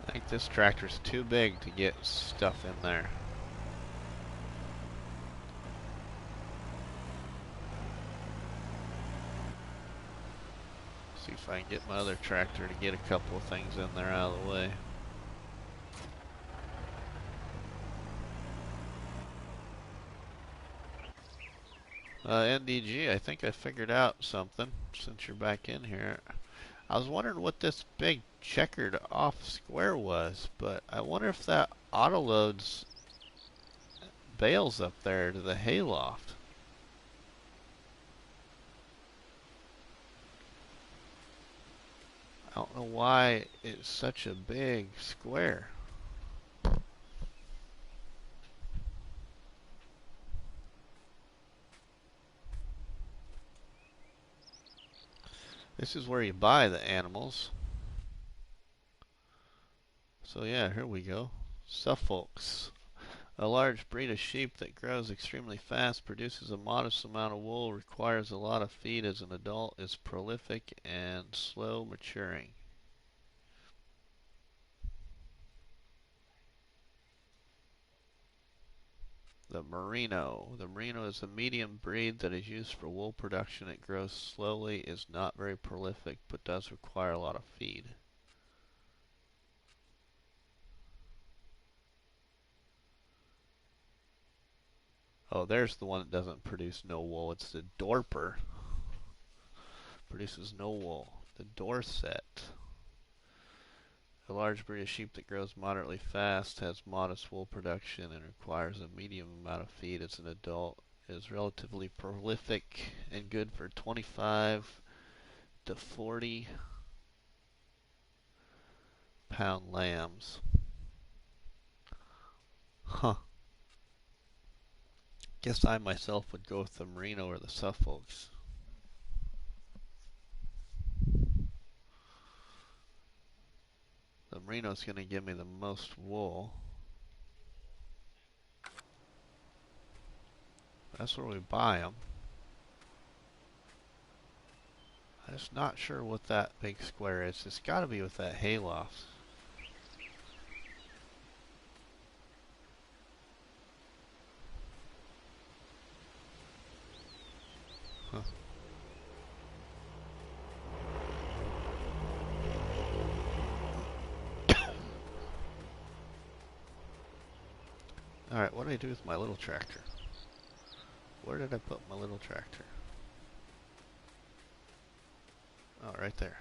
I think this tractor's too big to get stuff in there. See if I can get my other tractor to get a couple of things in there out of the way. NDG, I think I figured out something since you're back in here. I was wondering what this big checkered off square was, but I wonder if that autoloads bales up there to the hayloft. I don't know why it's such a big square. This is where you buy the animals. So yeah, here we go. Suffolks. A large breed of sheep that grows extremely fast, produces a modest amount of wool, requires a lot of feed as an adult, is prolific and slow maturing. The Merino. The Merino is a medium breed that is used for wool production. It grows slowly, is not very prolific, but does require a lot of feed. Oh, there's the one that doesn't produce no wool. It's the Dorper. Produces no wool. The Dorset. A large breed of sheep that grows moderately fast, has modest wool production, and requires a medium amount of feed as an adult. It is relatively prolific and good for 25 to 40 pound lambs. Huh. Guess I myself would go with the Merino or the Suffolks. The Merino's going to give me the most wool. That's where we buy them. I'm just not sure what that big square is. It's got to be with that hayloft. Huh. Alright, what do I do with my little tractor? Where did I put my little tractor? Oh, right there.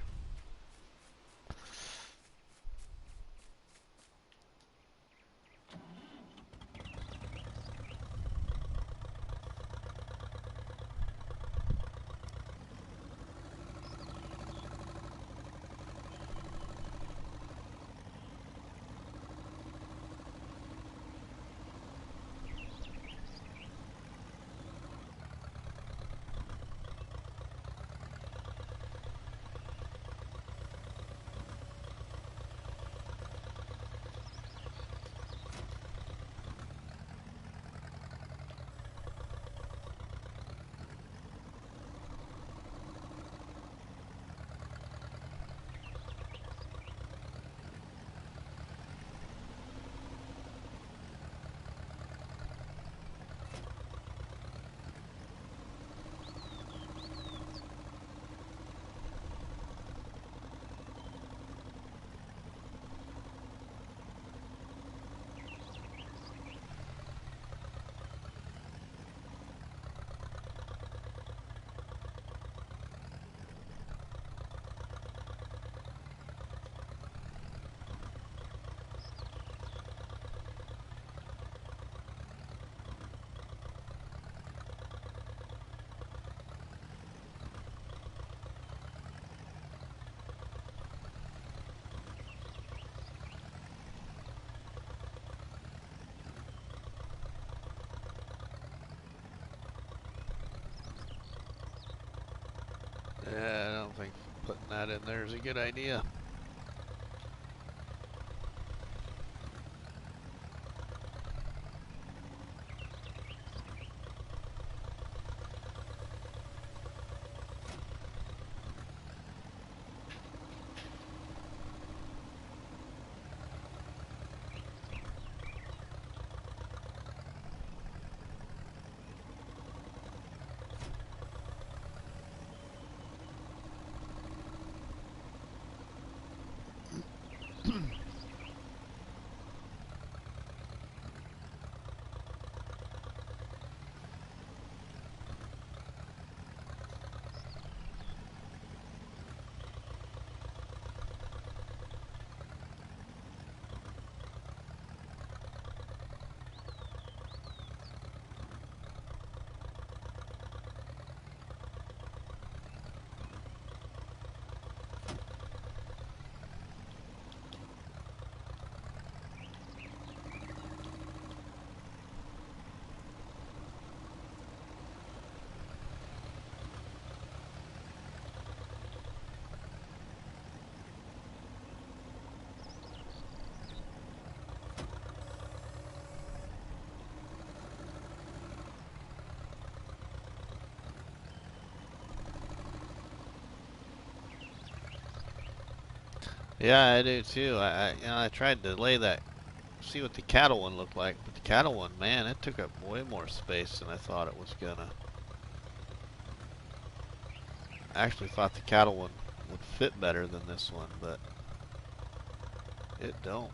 putting that in there is a good idea. Yeah, I do too. I tried to lay that, see what the cattle one looked like, but the cattle one, man, it took up way more space than I thought it was gonna. I actually thought the cattle one would fit better than this one, but it don't.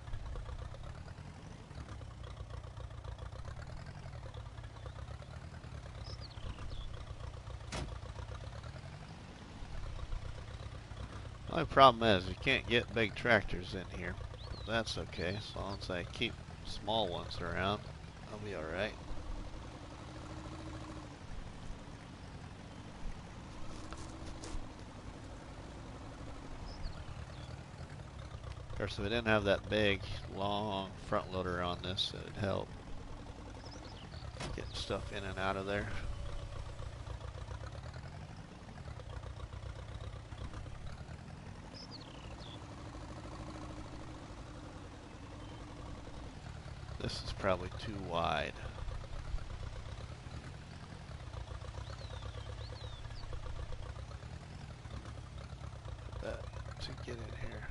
The only problem is you can't get big tractors in here, but that's okay. As long as I keep small ones around, I'll be alright. Of course, if I didn't have that big, long front loader on this, it would help getting stuff in and out of there. This is probably too wide. To get in here.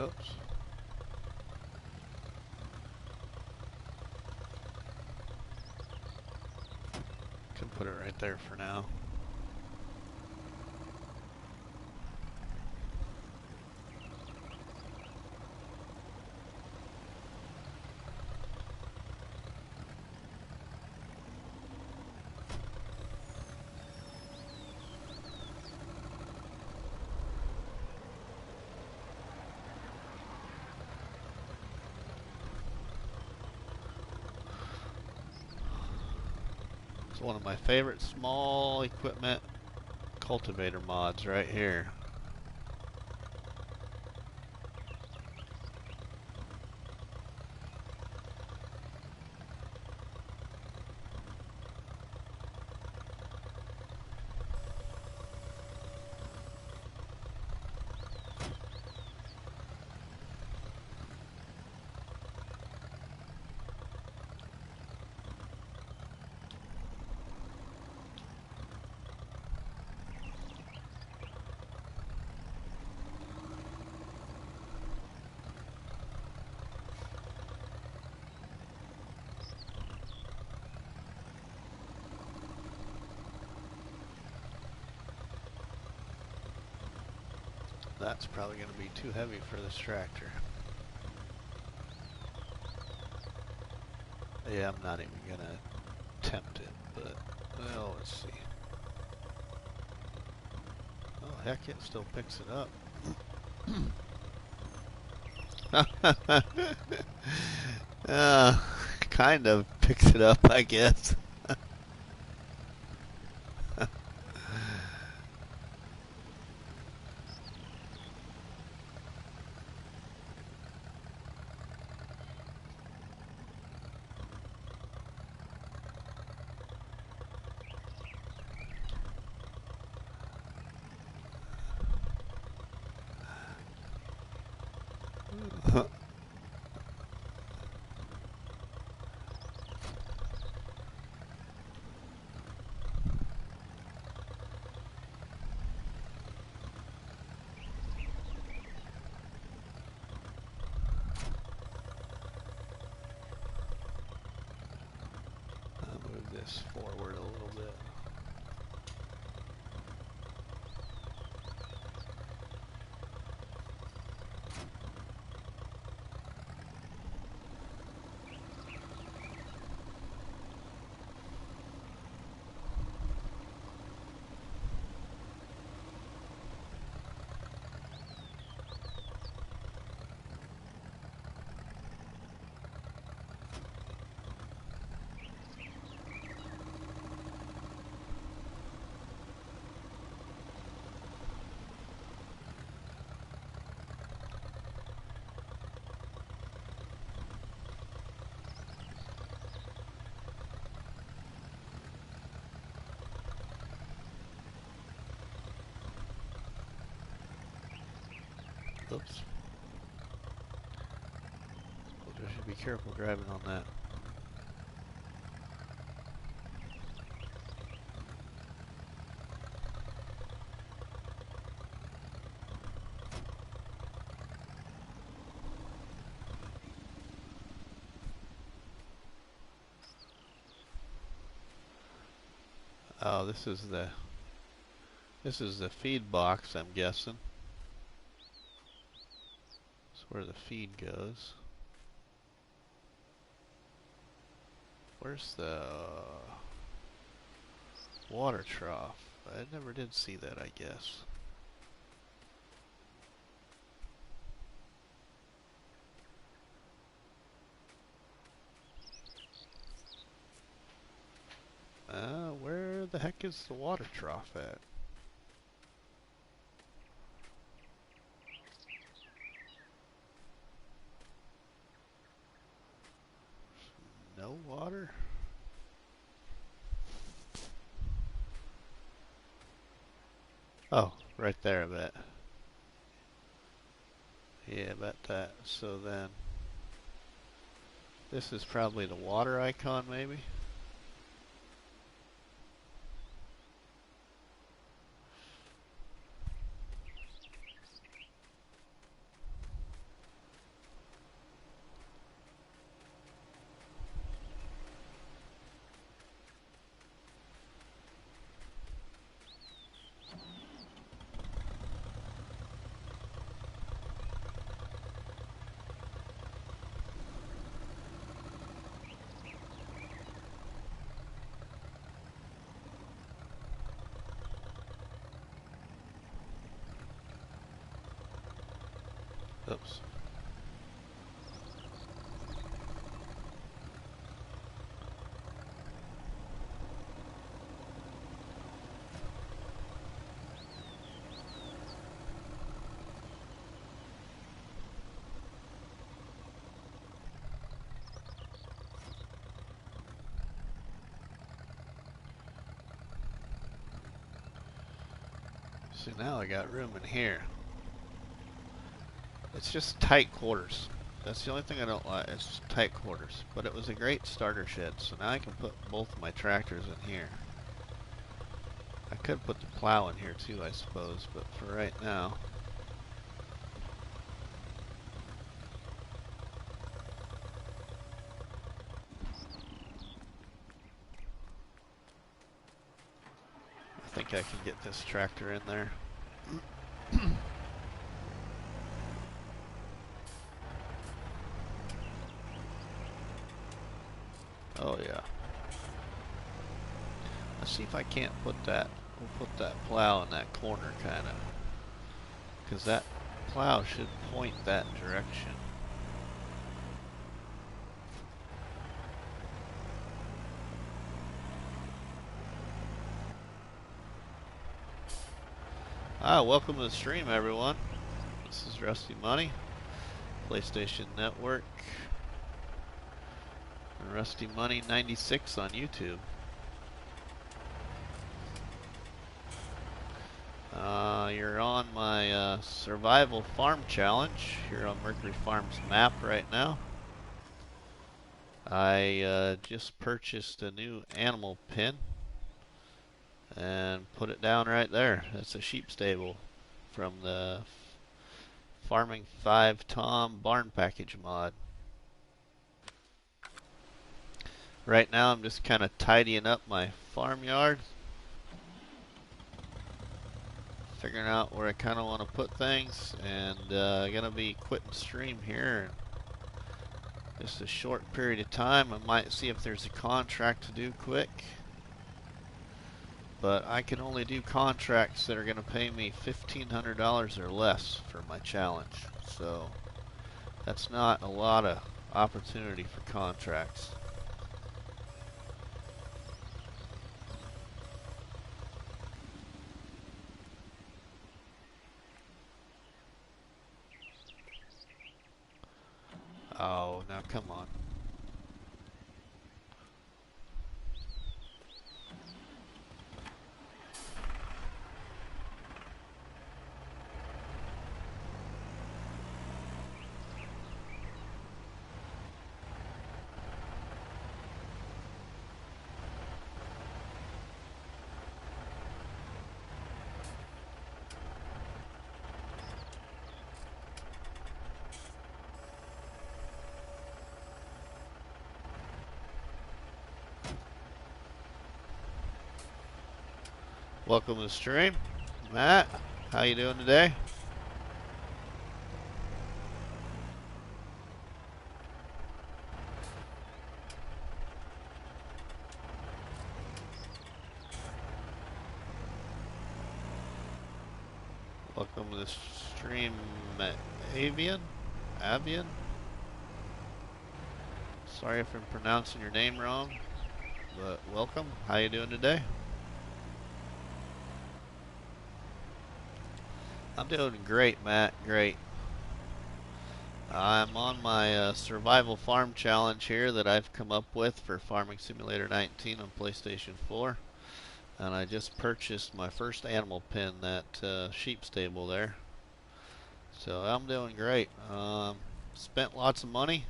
Oops. Can put it right there for now. It's one of my favorite small equipment cultivator mods right here. That's probably going to be too heavy for this tractor. Yeah, I'm not even going to attempt it, but, well, let's see. Oh, heck, it still picks it up. Kind of picks it up, I guess. this forward a little bit. Oops. I should be careful driving on that. Oh, this is the feed box, I'm guessing. That's where the feed goes. Where's the water trough? I never did see that, I guess. Where the heck is the water trough at? No water? Oh, right there, I bet. Yeah, I bet that. So then, this is probably the water icon, maybe? Oops. So now I got room in here. It's just tight quarters. That's the only thing I don't like. It's just tight quarters. But it was a great starter shed, so now I can put both of my tractors in here. I could put the plow in here too, I suppose, but for right now. I think I can get this tractor in there. Oh yeah. Let's see if I can't put that. We'll put that plow in that corner, kind of, because that plow should point that direction. Welcome to the stream, everyone. This is Rusty Money, PlayStation Network, and RustyMoney96 on YouTube. You're on my Survival Farm Challenge here on Mercury Farm's map right now. I just purchased a new animal pen and put it down right there. That's a sheep stable from the Farming 5 Tom barn package mod. Right now I'm just kind of tidying up my farmyard, figuring out where I kind of want to put things, and gonna be quitting stream here in just a short period of time. I might see if there's a contract to do quick, but I can only do contracts that are gonna pay me $1,500 or less for my challenge, so that's not a lot of opportunity for contracts. Oh, now come on. Welcome to the stream. Matt, how you doing today? Welcome to the stream, Avian. Avian. Sorry if I'm pronouncing your name wrong, but welcome. How you doing today? I'm doing great, Matt. Great. I'm on my survival farm challenge here that I've come up with for Farming Simulator 19 on PlayStation 4. And I just purchased my first animal pen, that sheep stable there. So I'm doing great. Spent lots of money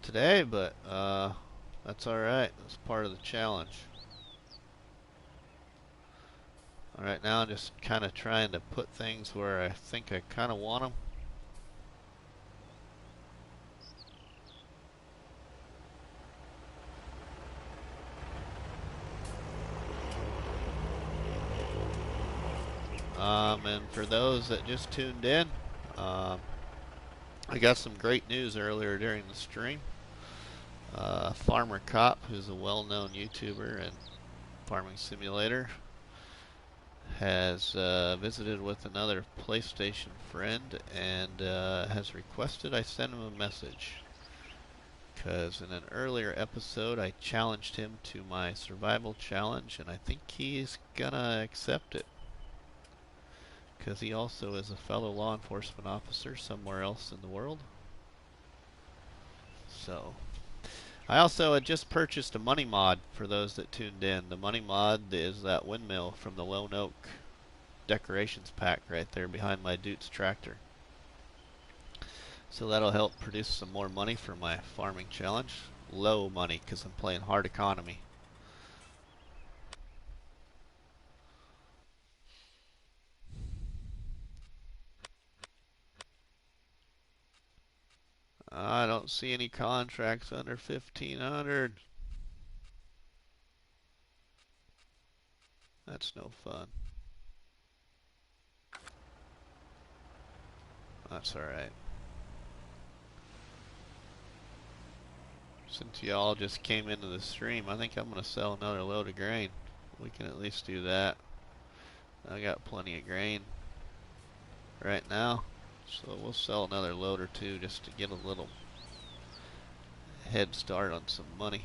today, but that's alright. That's part of the challenge. Alright, now I'm just kind of trying to put things where I think I kind of want them. And for those that just tuned in, I got some great news earlier during the stream. Farmer Cop, who's a well-known YouTuber and Farming Simulator, has visited with another PlayStation friend and has requested I send him a message. Because in an earlier episode I challenged him to my survival challenge, and I think he's gonna accept it. Because he also is a fellow law enforcement officer somewhere else in the world. So, I also had just purchased a money mod for those that tuned in. The money mod is that windmill from the Lone Oak decorations pack right there behind my Dute's tractor. So that'll help produce some more money for my farming challenge. Low money because I'm playing hard economy. I don't see any contracts under 1,500. That's no fun. That's alright. Since y'all just came into the stream, I think I'm going to sell another load of grain. We can at least do that. I got plenty of grain right now, so we'll sell another load or two just to get a little head start on some money.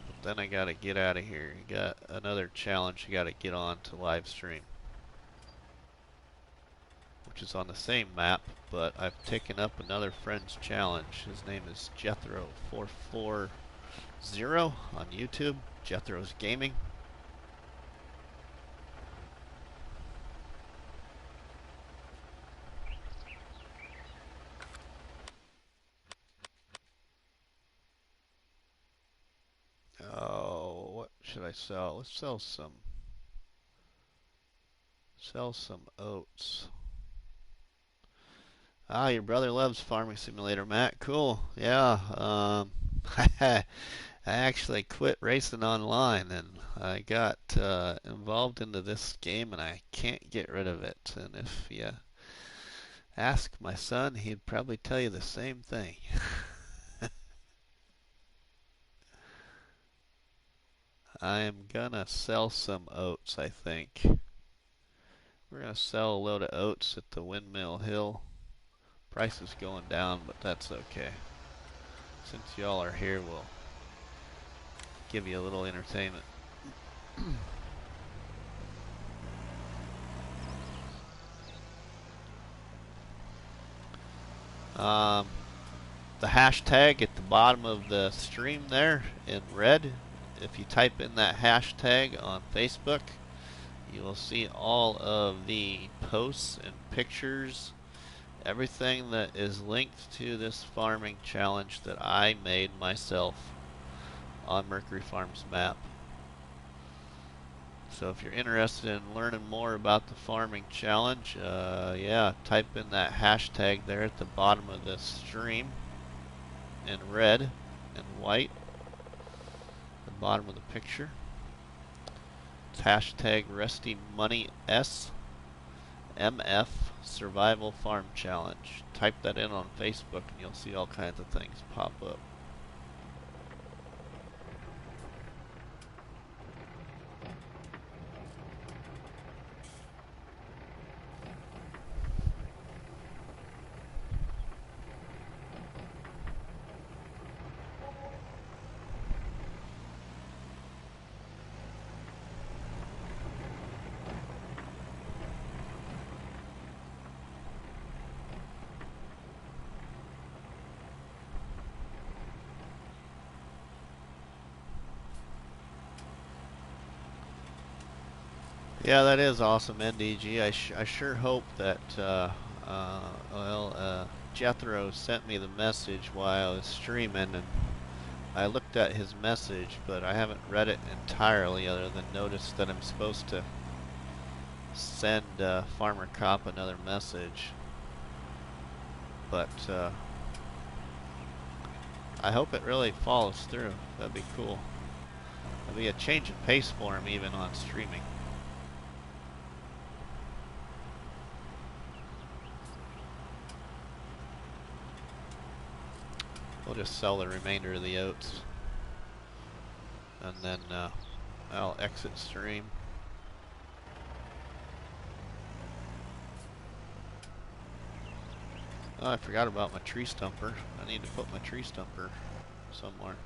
But then I gotta get out of here. You got another challenge you gotta get on to live stream, which is on the same map, but I've taken up another friend's challenge. His name is Jethro440 on YouTube. Jethro's Gaming. Oh, what should I sell? Let's sell some oats. Ah, your brother loves Farming Simulator, Matt. Cool. Yeah. I actually quit racing online and I got involved into this game and I can't get rid of it. And if you ask my son, he'd probably tell you the same thing. I am gonna sell some oats, I think. We're gonna sell a load of oats at the Windmill Hill. Price is going down, but that's okay. Since y'all are here, we'll give you a little entertainment. Um, the hashtag at the bottom of the stream there in red, if you type in that hashtag on Facebook, you will see all of the posts and pictures, everything that is linked to this farming challenge that I made myself on Mercury Farms map. So if you're interested in learning more about the farming challenge, yeah, type in that hashtag there at the bottom of the stream in red and white, the bottom of the picture. It's hashtag RustyMoneySMFSurvivalFarmChallenge. Type that in on Facebook and you'll see all kinds of things pop up. Yeah, that is awesome, NDG. I sure hope that, Jethro sent me the message while I was streaming, and I looked at his message, but I haven't read it entirely other than notice that I'm supposed to send Farmer Cop another message. But I hope it really follows through. That'd be cool. That'd be a change of pace for him even on streaming. We'll just sell the remainder of the oats. And then I'll exit stream. Oh, I forgot about my tree stumper. I need to put my tree stumper somewhere.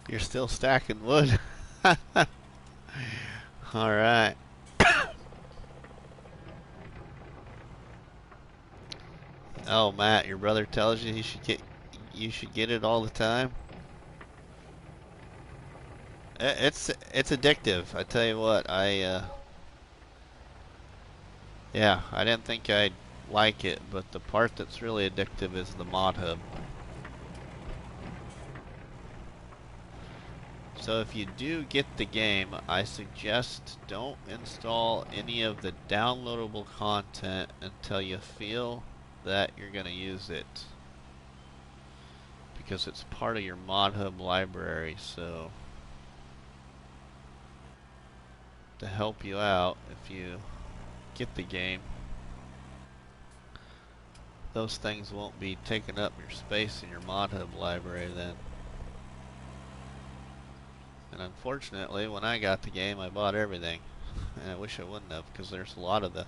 You're still stacking wood. Alright. Oh, Matt, your brother tells you you should get it all the time. It's addictive. I tell you what, yeah, I didn't think I'd like it, but the part that's really addictive is the mod hub. So if you do get the game, I suggest don't install any of the downloadable content until you feel that you're going to use it, because it's part of your mod hub library. So to help you out, if you get the game, those things won't be taking up your space in your mod hub library then. And unfortunately, when I got the game, I bought everything. And I wish I wouldn't have, because there's a lot of the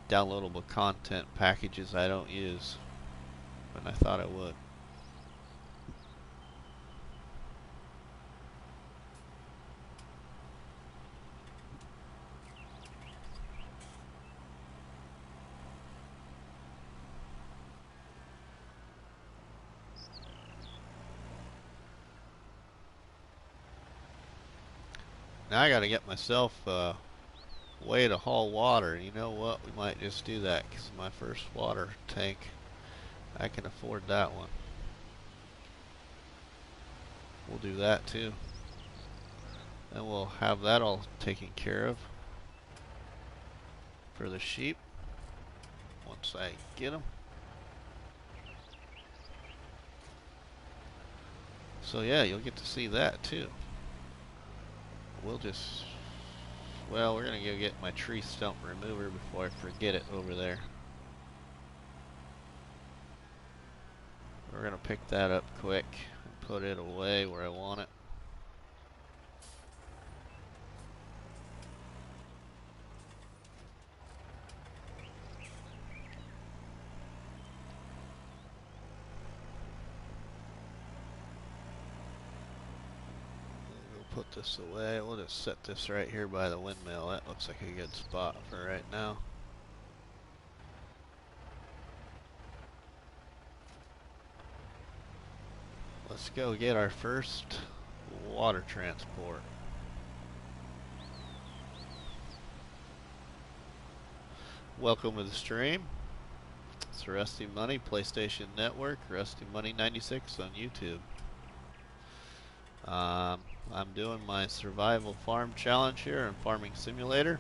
downloadable content packages I don't use, but I thought I would. Now I gotta get myself a way to haul water. You know what? We might just do that, because my first water tank, I can afford that one. We'll do that too. And we'll have that all taken care of for the sheep once I get them. So yeah, you'll get to see that too. We'll just, well, we're gonna go get my tree stump remover before I forget it over there. We're gonna pick that up quick and put it away where I want it. We'll put this away. We'll just set this right here by the windmill. That looks like a good spot for right now. Let's go get our first water transport. Welcome to the stream. It's Rusty Money, PlayStation Network, RustyMoney96 on YouTube. I'm doing my survival farm challenge here in Farming Simulator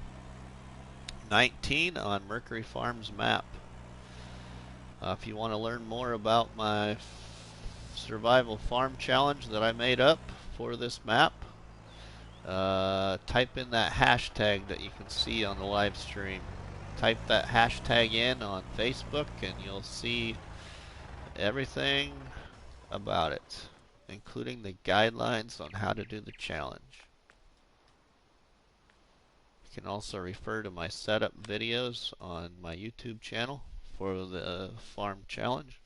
19 on Mercury Farms map. If you want to learn more about my survival farm challenge that I made up for this map, type in that hashtag that you can see on the live stream. Type that hashtag in on Facebook and you'll see everything about it, including the guidelines on how to do the challenge. You can also refer to my setup videos on my YouTube channel for the farm challenge.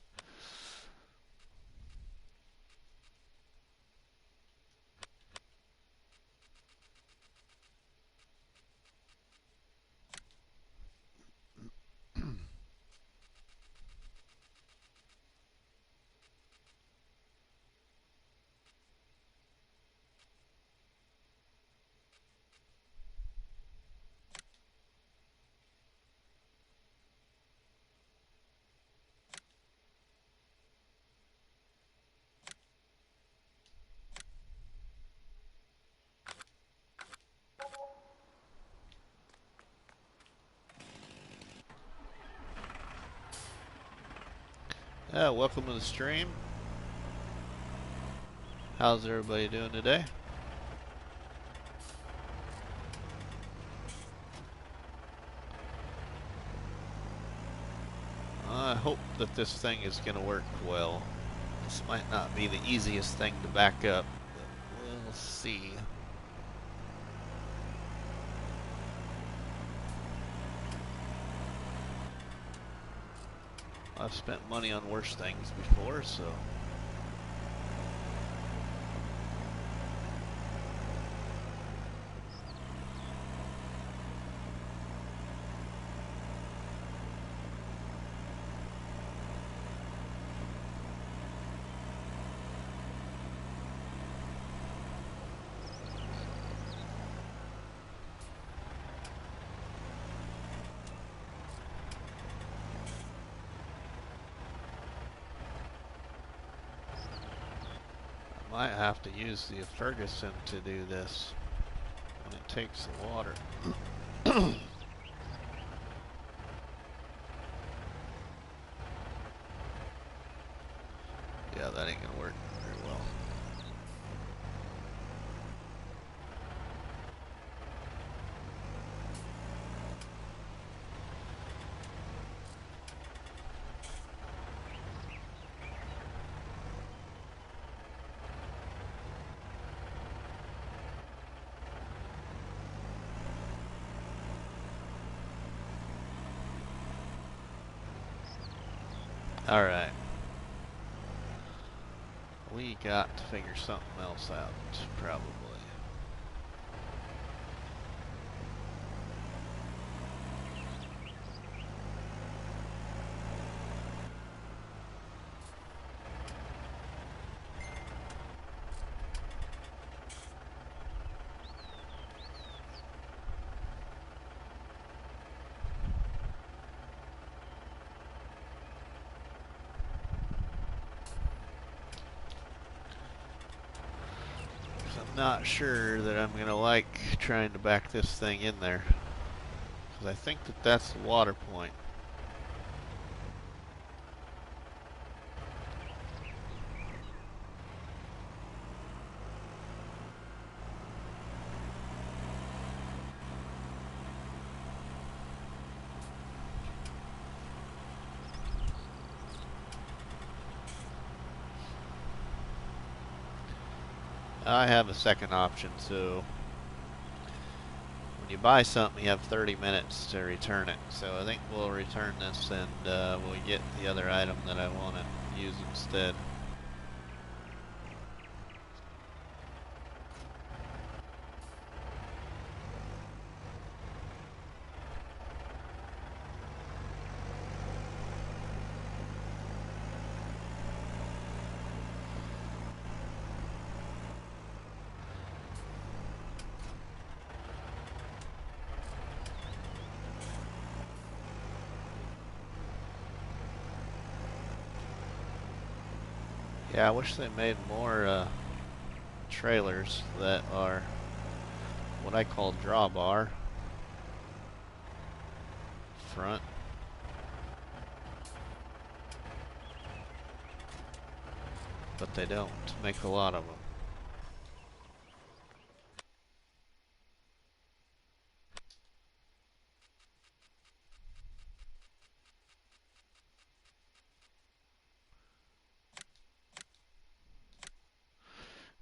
Welcome to the stream. How's everybody doing today? I hope that this thing is going to work well. This might not be the easiest thing to back up, but we'll see. I've spent money on worse things before, so... might have to use the Ferguson to do this when it takes the water. Yeah, that ain't gonna work very well. Alright. We got to figure something else out, probably. I'm not sure that I'm gonna like trying to back this thing in there, because I think that that's the water point. I have a second option, so when you buy something you have 30 minutes to return it. So I think we'll return this and we'll get the other item that I want to use instead. Yeah, I wish they made more trailers that are what I call drawbar front. But they don't make a lot of them.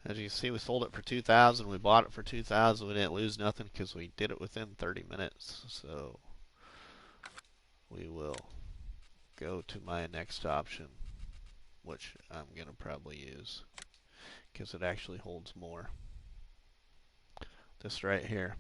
As you can see, we sold it for 2,000. We bought it for 2,000. We didn't lose nothing because we did it within 30 minutes. So we will go to my next option, which I'm gonna probably use because it actually holds more. This right here.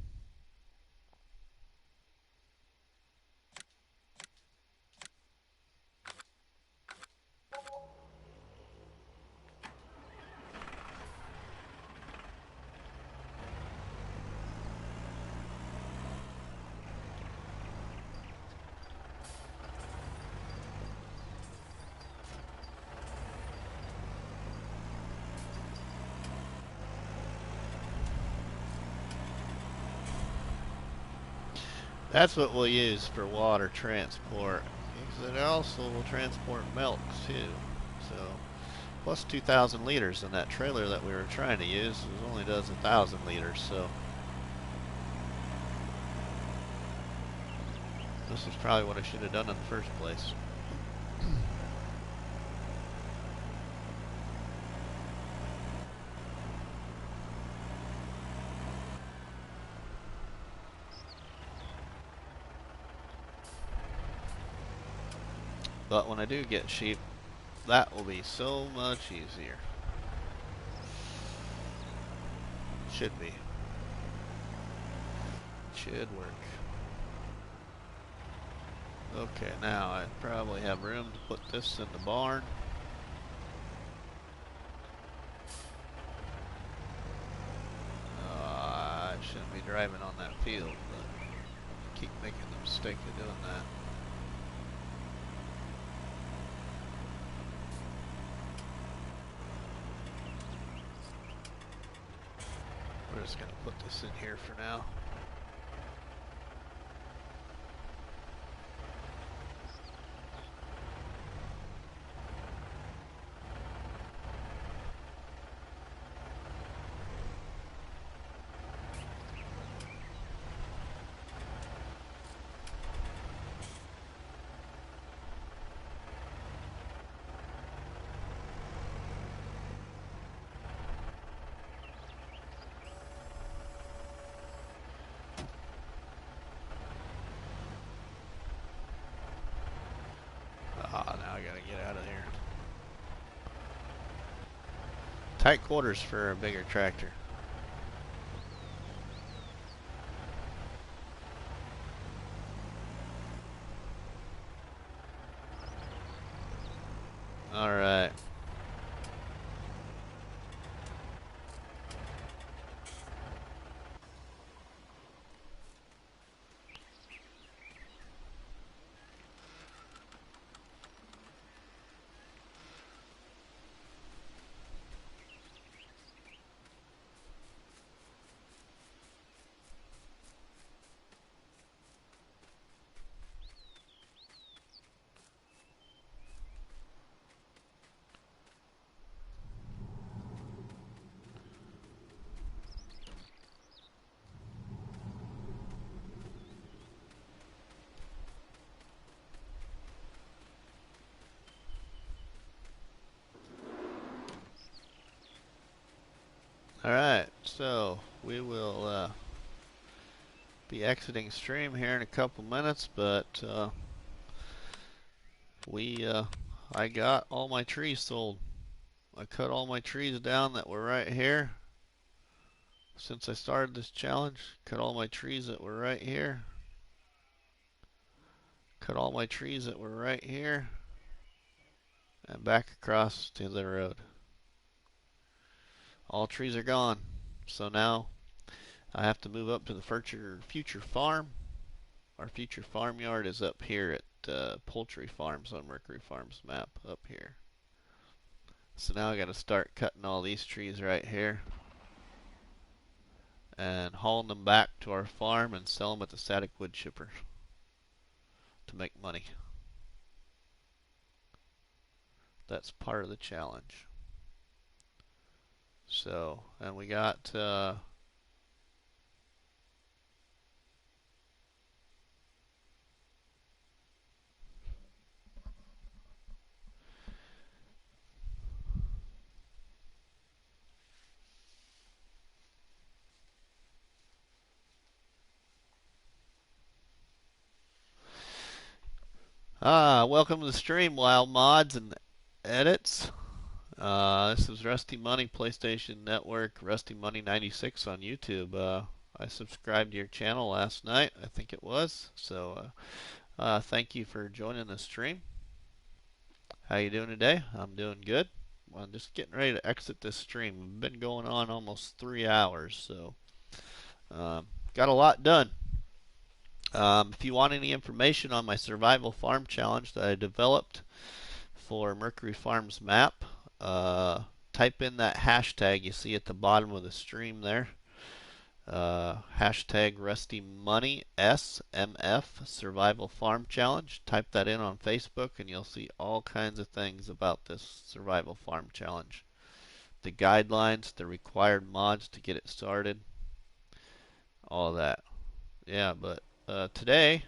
That's what we'll use for water transport. Because it also will transport milk too. So plus 2,000 liters, and that trailer that we were trying to use only does 1,000 liters. So this is probably what I should have done in the first place. But when I do get sheep, that will be so much easier. Should be. Should work. Okay, now I probably have room to put this in the barn. I shouldn't be driving on that field, but I keep making the mistake of doing that. We're just going to put this in here for now. tight quarters for a bigger tractor. All right. Alright, so we will be exiting stream here in a couple minutes, but I got all my trees sold. I cut all my trees down that were right here. Since I started this challenge, cut all my trees that were right here. Cut all my trees that were right here. And back across to the road. All trees are gone. So now I have to move up to the future farm. Our future farmyard is up here at Poultry Farms on Mercury Farms map up here. So now I got to start cutting all these trees right here and hauling them back to our farm and sell them at the static wood chipper to make money. That's part of the challenge. So, and we got welcome to the stream, Wild Mods and Edits. This is Rusty Money, PlayStation Network, RustyMoney96 on YouTube. I subscribed to your channel last night, I think it was. So thank you for joining the stream. How you doing today? I'm doing good. Well, I'm just getting ready to exit this stream. We've been going on almost 3 hours, so got a lot done. If you want any information on my survival farm challenge that I developed for Mercury Farms map, type in that hashtag you see at the bottom of the stream there. Hashtag RustyMoneysMFSurvivalFarmChallenge. Type that in on Facebook and you'll see all kinds of things about this survival farm challenge. The guidelines, the required mods to get it started, all that. Yeah, but today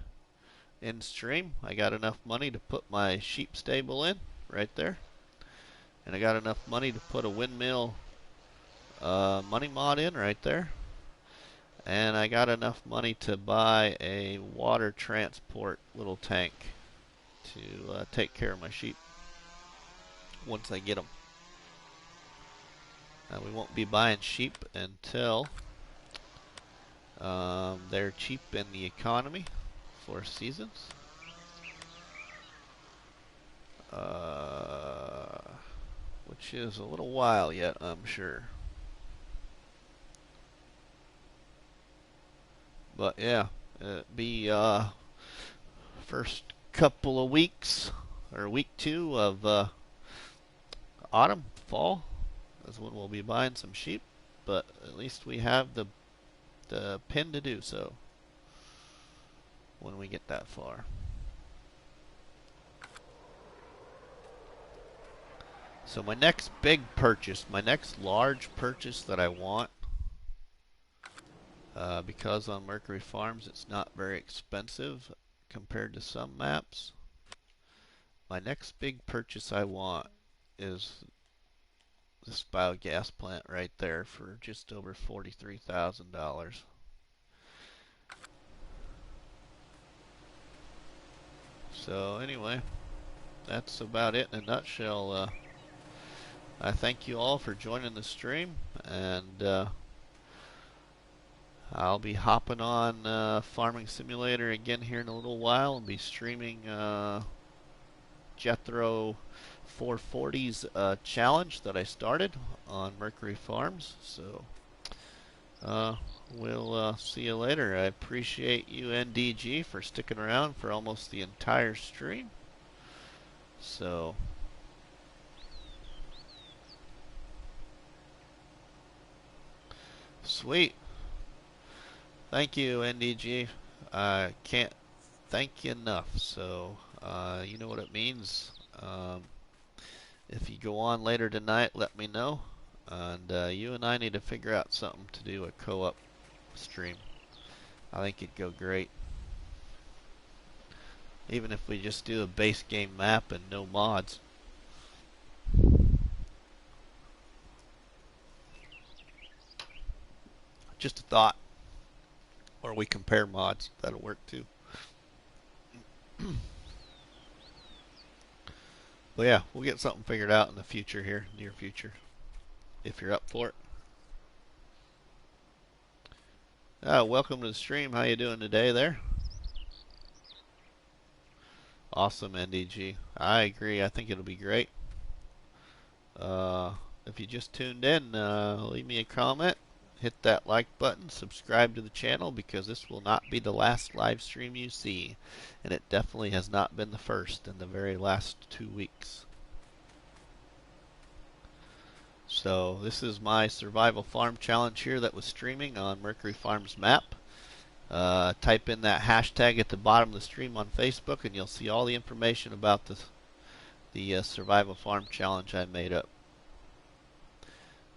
in stream I got enough money to put my sheep stable in right there. And I got enough money to put a windmill money mod in right there. And I got enough money to buy a water transport little tank to take care of my sheep once I get them. We won't be buying sheep until they're cheap in the economy, 4 seasons. Which is a little while yet, I'm sure. But yeah, it'd be first couple of weeks, or week 2 of autumn, fall, is when we'll be buying some sheep. But at least we have the pin to do so when we get that far. So my next big purchase, my next large purchase that I want, because on Mercury Farms it's not very expensive compared to some maps. My next big purchase I want is this biogas plant right there for just over $43,000. So anyway, that's about it in a nutshell. I thank you all for joining the stream, and I'll be hopping on Farming Simulator again here in a little while and be streaming Jethro 440's challenge that I started on Mercury Farms. So we'll see you later. I appreciate you, NDG, for sticking around for almost the entire stream. So sweet. Thank you, NDG. I can't thank you enough. So you know what it means. If you go on later tonight, let me know. And you and I need to figure out something to do a co-op stream. I think it'd go great. Even if we just do a base game map and no mods. Just a thought. Or we compare mods. That'll work too. Well, yeah, we'll get something figured out in the future here, near future, if you're up for it. Welcome to the stream. How you doing today there? Awesome, NDG. I agree. I think it'll be great. If you just tuned in, leave me a comment. Hit that like button. Subscribe to the channel because this will not be the last live stream you see. And it definitely has not been the first in the very last 2 weeks. So this is my survival farm challenge here that was streaming on Mercury Farms map. Type in that hashtag at the bottom of the stream on Facebook and you'll see all the information about the survival farm challenge I made up.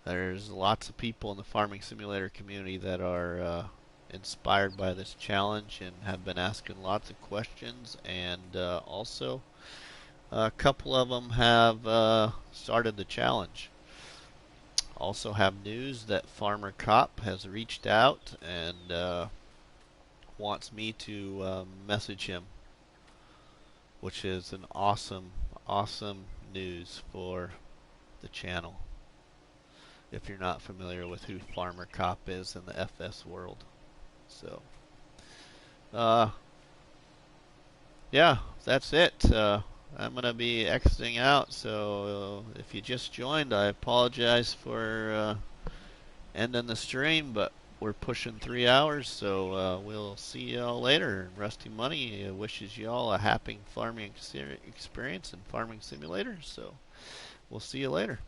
There's lots of people in the farming simulator community that are inspired by this challenge and have been asking lots of questions, and also a couple of them have started the challenge. Also have news that Farmer Cop has reached out and wants me to message him, which is an awesome news for the channel. If you're not familiar with who Farmer Cop is in the FS world. So, yeah, that's it. I'm going to be exiting out, so if you just joined, I apologize for ending the stream, but we're pushing 3 hours, so we'll see y'all later. Rusty Money wishes y'all a happy farming experience and farming simulator, so we'll see you later.